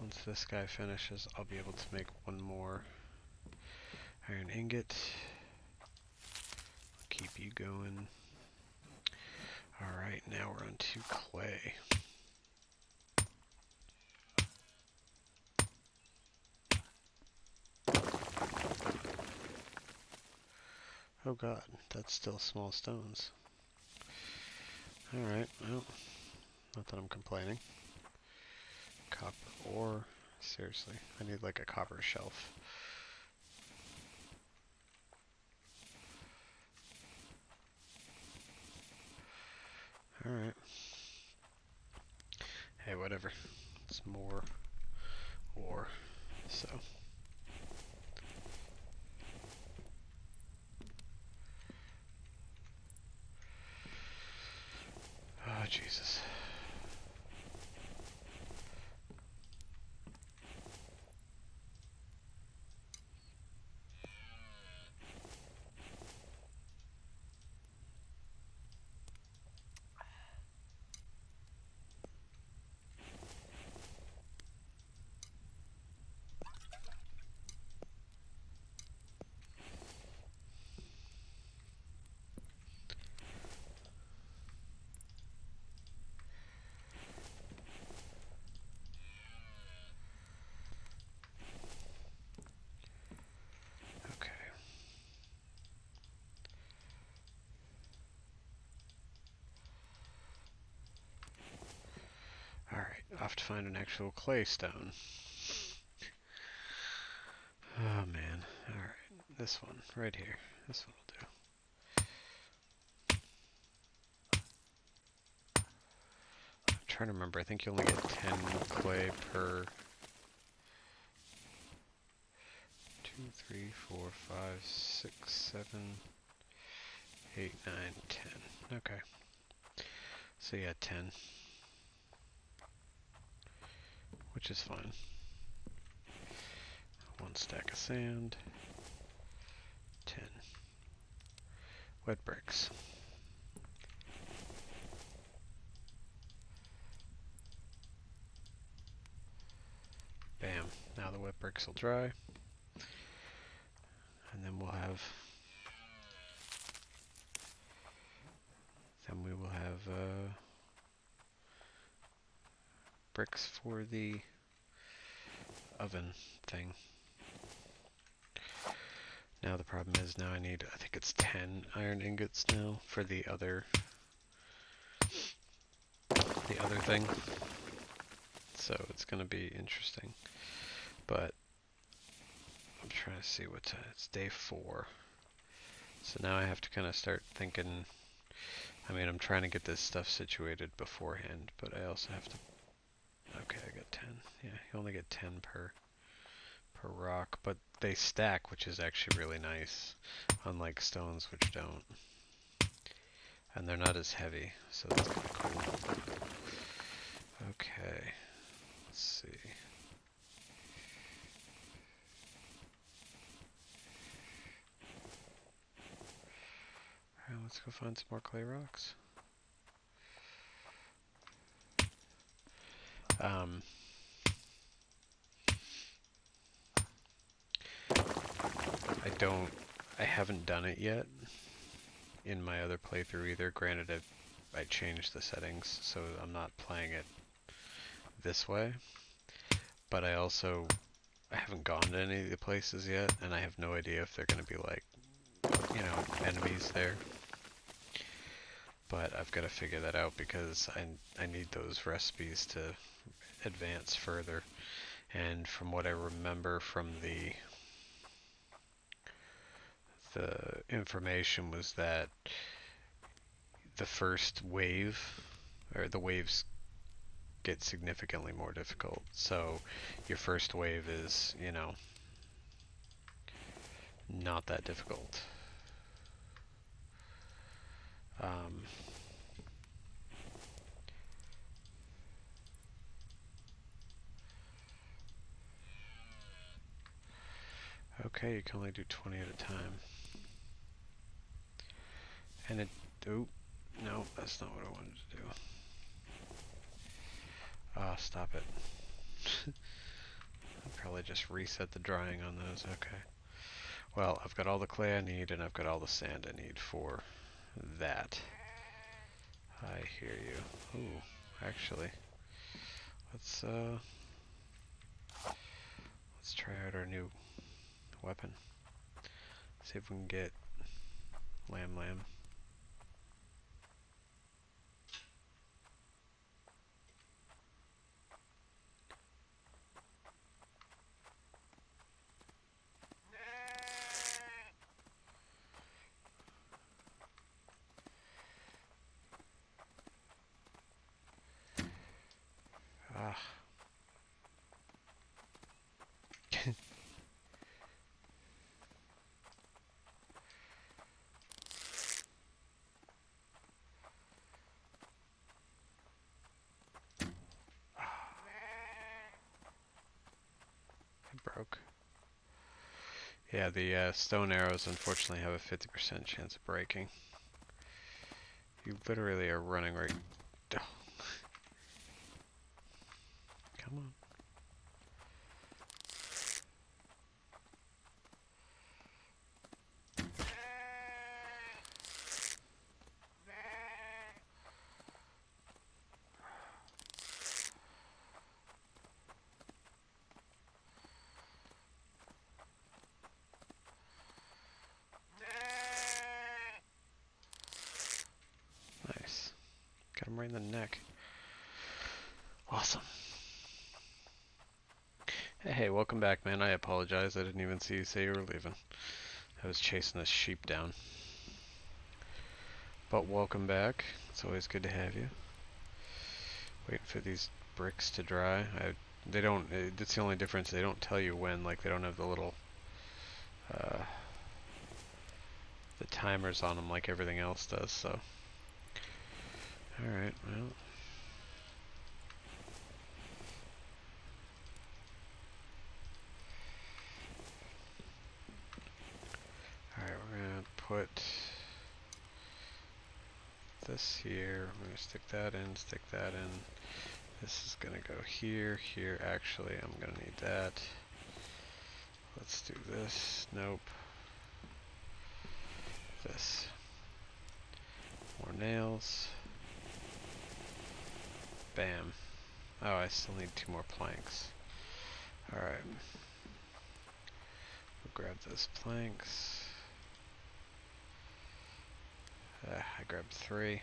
once this guy finishes, I'll be able to make one more iron ingot. Keep you going. Alright, now we're on to clay. Oh god, that's still small stones. Alright, well, not that I'm complaining. Copper ore. Seriously, I need like a copper shelf. Alright. Hey, whatever. It's more ore, so. Oh, Jesus. Okay. Alright, off to find an actual clay stone. Oh man. Alright, this one, right here. This one will do. I'm trying to remember, I think you only get 10 clay per 2, 3, 4, 5, 6, 7, 8, 9, 10. Okay. So yeah, 10. Which is fine. 1 stack of sand. 10. Wet bricks. Bam. Now the wet bricks will dry. And then we'll have... Then we will have bricks for the oven thing. Now the problem is now I need, I think it's 10 iron ingots now for the other thing. So it's going to be interesting. But I'm trying to see what time. It's day 4. So now I have to kind of start thinking, I mean, I'm trying to get this stuff situated beforehand, but I also have to, okay, I got 10. Yeah, you only get 10 per rock, but they stack, which is actually really nice, unlike stones, which don't. And they're not as heavy, so that's kind of cool. Okay, let's see. Alright, let's go find some more clay rocks. I haven't done it yet in my other playthrough either. Granted, I changed the settings, so I'm not playing it this way. But I haven't gone to any of the places yet, and I have no idea if they're going to be like, you know, enemies there. But I've got to figure that out because I need those recipes to advance further. And from what I remember from the information was that the first wave, or the waves get significantly more difficult. So your first wave is, you know, not that difficult. Okay, you can only do 20 at a time. And it, oh, no, that's not what I wanted to do. Ah, stop it. I'll probably just reset the drying on those, okay. Well, I've got all the clay I need, and I've got all the sand I need for that. I hear you. Ooh, actually, let's try out our new weapon. See if we can get lamb. Ah. It broke. Yeah, the stone arrows unfortunately have a 50% chance of breaking. You literally are running right... Oh. Come on. Nice. Got him right in the neck. Awesome. Hey, welcome back, man. I apologize. I didn't even see you say you were leaving. I was chasing this sheep down. But welcome back. It's always good to have you. Waiting for these bricks to dry. They don't, that's the only difference. They don't tell you when, like they don't have the little, the timers on them like everything else does, so. Alright, well. Alright, we're gonna put this here. I'm gonna stick that in. This is gonna go here, here. Actually, I'm gonna need that. Let's do this. Nope. This. More nails. Bam. Oh, I still need 2 more planks. Alright. We'll grab those planks. I grabbed 3.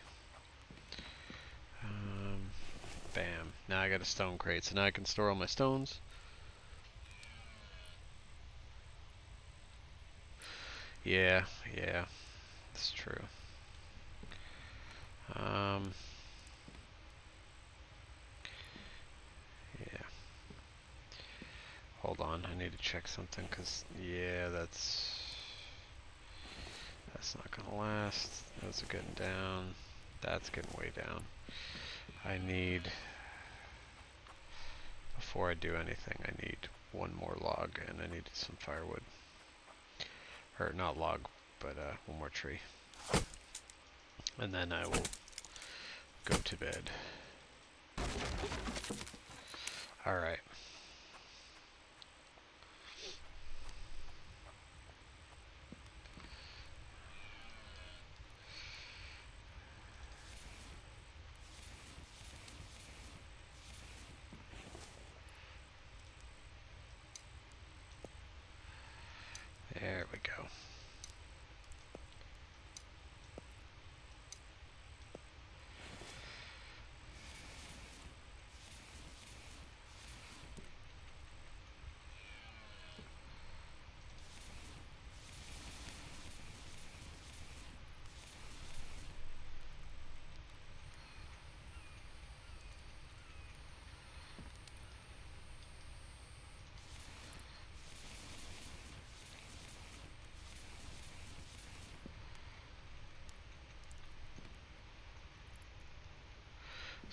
Bam. Now I got a stone crate, so now I can store all my stones. Yeah, that's true. Yeah. Hold on, I need to check something, cause yeah, that's not gonna last. Those are getting down. That's getting way down. I need, before I do anything, I need 1 more log, and I need some firewood. Or not log, but 1 more tree. And then I will go to bed. Alright.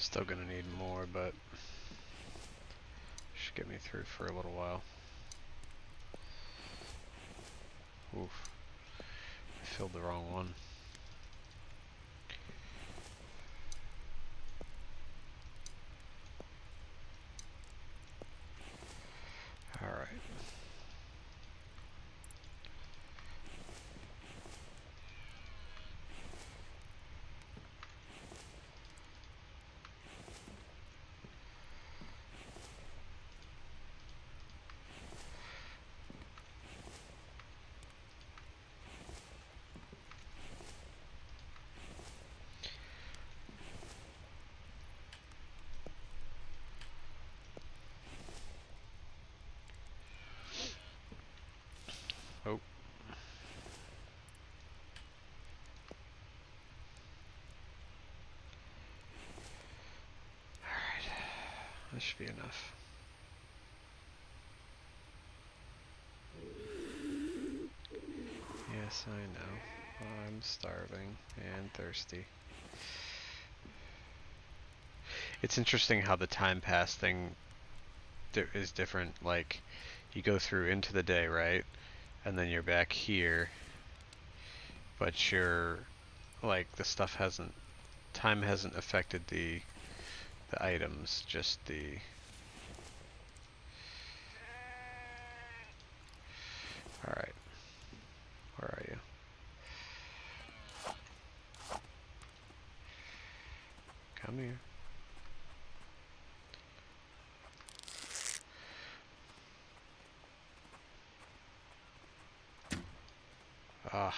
Still gonna need more, but should get me through for a little while. Oof. I filled the wrong one. Alright. Oh. Alright. That should be enough. Yes, I know. I'm starving and thirsty. It's interesting how the time pass thing is different. Like, you go through into the day, right? And then you're back here, but you're like time hasn't affected the items, just the. All right, where are you? Come here. Ah.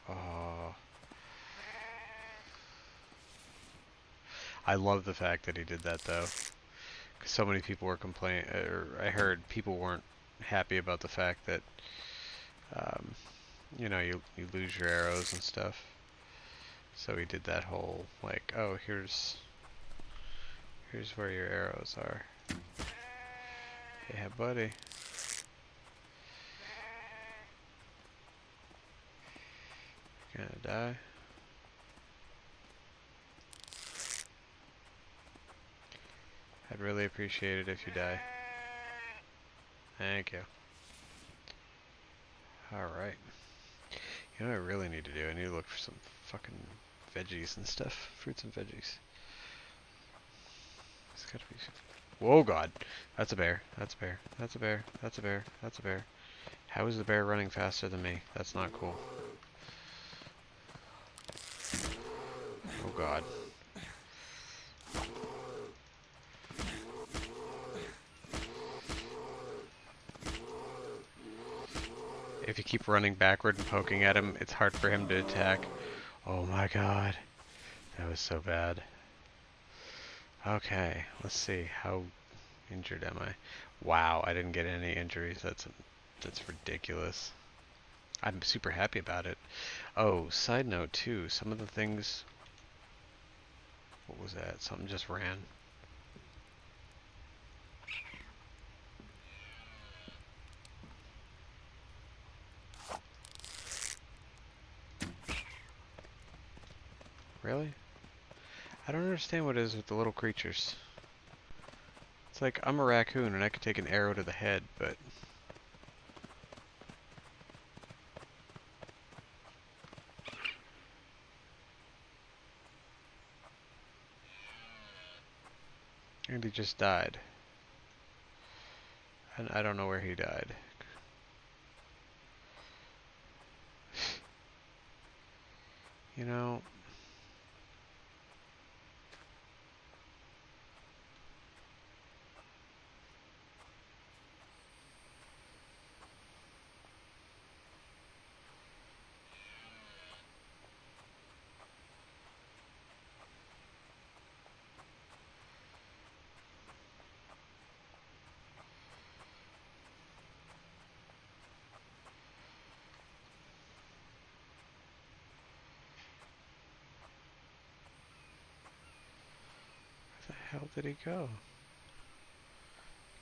Oh. I love the fact that he did that though, because so many people were complaining, or I heard people weren't happy about the fact that, um, you lose your arrows and stuff. So he did that whole like, oh, here's where your arrows are. Yeah, buddy. Gonna die. I'd really appreciate it if you die. Thank you. Alright. You know what I really need to do? I need to look for some fucking veggies and stuff. Fruits and veggies. It's gotta be... Whoa, God. That's a bear. That's a bear. That's a bear. That's a bear. That's a bear. How is the bear running faster than me? That's not cool. Oh, God. If you keep running backward and poking at him, it's hard for him to attack. Oh my God. That was so bad. Okay, let's see. How injured am I? Wow, I didn't get any injuries. That's ridiculous. I'm super happy about it. Oh, side note too, some of the things... What was that? Something just ran. Really? I don't understand what it is with the little creatures. It's like, I'm a raccoon and I could take an arrow to the head, but... And he just died. And I don't know where he died. You know... Where the hell did he go?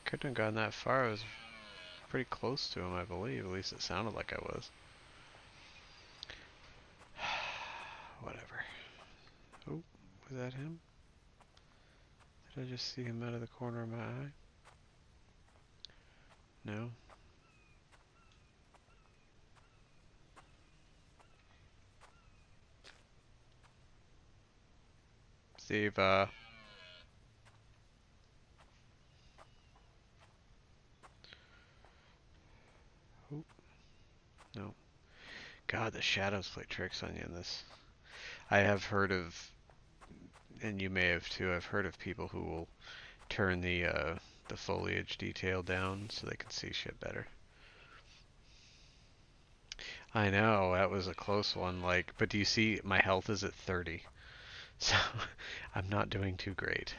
Couldn't have gone that far. I was pretty close to him, I believe. At least it sounded like I was. Whatever. Was that him? Did I just see him out of the corner of my eye? No? Steve, oh, no. God, the shadows play tricks on you in this. I have heard of, and you may have too, I've heard of people who will turn the foliage detail down so they can see shit better. I know, that was a close one, like, but do you see my health is at 30? So I'm not doing too great.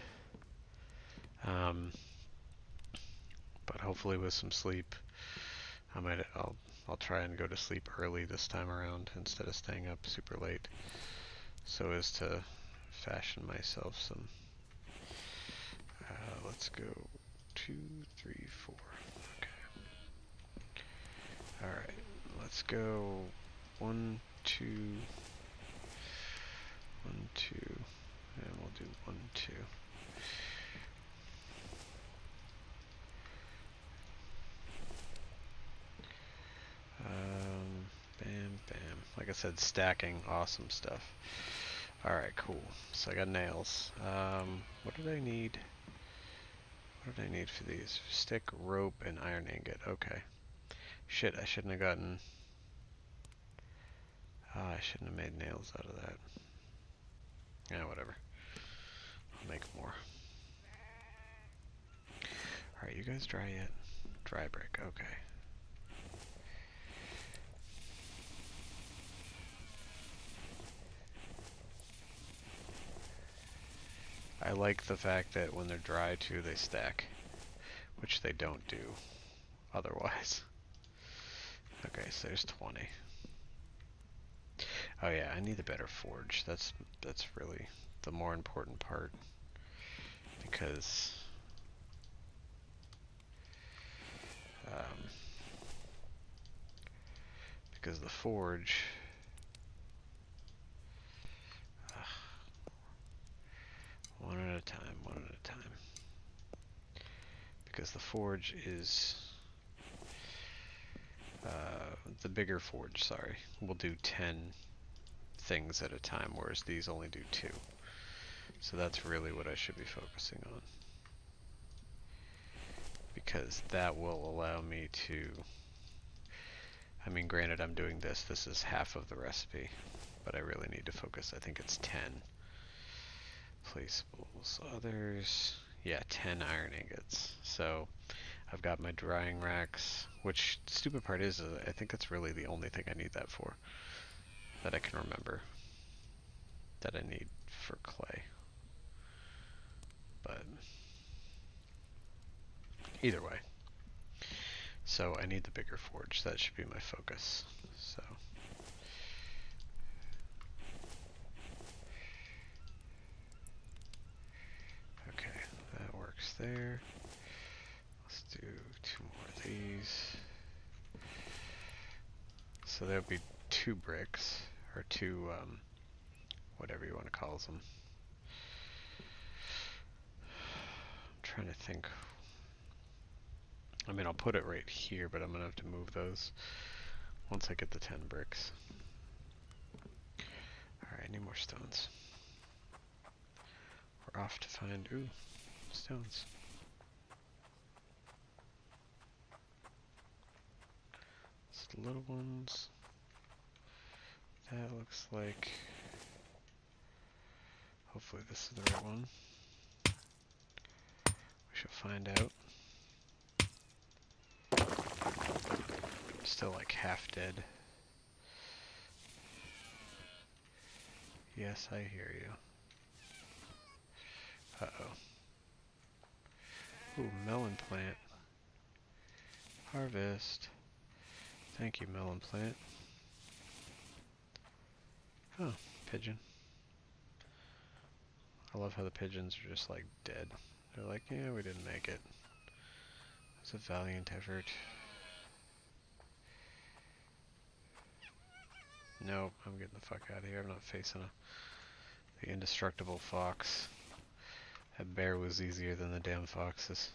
Um, but hopefully with some sleep, I'll try and go to sleep early this time around instead of staying up super late, so as to fashion myself some. Let's go 2, 3, 4. Okay. All right. Let's go 1, 2, 1, 2, and we'll do 1, 2. Bam, bam. Like I said, stacking, awesome stuff. Alright, cool. So I got nails. What did I need? What did I need for these? Stick, rope, and iron ingot. Okay. Shit, I shouldn't have gotten... I shouldn't have made nails out of that. Yeah, whatever. I'll make more. Alright, you guys dry yet? Dry brick, okay. I like the fact that when they're dry too, they stack, which they don't do otherwise. Okay, so there's 20. Oh yeah, I need a better forge. That's really the more important part, because the forge, one at a time, one at a time. Because the forge is the bigger forge, sorry, will do 10 things at a time, whereas these only do 2. So that's really what I should be focusing on, because that will allow me to, I mean, granted I'm doing this is half of the recipe, but I really need to focus. I think it's 10 placeables. Others, yeah, 10 iron ingots. So I've got my drying racks, which the stupid part is I think that's really the only thing I need that for, that I can remember, that I need for clay. But either way. So I need the bigger forge. That should be my focus. So okay, that works there. Let's do 2 more of these. So that would be 2 bricks, or 2, whatever you want to call them. I'm trying to think. I mean, I'll put it right here, but I'm going to have to move those once I get the 10 bricks. Alright, I need more stones. We're off to find, ooh, stones. It's the little ones. That looks like, hopefully this is the right one. We shall find out. I'm still like half dead. Yes, I hear you. Uh-oh. Ooh, melon plant. Harvest. Thank you, melon plant. Oh, pigeon. I love how the pigeons are just like dead. They're like, yeah, we didn't make it. It's a valiant effort. Nope, I'm getting the fuck out of here. I'm not facing The indestructible fox. That bear was easier than the damn foxes.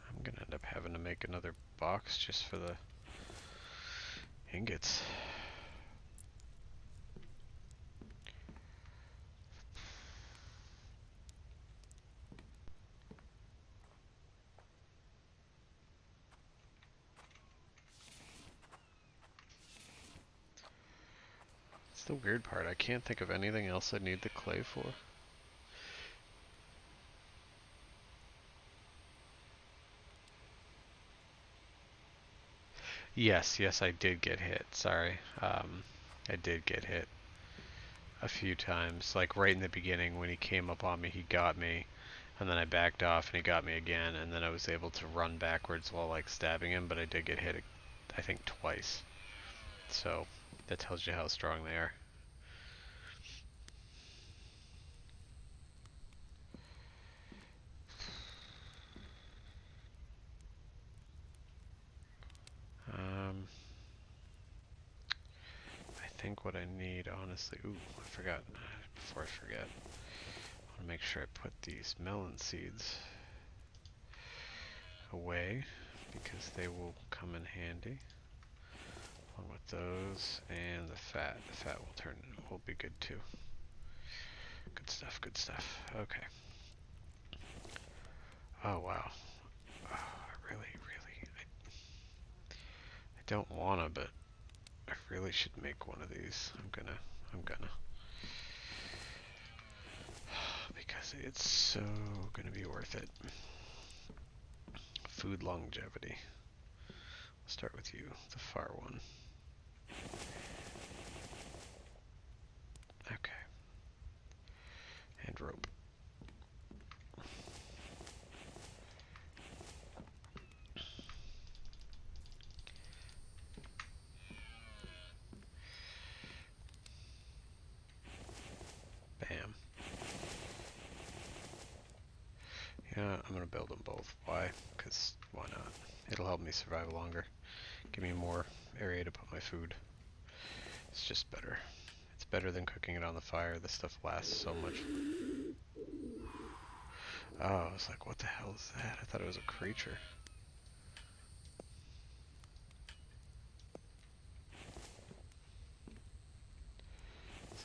I'm gonna end up having to make another box just for the ingots. It's the weird part. I can't think of anything else I need the clay for. Yes, I did get hit. Sorry. I did get hit a few times. Like right in the beginning when he came up on me, he got me. And then I backed off and he got me again. And then I was able to run backwards while like stabbing him. But I did get hit, I think, twice. So that tells you how strong they are. I think what I need, honestly... Ooh, I forgot. Before I forget, I want to make sure I put these melon seeds away because they will come in handy. Along with those and the fat. The fat will be good too. Good stuff, good stuff. Okay. Oh wow. Oh, I really, I don't wanna, but I really should make one of these. I'm gonna. Because it's so gonna be worth it. Food longevity. I'll start with you, the far one. Okay. And rope. Bam. Yeah, I'm gonna build them both. Why? Because why not? It'll help me survive longer. Give me more area to put my food. It's just better. It's better than cooking it on the fire. This stuff lasts so much. Oh, I was like, what the hell is that? I thought it was a creature.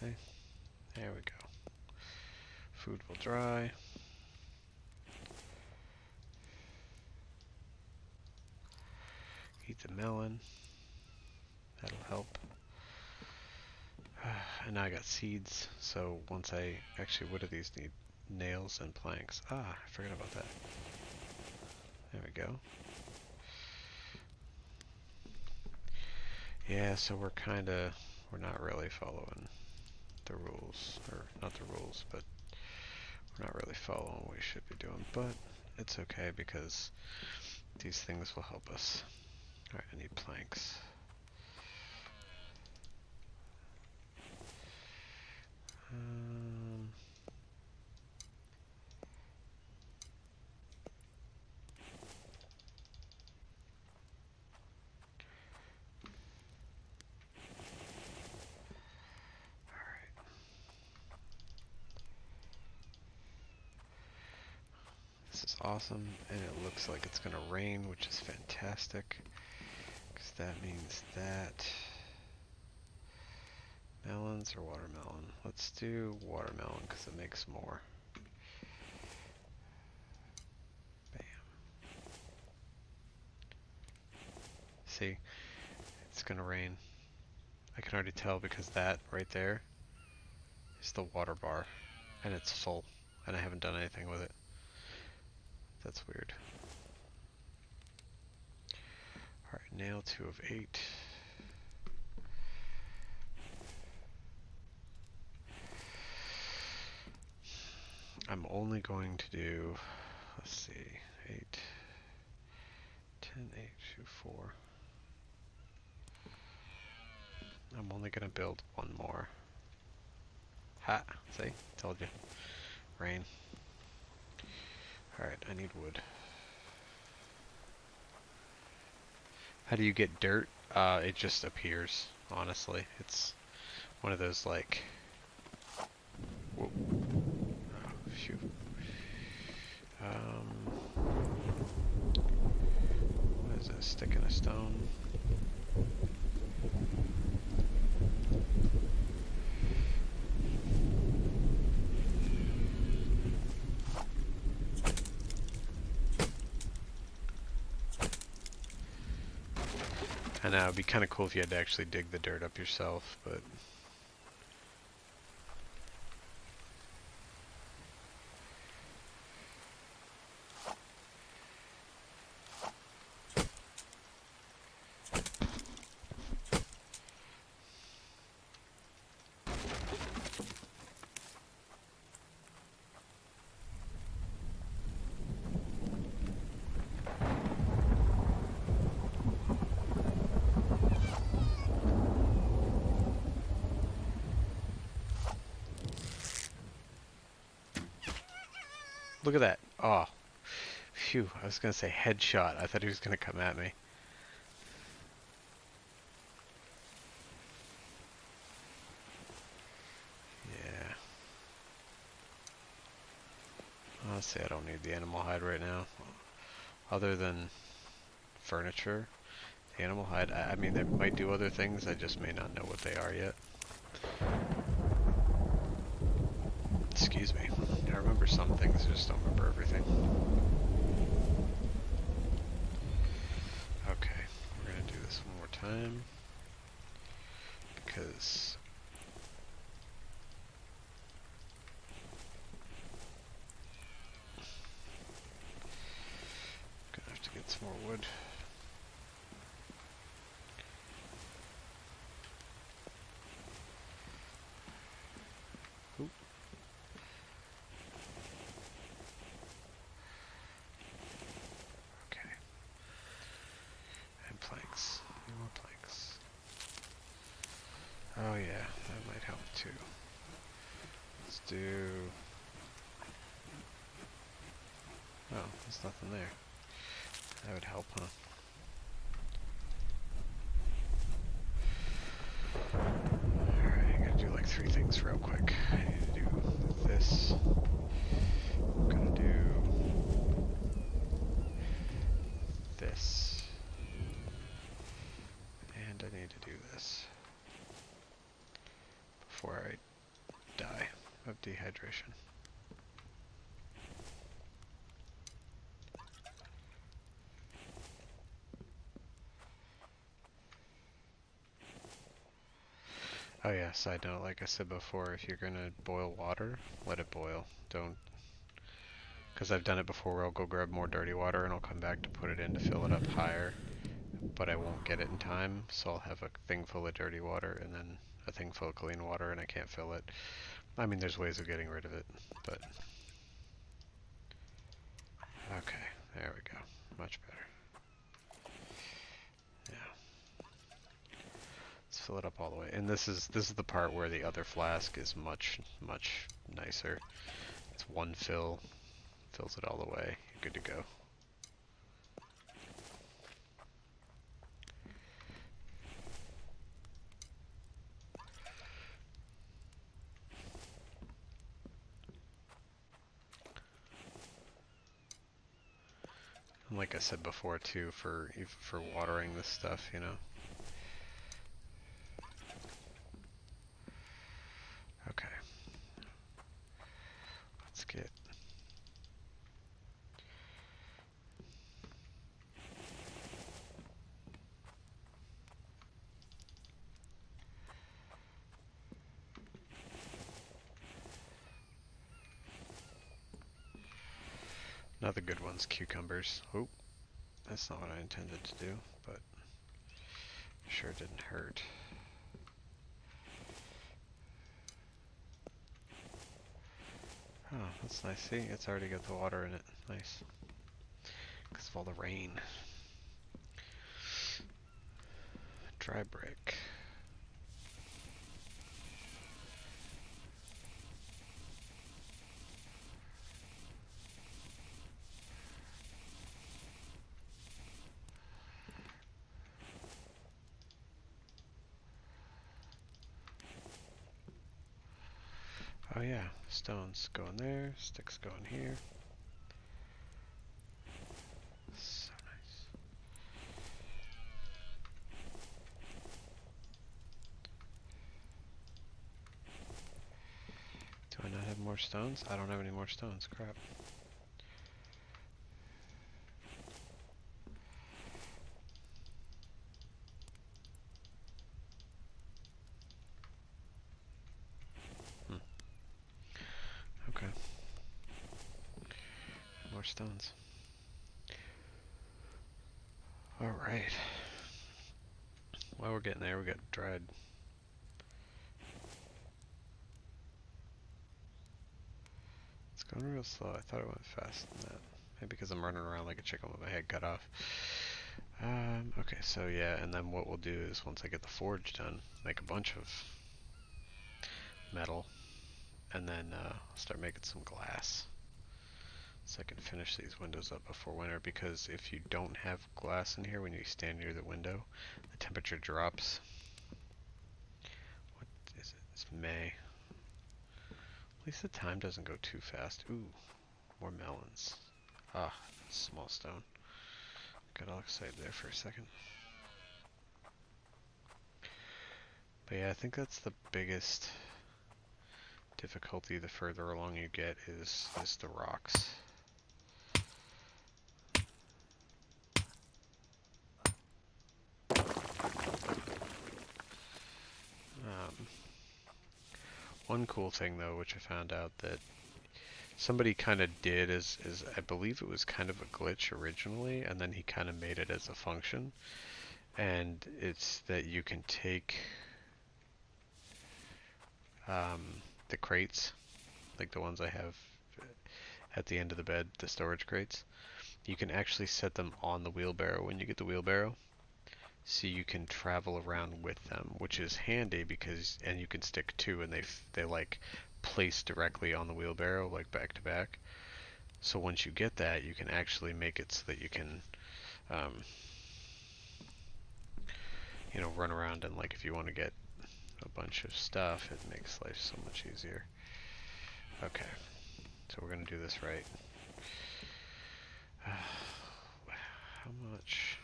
See? There we go. Food will dry. Eat the melon. That'll help. And now I got seeds, so once I... Actually, what do these need? Nails and planks. Ah, I forgot about that. There we go. Yeah, so we're not really following the rules. Or, not the rules, but we're not really following what we should be doing. But it's okay because these things will help us. Alright, I need planks. This is awesome, and it looks like it's gonna rain, which is fantastic, because that means that... Melons or watermelon? Let's do watermelon, because it makes more. Bam. See? It's gonna rain. I can already tell because that right there is the water bar, and it's full, and I haven't done anything with it. That's weird. Alright, nail 2 of 8. I'm only going to do, let's see, 8, 10, 8, 2, 4. I'm only going to build one more. Ha! See? Told you. Rain. Alright, I need wood. How do you get dirt? It just appears, honestly. It's one of those, like... Whoa. Oh, phew. What is this? Stick in a stone? I know, it'd be kind of cool if you had to actually dig the dirt up yourself, but... Look at that. Oh. Phew, I was going to say headshot. I thought he was going to come at me. Yeah. Honestly, I don't need the animal hide right now. Other than furniture. The animal hide, I mean, they might do other things. I just may not know what they are yet. Excuse me. I remember some things, I just don't remember everything. Okay, we're going to do this one more time. Because... I'm going to have to get some more wood. Oop. Okay. And planks. Any more planks? Oh yeah, that might help too. Let's do... Oh, there's nothing there. That would help, huh? Alright, I gotta do like 3 things real quick. I need to do this. I'm gonna do this. And I need to do this before I die of dehydration. Oh yeah, side note, like I said before, if you're gonna boil water, let it boil. Don't... Because I've done it before where I'll go grab more dirty water and I'll come back to put it in to fill it up higher, but I won't get it in time, so I'll have a thing full of dirty water and then a thing full of clean water and I can't fill it. I mean, there's ways of getting rid of it, but... Okay, there we go. Much better. Yeah. Let's fill it up all the way. And this is the part where the other flask is much nicer. It's one fill, fills it all the way. You're good to go. And like I said before too, for watering this stuff, you know. Okay. Let's get... Another good one's cucumbers. Oh, that's not what I intended to do, but... Sure it didn't hurt. Oh, that's nice. See, it's already got the water in it. Nice. Because of all the rain. Dry brick. Oh yeah, stones go in there, sticks go in here. So nice. Do I not have more stones? I don't have any more stones, crap. Okay. More stones. Alright. While we're getting there, we got dried. It's going real slow. I thought it went faster than that. Maybe because I'm running around like a chicken with my head cut off. Okay, so yeah, and then what we'll do is once I get the forge done, make a bunch of metal, and then start making some glass. So I can finish these windows up before winter, because if you don't have glass in here when you stand near the window, the temperature drops. What is it? It's May. At least the time doesn't go too fast. Ooh, more melons. Ah, small stone. Got all excited there for a second. But yeah, I think that's the biggest difficulty the further along you get is the rocks. One cool thing though, which I found out that somebody kind of did is I believe it was kind of a glitch originally, and then he kind of made it as a function. And it's that you can take the crates, like the ones I have at the end of the bed, the storage crates. You can actually set them on the wheelbarrow when you get the wheelbarrow, so you can travel around with them, which is handy because, and you can stick two, and they like place directly on the wheelbarrow, like back to back. So once you get that, you can actually make it so that you can, you know, run around, and like if you want to get a bunch of stuff, it makes life so much easier. Okay, so we're gonna do this right. How much?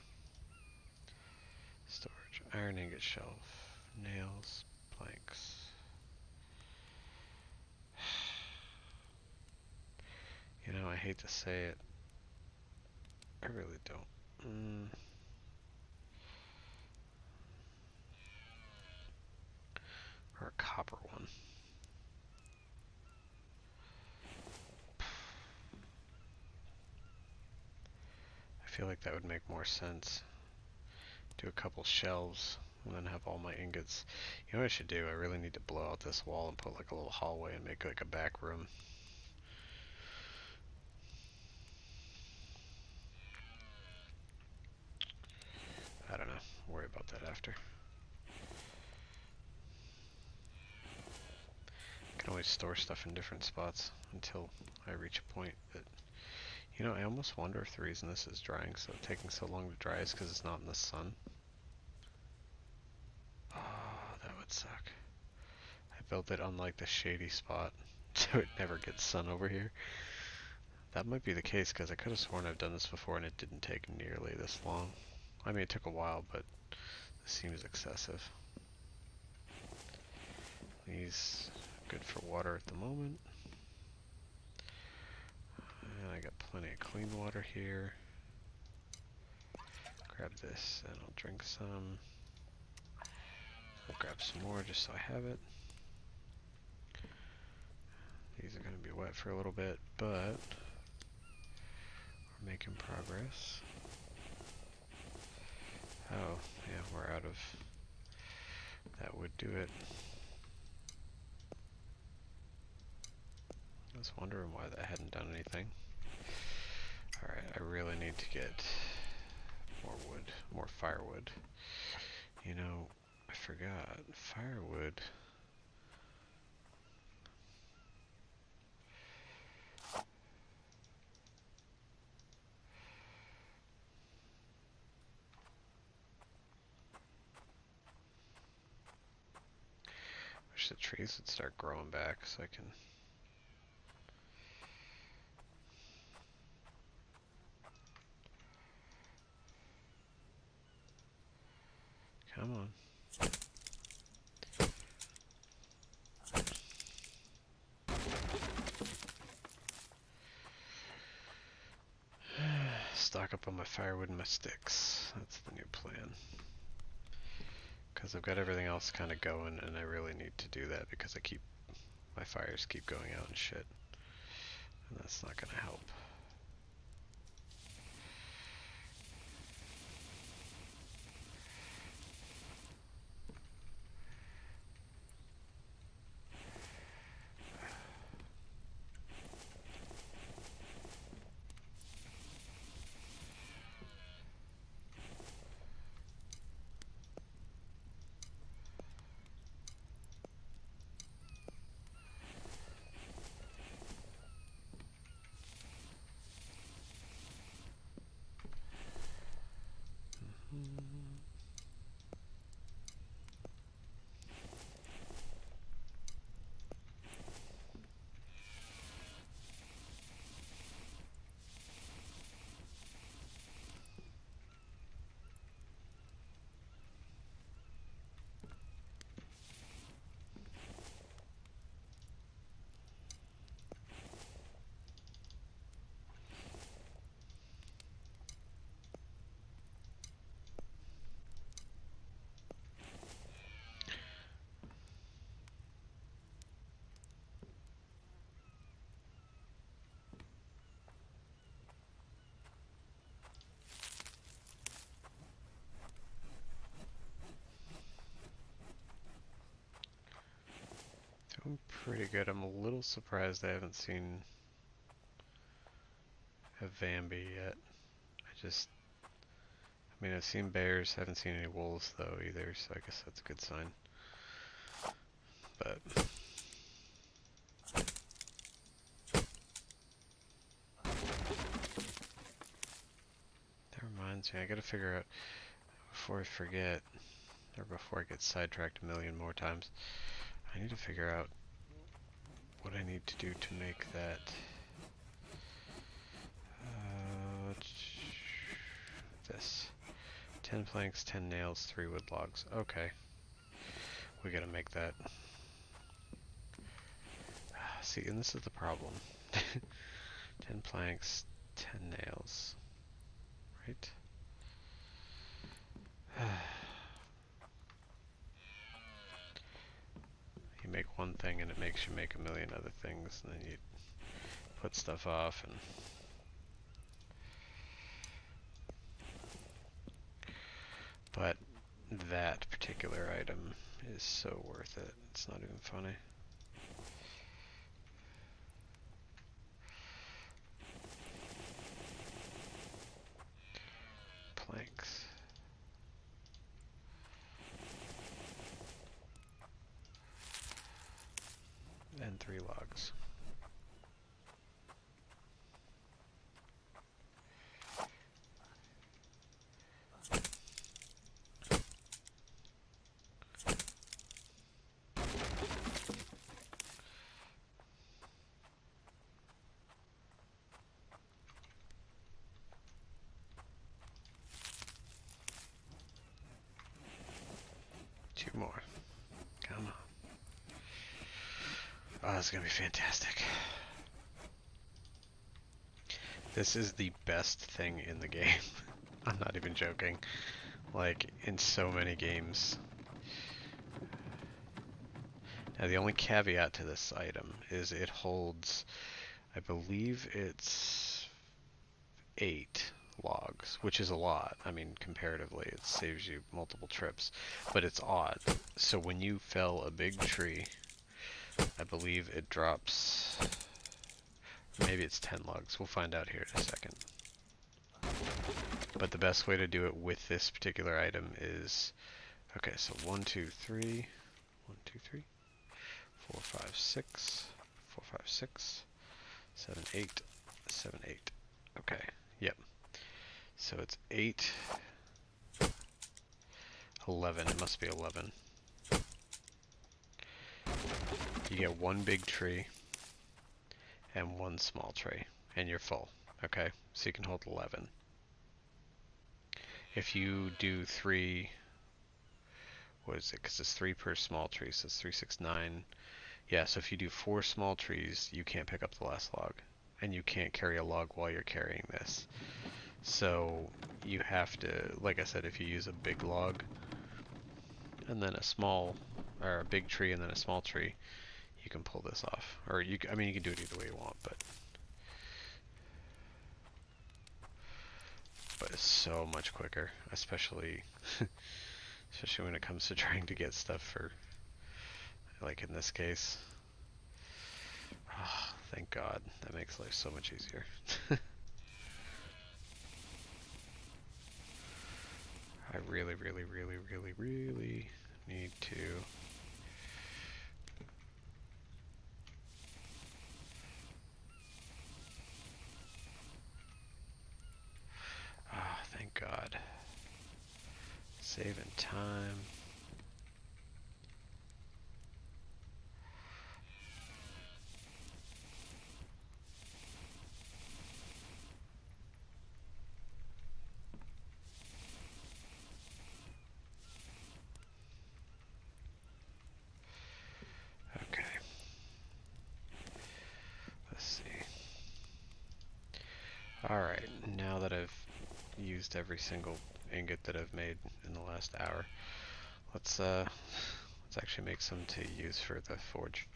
Storage, iron ingot shelf, nails, planks. You know, I hate to say it. I really don't. Or a copper one. I feel like that would make more sense. Do a couple shelves and then have all my ingots. You know what I should do? I really need to blow out this wall and put like a little hallway and make like a back room. I don't know. I'll worry about that after. I can always store stuff in different spots until I reach a point that... You know, I almost wonder if the reason this is drying, so taking so long to dry, is because it's not in the sun. Oh, that would suck. I built it on like the shady spot, so it never gets sun over here. That might be the case, because I could have sworn I've done this before and it didn't take nearly this long. I mean, it took a while, but this seems excessive. These good for water at the moment. And I got plenty of clean water here. Grab this and I'll drink some. I'll grab some more just so I have it. These are going to be wet for a little bit, but we're making progress. Oh, yeah, we're out of... That would do it. I was wondering why that hadn't done anything. Alright, I really need to get more wood, more firewood. You know, I forgot. Firewood... Wish the trees would start growing back so I can... Come on. Stock up on my firewood and my sticks. That's the new plan. Because I've got everything else kind of going, and I really need to do that because my fires keep going out and shit. And that's not going to help. Doing pretty good. I'm a little surprised I haven't seen a Vambi yet. I mean, I've seen bears, haven't seen any wolves though either, so I guess that's a good sign. But that reminds me, I gotta figure out, before I forget, or before I get sidetracked a million more times, I need to figure out what I need to do to make that this 10 planks, 10 nails, 3 wood logs. Okay, we gotta make that. See, and this is the problem. 10 planks, 10 nails, right? You make one thing and it makes you make a million other things, and then you put stuff off and... But that particular item is so worth it. It's not even funny. Planks. And 3 logs. Two more. Come on. Oh, this is gonna be fantastic. This is the best thing in the game. I'm not even joking. Like, in so many games. Now, the only caveat to this item is it holds, I believe it's 8 logs, which is a lot. I mean, comparatively, it saves you multiple trips, but it's odd. So when you fell a big tree, I believe it drops, maybe it's 10 logs. We'll find out here in a second. But the best way to do it with this particular item is, okay, so 1, 2, 3, 1, 2, 3, 4, 5, 6, 4, 5, 6, 7, 8, 7, 8. Okay, yep. So it's 8, 11, it must be 11. You get one big tree and one small tree, and you're full. Okay, so you can hold 11. If you do 3, what is it? Because it's 3 per small tree, so it's 3, 6, 9. Yeah, so if you do 4 small trees, you can't pick up the last log, and you can't carry a log while you're carrying this. So you have to, like I said, if you use a big log and then a small, or a big tree and then a small tree, you can pull this off. Or you, I mean, you can do it either way you want, but it's so much quicker, especially when it comes to trying to get stuff for, like in this case. Oh, thank God, that makes life so much easier. I really, really, really, really, really need to thank God. Saving time. Okay. Let's see. Alright, now that I've used every single ingot that I've made in the last hour, let's actually make some to use for the forge.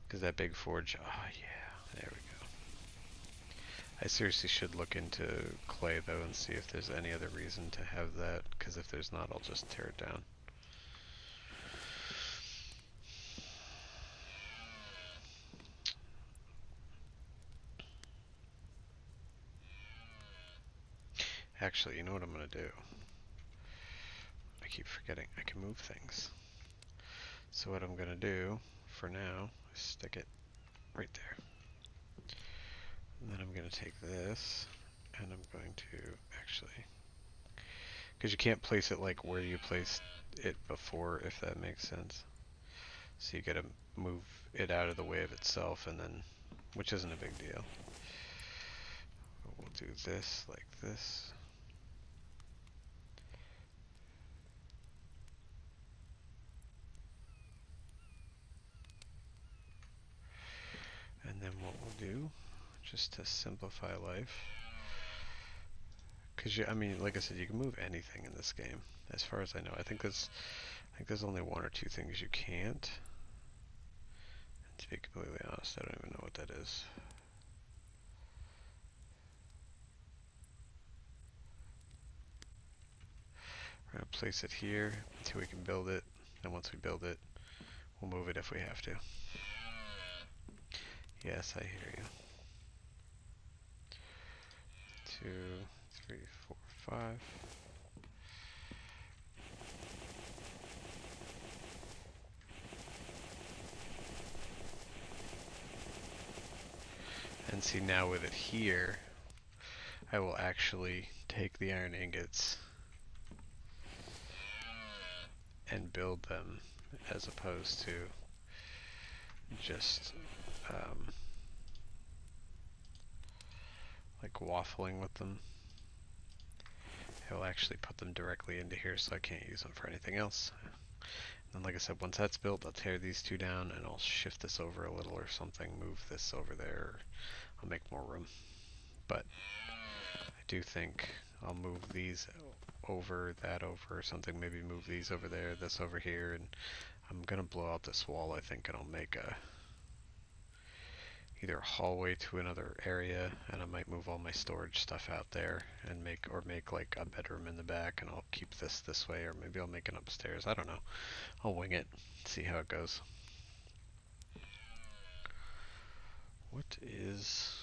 Because that big forge, oh yeah, there we go. I seriously should look into clay though and see if there's any other reason to have that, because if there's not, I'll just tear it down. Actually, you know what I'm going to do? I keep forgetting I can move things. So what I'm going to do for now is stick it right there. And then I'm going to take this and I'm going to actually, because you can't place it like where you placed it before, if that makes sense. So you got to move it out of the way of itself, and then, which isn't a big deal. We'll do this like this. And then what we'll do, just to simplify life, because I mean, like I said, you can move anything in this game, as far as I know. I think there's only 1 or 2 things you can't. And to be completely honest, I don't even know what that is. We're gonna place it here until we can build it, and once we build it, we'll move it if we have to. Yes, I hear you. 2, 3, 4, 5. And see, now with it here, I will actually take the iron ingots and build them, as opposed to just like waffling with them. I will actually put them directly into here, so I can't use them for anything else. And like I said, once that's built, I'll tear these 2 down and I'll shift this over a little or something, move this over there, I'll make more room. But I do think I'll move these over, that over, or something, maybe move these over there, this over here, and I'm gonna blow out this wall, I think, and I'll make a either a hallway to another area, and I might move all my storage stuff out there and make like a bedroom in the back, and I'll keep this way, or maybe I'll make it upstairs. I don't know. I'll wing it, see how it goes. What is...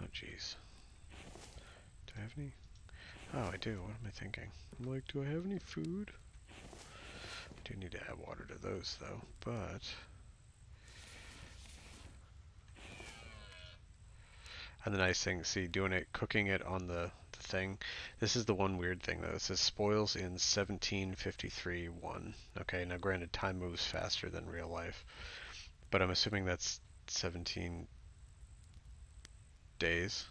Oh jeez. Do I have any? Oh, I do. What am I thinking? I'm like, do I have any food? I do need to add water to those though, but... And the nice thing, see, cooking it on the thing, this is the one weird thing though. It says spoils in 1753-1. Okay, now granted, time moves faster than real life, but I'm assuming that's 17 days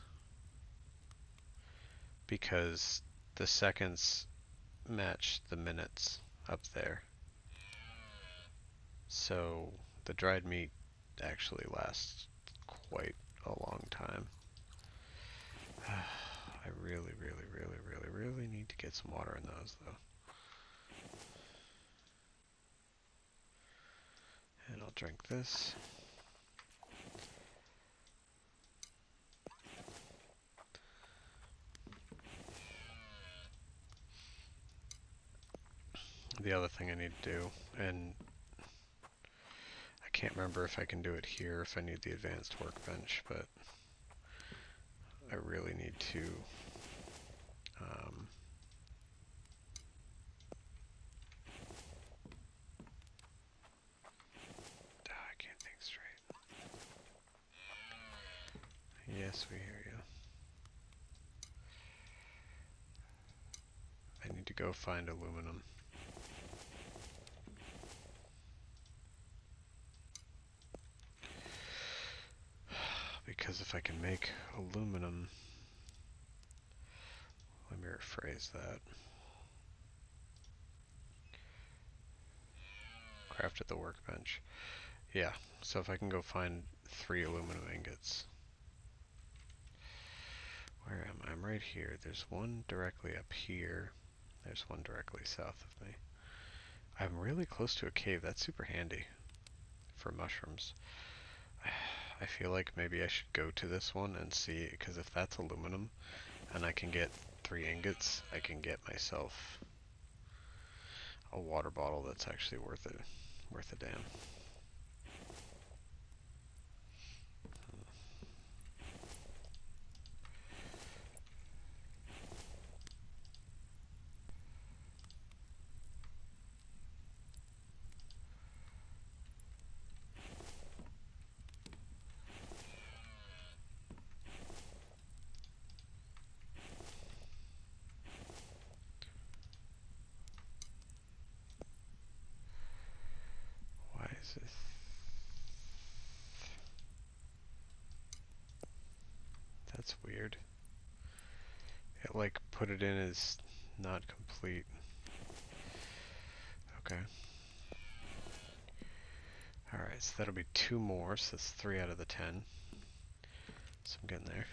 because the seconds match the minutes up there. So the dried meat actually lasts quite a long time. I really, really, really, really, really need to get some water in those though. And I'll drink this. The other thing I need to do, and I can't remember if I can do it here, if I need the advanced workbench, but I really need to I can't think straight. Yes, we hear you. I need to go find aluminum. Because if I can make aluminum, let me rephrase that. Craft at the workbench. Yeah, so if I can go find 3 aluminum ingots. Where am I? I'm right here. There's one directly up here. There's one directly south of me. I'm really close to a cave. That's super handy for mushrooms. I feel like maybe I should go to this one and see, because if that's aluminum and I can get 3 ingots, I can get myself a water bottle that's actually worth a damn. Why is this? That's weird. It like put it in as not complete. Okay. Alright, so that'll be 2 more, so that's 3 out of the 10. So I'm getting there.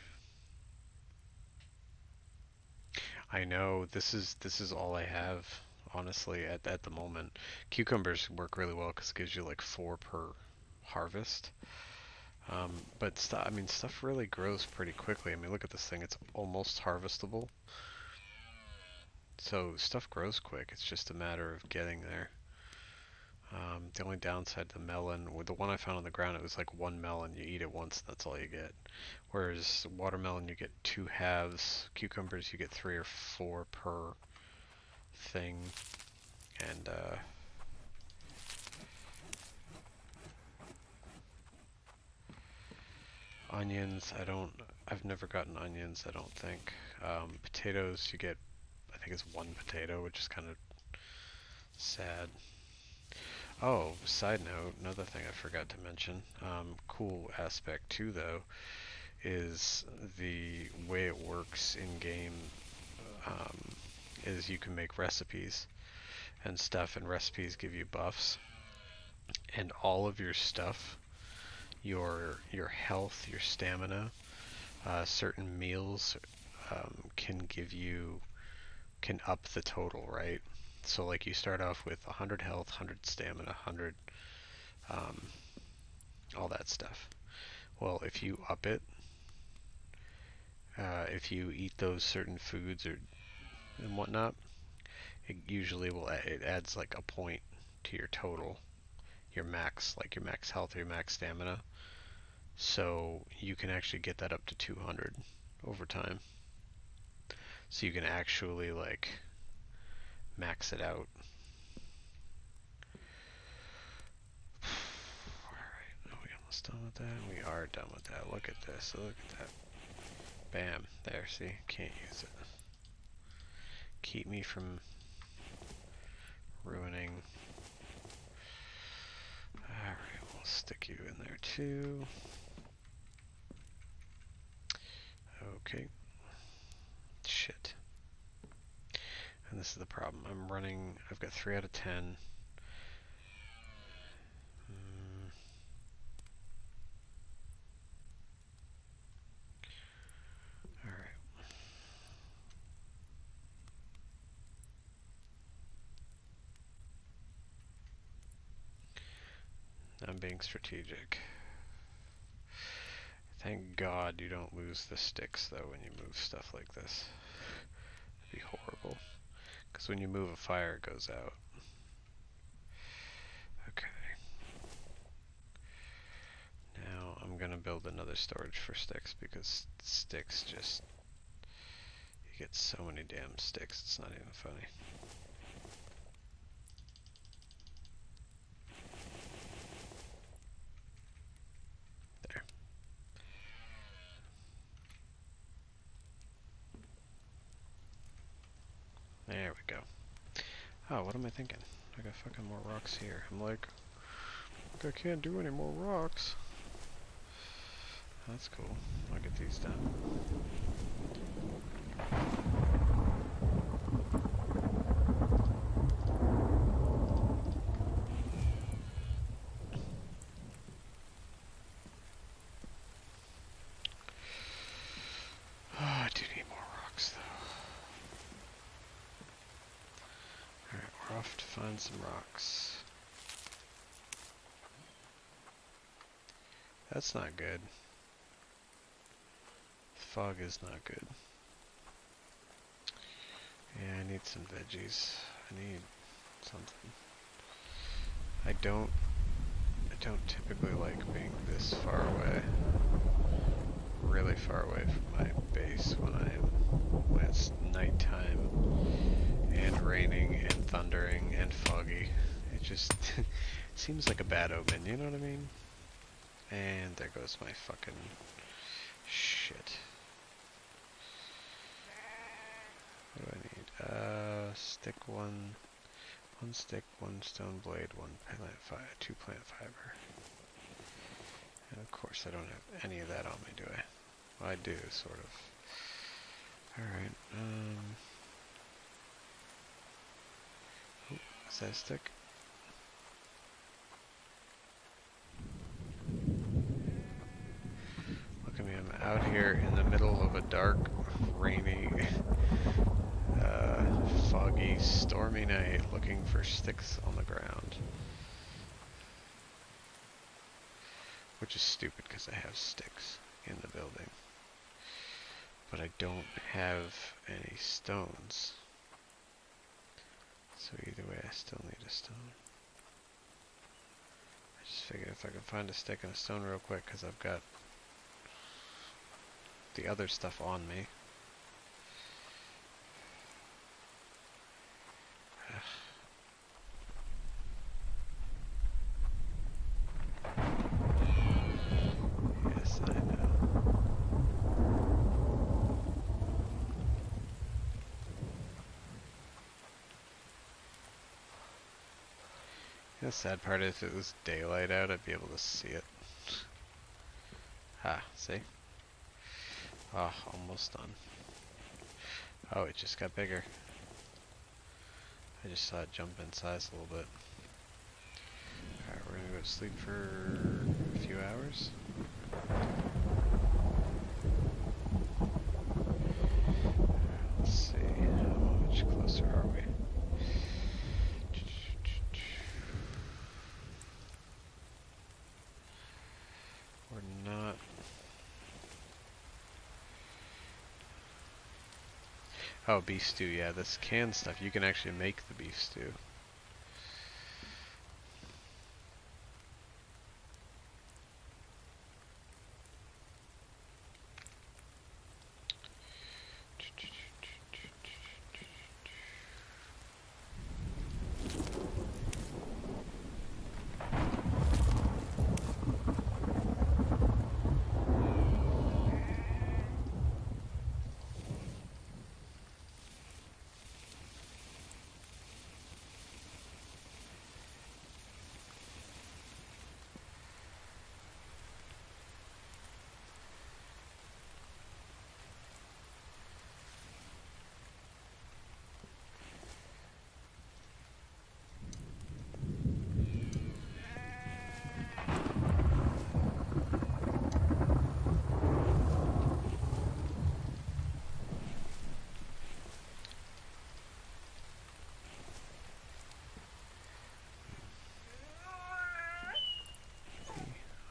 I know this is all I have, honestly, at the moment. Cucumbers work really well because it gives you like 4 per harvest. But stuff really grows pretty quickly. I mean, look at this thing; it's almost harvestable. So stuff grows quick. It's just a matter of getting there. The only downside to melon, with the one I found on the ground, it was like 1 melon. You eat it once, that's all you get. Whereas watermelon, you get 2 halves. Cucumbers, you get 3 or 4 per thing. And onions, I've never gotten onions, I don't think. Potatoes, you get, I think it's 1 potato, which is kind of sad. Oh, side note, another thing I forgot to mention, cool aspect too though, is the way it works in game is you can make recipes and stuff, and recipes give you buffs, and all of your stuff, your health, your stamina, certain meals can up the total, right? So like you start off with 100 health, 100 stamina, 100 um, all that stuff. Well, if you up it, if you eat those certain foods or and whatnot, it usually will it adds like a point to your total, your max, like your max health or your max stamina. So you can actually get that up to 200 over time. So you can actually like max it out. Alright, are we almost done with that? We are done with that. Look at this. Look at that. Bam. There, see? Can't use it. Keep me from ruining. Alright, we'll stick you in there too. Okay. Shit. And this is the problem. I've got 3 out of 10. Alright. I'm being strategic. Thank God you don't lose the sticks though when you move stuff like this. It'd be horrible. Because when you move a fire, it goes out. Okay. Now I'm gonna build another storage for sticks because sticks just... You get so many damn sticks, it's not even funny. There. There we go. Oh, what am I thinking? I got fucking more rocks here. I'm like, I can't do any more rocks. That's cool. I'll get these done. Oh, I do need more rocks though. Alright, we're off to find some rocks. That's not good. Fog is not good. Yeah, I need some veggies. I need something. I don't typically like being this far away. Really far away from my base when it's nighttime and raining and thundering and foggy. It just seems like a bad omen, you know what I mean? And there goes my fucking shit. What do I need? Stick one stick, 1 stone blade, 2 plant fiber. And of course I don't have any of that on me, do I? Well, I do, sort of. Alright, oh, is that a stick? Look at me, I'm out here in the middle of a dark, rainy, foggy, stormy night looking for sticks on the ground. Which is stupid because I have sticks in the building. But I don't have any stones. So either way I still need a stone. I just figured if I could find a stick and a stone real quick because I've got the other stuff on me. Yes, I know. The sad part is if it was daylight out, I'd be able to see it. Ah, see? Ah, almost done. Oh, it just got bigger. I just saw it jump in size a little bit. Alright, we're gonna go to sleep for a few hours. Oh, beef stew, yeah, this canned stuff, you can actually make the beef stew.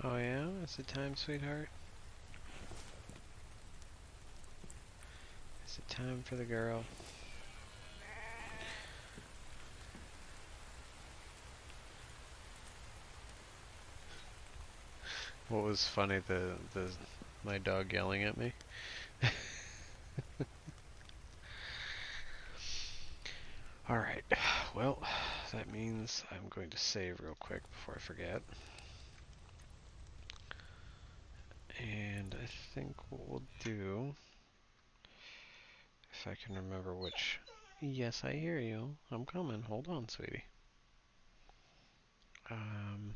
Oh yeah? Is it time, sweetheart? Is it time for the girl? What was funny, the my dog yelling at me? Alright, well, that means I'm going to save real quick before I forget. And I think what we'll do, if I can remember which... Yes, I hear you. I'm coming. Hold on, sweetie. Um,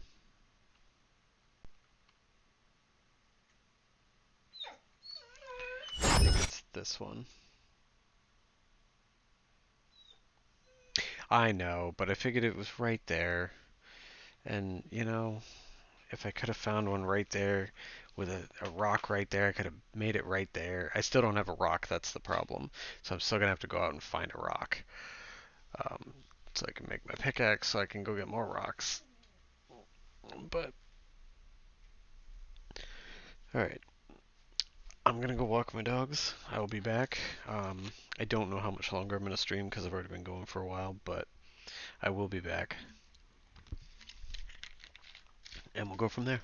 I think it's this one. I know, but I figured it was right there. And, you know, if I could have found one right there with a rock right there, I could have made it right there. I still don't have a rock, that's the problem. So I'm still gonna have to go out and find a rock. Um, so I can make my pickaxe so I can go get more rocks. But, alright. I'm gonna go walk my dogs. I will be back. I don't know how much longer I'm gonna stream because I've already been going for a while, but I will be back. And we'll go from there.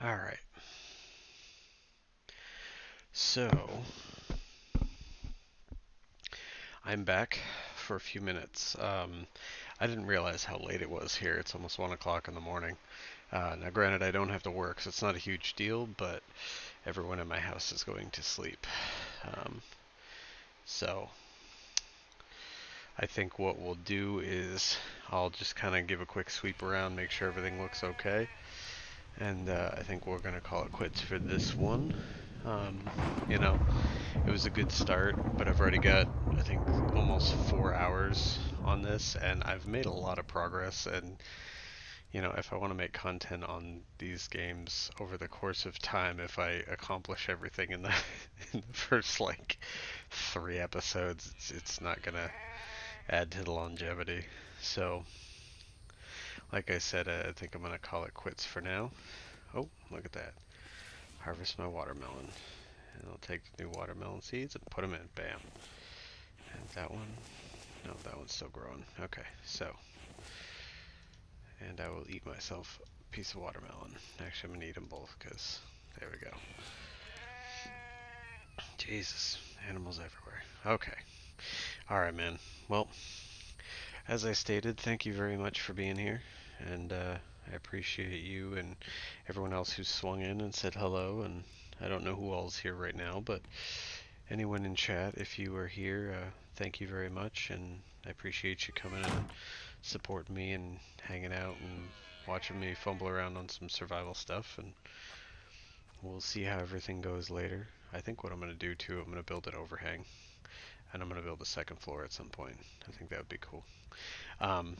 Alright, so I'm back for a few minutes. I didn't realize how late it was here. It's almost 1 o'clock in the morning. Now, granted, I don't have to work, so it's not a huge deal, but everyone in my house is going to sleep. Um, so I think what we'll do is I'll just kind of give a quick sweep around, make sure everything looks okay, and I think we're going to call it quits for this one. Um, you know, it was a good start, but I've already got, I think, almost 4 hours on this, and I've made a lot of progress. And if I want to make content on these games over the course of time, if I accomplish everything in the in the first like 3 episodes, it's not gonna add to the longevity. So, like I said, I think I'm gonna call it quits for now. Oh, look at that! Harvest my watermelon, and I'll take the new watermelon seeds and put them in. Bam. And that one, no, that one's still growing. Okay, so, and I will eat myself a piece of watermelon. Actually, I'm gonna eat them both because there we go. Jesus, animals everywhere. Okay. Alright, man. Well, as I stated, thank you very much for being here. And I appreciate you and everyone else who swung in and said hello. And I don't know who all's here right now, but anyone in chat, if you are here, thank you very much. And I appreciate you coming and supporting me and hanging out and watching me fumble around on some survival stuff. And we'll see how everything goes later. I think what I'm going to do too, I'm going to build an overhang. And I'm going to build a second floor at some point. I think that would be cool. Um,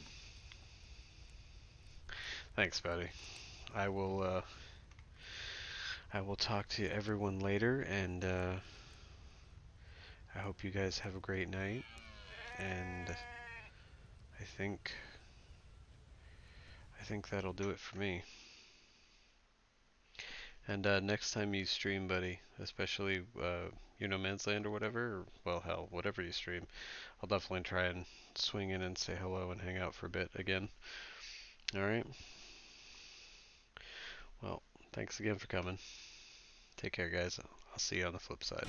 thanks, buddy. I will. I will talk to everyone later, and I hope you guys have a great night. And I think. I think that'll do it for me. And next time you stream, buddy, especially No Man's Land or whatever, or, well, hell, whatever you stream, I'll definitely try and swing in and say hello and hang out for a bit again. All right. Well, thanks again for coming. Take care, guys. I'll see you on the flip side.